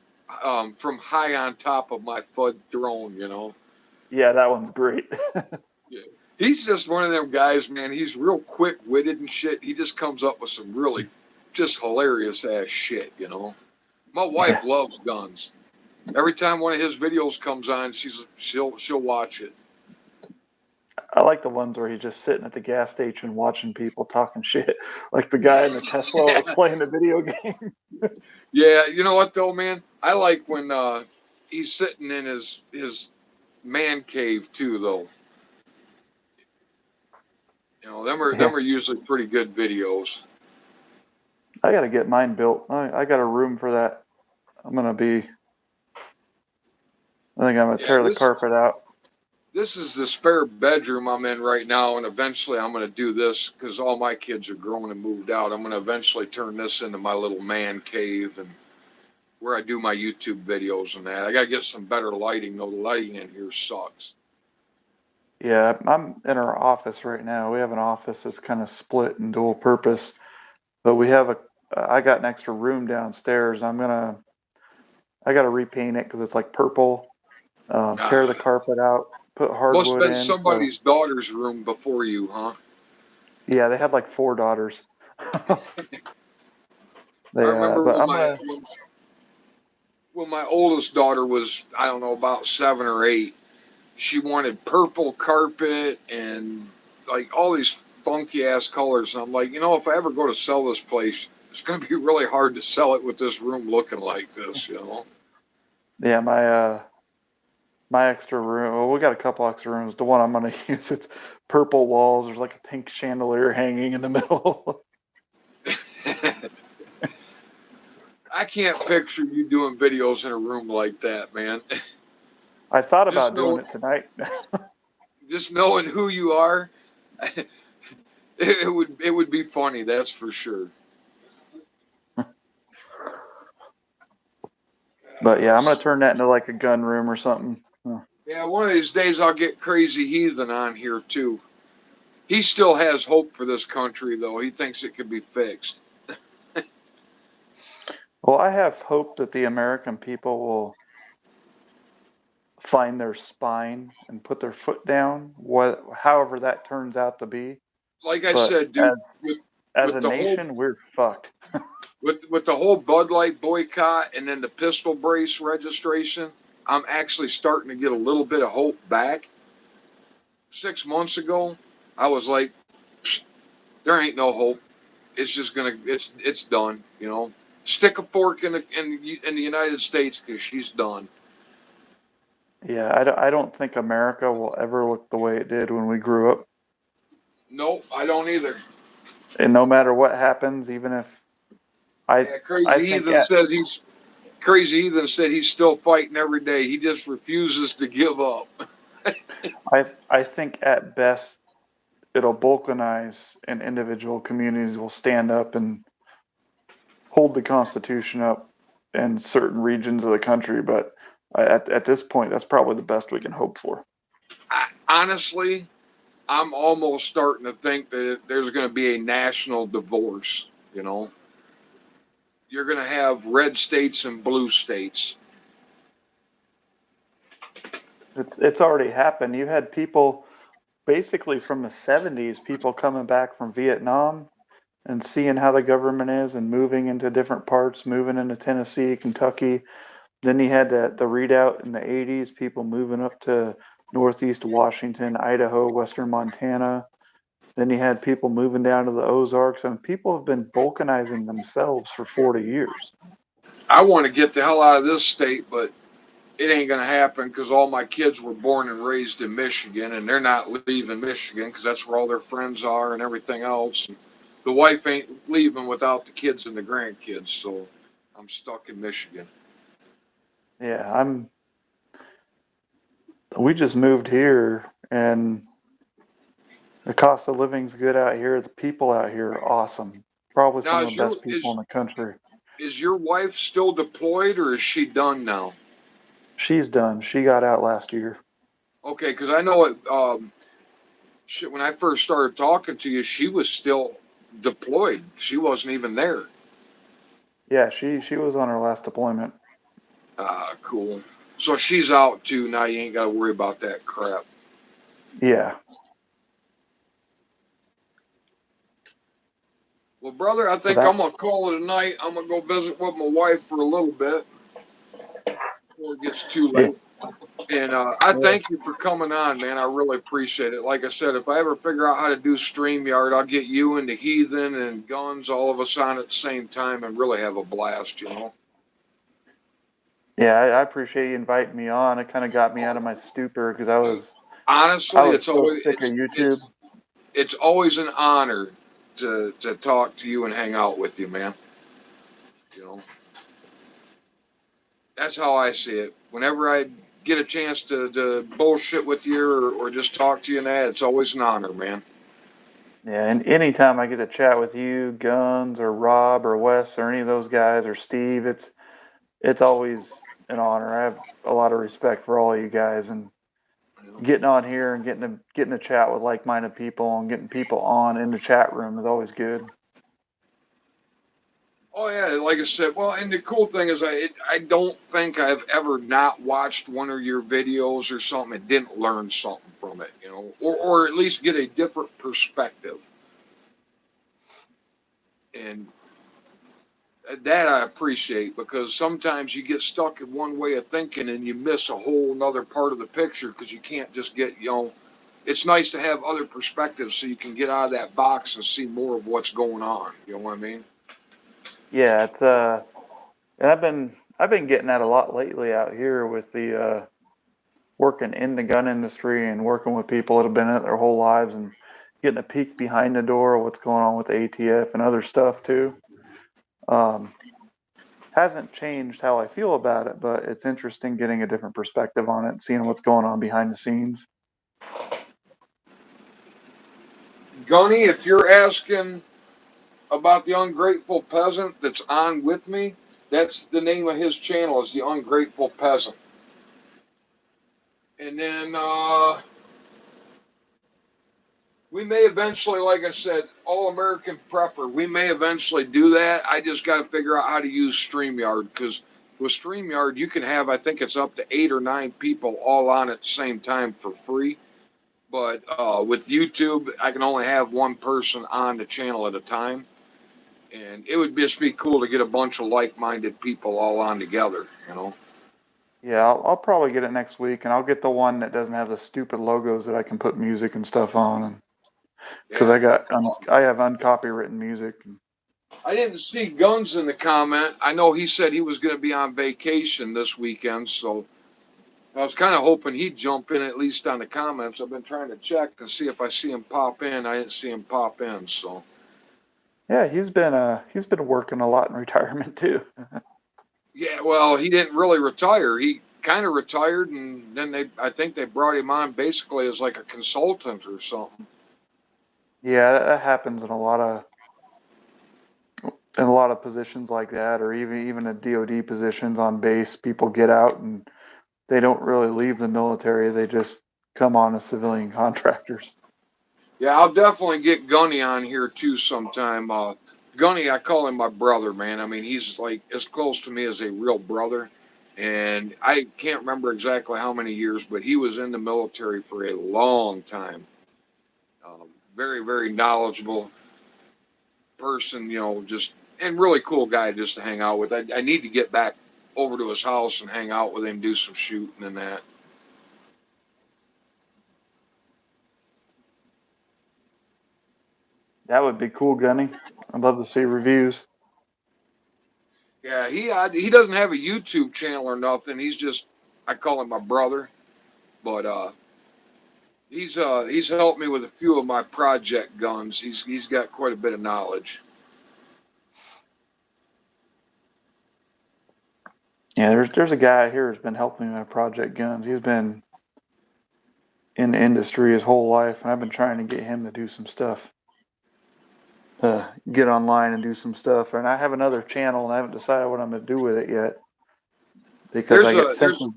from high on top of my FUD throne. Yeah, that one's great. Yeah. He's just one of them guys, man. He's real quick witted and shit. He just comes up with some really just hilarious ass shit. My wife Yeah, loves Guns. Every time one of his videos comes on, she'll watch it. I like the ones where he's just sitting at the gas station watching people talking shit, like the guy in the Tesla that was playing the video game. Yeah, you know what though, man? I like when he's sitting in his man cave too, though. Them are Yeah, them are usually pretty good videos. I got to get mine built. I got a room for that. I think I'm going to Yeah, tear the carpet out. this is the spare bedroom I'm in right now, and eventually I'm going to do this because all my kids are grown and moved out. I'm going to eventually turn this into my little man cave and where I do my YouTube videos and that. I got to get some better lighting though. The lighting in here sucks. Yeah, I'm in our office right now. We have an office that's kind of split and dual purpose, but I got an extra room downstairs. I got to repaint it because it's like purple. Tear the Ah, carpet out, put must have hardwood been in. So somebody's daughter's room before you, huh? yeah, they had like 4 daughters. I But remember I'm gonna. when my oldest daughter was, I don't know, about 7 or 8. She wanted purple carpet and like all these funky ass colors. And I'm like, if I ever go to sell this place, it's going to be really hard to sell it with this room looking like this. Yeah, my extra room. Well, we got a couple extra rooms. The one I'm gonna use, it's purple walls. There's like a pink chandelier hanging in the middle. I can't picture you doing videos in a room like that, man. I thought Just about doing know, it tonight. just knowing who you are, it would be funny. That's for sure. But yeah, I'm gonna turn that into like a gun room or something. Yeah, one of these days I'll get Crazy Heathen on here too. He still has hope for this country, though. He thinks it could be fixed. Well, I have hope that the American people will find their spine and put their foot down, however that turns out to be. Like I But said, dude, with as with a the whole nation, we're fucked. with the whole Bud Light boycott and then the pistol brace registration, I'm actually starting to get a little bit of hope back. 6 months ago, I was like, there ain't no hope. It's just it's done. Stick a fork in the United States because she's done. Yeah, I don't think America will ever look the way it did when we grew up. Nope, I don't either. And no matter what happens, even if I Yeah, I think Crazy Heathen said he's still fighting every day. He just refuses to give up. I think at best it'll balkanize and individual communities will stand up and hold the Constitution up in certain regions of the country. But at this point, that's probably the best we can hope for. Honestly, I'm almost starting to think that there's going to be a national divorce. You know, you're going to have red states and blue states. It's already happened. You had people basically from the 70s, people coming back from Vietnam and seeing how the government is and moving into different parts, moving into Tennessee, Kentucky. Then you had the readout in the 80s, people moving up to Northeast Washington, Idaho, Western Montana. Then you had people moving down to the Ozarks, and people have been balkanizing themselves for 40 years. I want to get the hell out of this state, but it ain't going to happen because all my kids were born and raised in Michigan, and they're not leaving Michigan because that's where all their friends are and everything else. And the wife ain't leaving without the kids and the grandkids, so I'm stuck in Michigan. Yeah, we just moved here, and the cost of living's good out here. The people out here are awesome. Probably Now, some of the best people in the country. is your wife still deployed or is she done now? She's done. She got out last year. Okay, because I know it. When I first started talking to you, she was still deployed. She wasn't even there. Yeah, she was on her last deployment. Cool. So she's out too. Now you ain't got to worry about that crap. Yeah. Well, brother, I So think that I'm gonna call it a night. I'm gonna go visit with my wife for a little bit before it gets too yeah, late. And I yeah. thank you for coming on, man. I really appreciate it. Like I said, if I ever figure out how to do StreamYard, I'll get you and the Heathen and Guns, all of us on at the same time, and really have a blast. Yeah, I appreciate you inviting me on. It kind of got me out of my stupor because I Honestly, was so sick of it's YouTube. it's always an honor to talk to you and hang out with you, man. You know, that's how I see it. Whenever I get a chance to bullshit with you or just talk to you and that, it's always an honor, man. Yeah, and anytime I get to chat with you, Guns or Rob or Wes or any of those guys or Steve, it's always an honor. I have a lot of respect for all you guys, and You know? getting on here and getting to chat with like-minded people and getting people on in the chat room is always good. Oh yeah, like I said, well, and the cool thing is, I don't think I've ever not watched one of your videos or something and didn't learn something from it, you know, or at least get a different perspective. And that I appreciate because sometimes you get stuck in one way of thinking and you miss a whole another part of the picture because you can't just get, you know, it's nice to have other perspectives so you can get out of that box and see more of what's going on. You know what I mean? Yeah, it's and I've been getting that a lot lately out here with the working in the gun industry and working with people that have been in it their whole lives and getting a peek behind the door of what's going on with the ATF and other stuff too. Um, hasn't changed how I feel about it, but it's interesting getting a different perspective on it and seeing what's going on behind the scenes. Gunny, if you're asking about the ungrateful peasant that's on with me, that's the name of his channel is the Ungrateful Peasant. And then we may eventually, like I said, All American Prepper. We may eventually do that. I just got to figure out how to use StreamYard because with StreamYard you can have, I think it's up to 8 or 9 people all on at the same time for free. But with YouTube, I can only have one person on the channel at a time, and it would just be cool to get a bunch of like-minded people all on together. You know. Yeah, I'll probably get it next week, and I'll get the one that doesn't have the stupid logos that I can put music and stuff on, because Yeah. I have uncopywritten music. I didn't see Guns in the comment. I know he said he was going to be on vacation this weekend, so I was kind of hoping he'd jump in at least on the comments. I've been trying to check and see if I see him pop in. I didn't see him pop in, so Yeah, he's been working a lot in retirement too. yeah. Well, he didn't really retire. He kind of retired, and then I think they brought him on basically as like a consultant or something. Yeah, that happens in a lot of positions like that, or even in DoD positions on base. People get out and they don't really leave the military. They just come on as civilian contractors. Yeah, I'll definitely get Gunny on here too sometime. Gunny, I call him my brother, man. I mean, he's like as close to me as a real brother. And I can't remember exactly how many years, but he was in the military for a long time. Very, very knowledgeable person, you know, just and really cool guy just to hang out with. I need to get back over to his house and hang out with him, do some shooting and that. That would be cool, Gunny. I'd love to see reviews. Yeah, he doesn't have a YouTube channel or nothing. He's just I call him my brother, but he's helped me with a few of my project guns. He's got quite a bit of knowledge. Yeah, there's a guy here who's been helping me with Project Guns. He's been in the industry his whole life, and I've been trying to get him to do some stuff, get online and do some stuff. And I have another channel, and I haven't decided what I'm going to do with it yet because I get There's simply.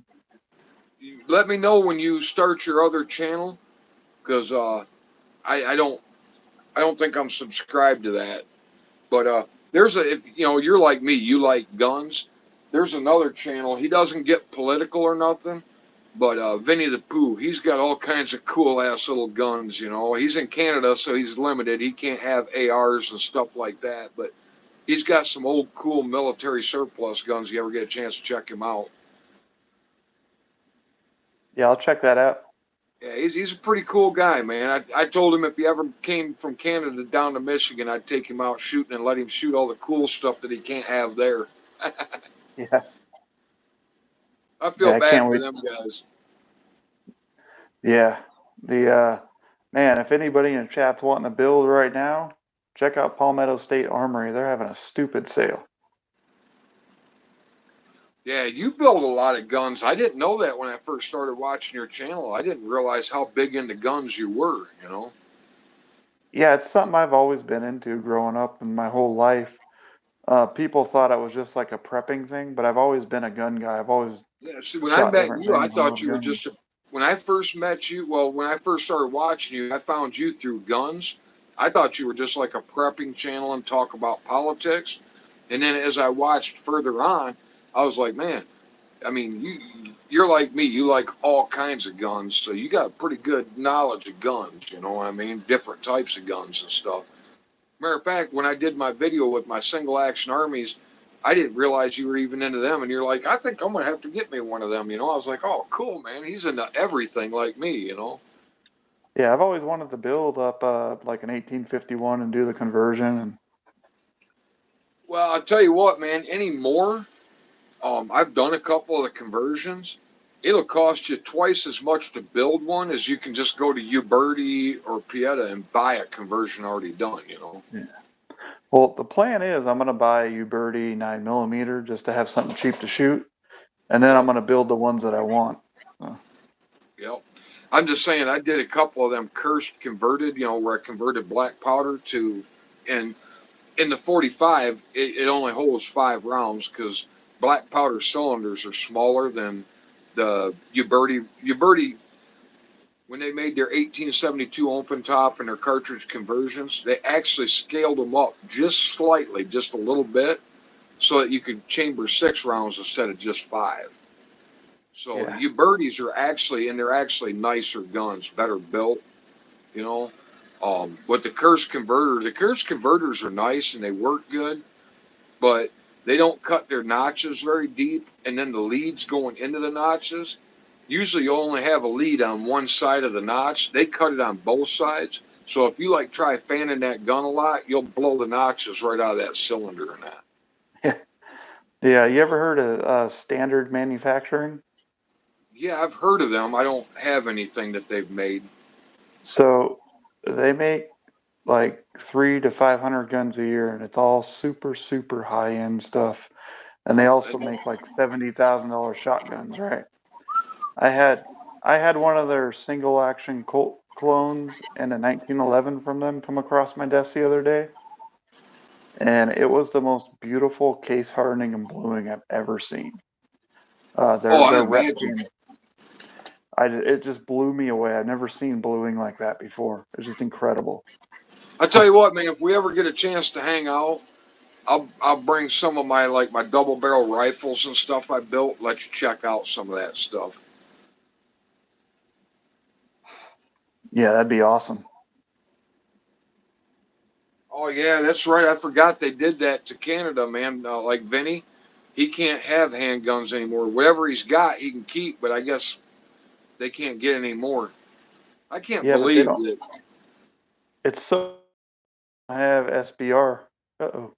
let me know when you start your other channel because I I don't think I'm subscribed to that. But there's a if you know you're like me, you like guns. There's another channel. He doesn't get political or nothing. But Vinny the Pooh, he's got all kinds of cool ass little guns. You know, he's in Canada, so he's limited. He can't have ARs and stuff like that. But he's got some old cool military surplus guns. You ever get a chance to check him out? Yeah, I'll check that out. Yeah, he's a pretty cool guy, man. I told him if he ever came from Canada down to Michigan, I'd take him out shooting and let him shoot all the cool stuff that he can't have there. Yeah, I feel yeah, I bad can't for wait. them guys. Yeah, the man, if anybody in the chat's wanting to build right now, check out Palmetto State Armory. They're having a stupid sale. Yeah, you build a lot of guns. I didn't know that when I first started watching your channel. I didn't realize how big into guns you were, you know? Yeah, it's something I've always been into growing up and my whole life. People thought it was just like a prepping thing, but I've always been a gun guy. I've always Yeah, see, when I shot met different you, I things and thought loved you were guns. just a, when I first met you, well, when I first started watching you, I found you through guns. I thought you were just like a prepping channel and talk about politics. And then as I watched further on, I was like, man, I mean, you're like me. You like all kinds of guns, so you got a pretty good knowledge of guns. You know what I mean? Different types of guns and stuff. Matter of fact, when I did my video with my single action armies, I didn't realize you were even into them. And you're like, I think I'm gonna have to get me one of them. You know, I was like, oh, cool, man. He's into everything like me. You know. Yeah, I've always wanted to build up like an 1851 and do the conversion. And Well, I'll tell you what, man. Anymore, I've done a couple of the conversions. It'll cost you twice as much to build one as you can just go to Uberti or Pieta and buy a conversion already done. You know. yeah. Well, the plan is I'm gonna buy a Uberti 9mm just to have something cheap to shoot, and then I'm Yep. gonna build the ones that I want. Yep. I'm just saying, I did a couple of them cursed converted. You know, where I converted black powder to, and in the 45, it only holds 5 rounds because black powder cylinders are smaller than the Uberti. Uberti, when they made their 1872 open top and their cartridge conversions, they actually scaled them up just slightly, just a little bit, so that you could chamber 6 rounds instead of just 5. So Yeah, the Ubertis are actually, and they're actually nicer guns, better built, you know. But the curse converters are nice and they work good, but they don't cut their notches very deep, and then the leads going into the notches. Usually, you only have a lead on one side of the notch. They cut it on both sides. So if you like try fanning that gun a lot, you'll blow the notches right out of that cylinder and that. yeah, yeah. You ever heard of standard manufacturing? Yeah, I've heard of them. I don't have anything that they've made. So they make like 300 to 500 guns a year, and it's all super, super high end stuff. And they also make like $70,000 shotguns, right? I had I had one of their single action Colt clones and a 1911 from them come across my desk the other day, and it was the most beautiful case hardening and bluing I've ever seen. Oh, I Their rep imagine. game, it just blew me away. I've never seen bluing like that before. It's just incredible. I tell you what, man. If we ever get a chance to hang out, I'll bring some of my like my double barrel rifles and stuff I built. Let's check out some of that stuff. Yeah, that'd be awesome. Oh yeah, that's right. I forgot they did that to Canada, man. Like Vinny, he can't have handguns anymore. Whatever he's got, he can keep, but I guess they can't get any more. I can't Yeah, but they believe don't. that. It's so I have SBR. Uh-oh.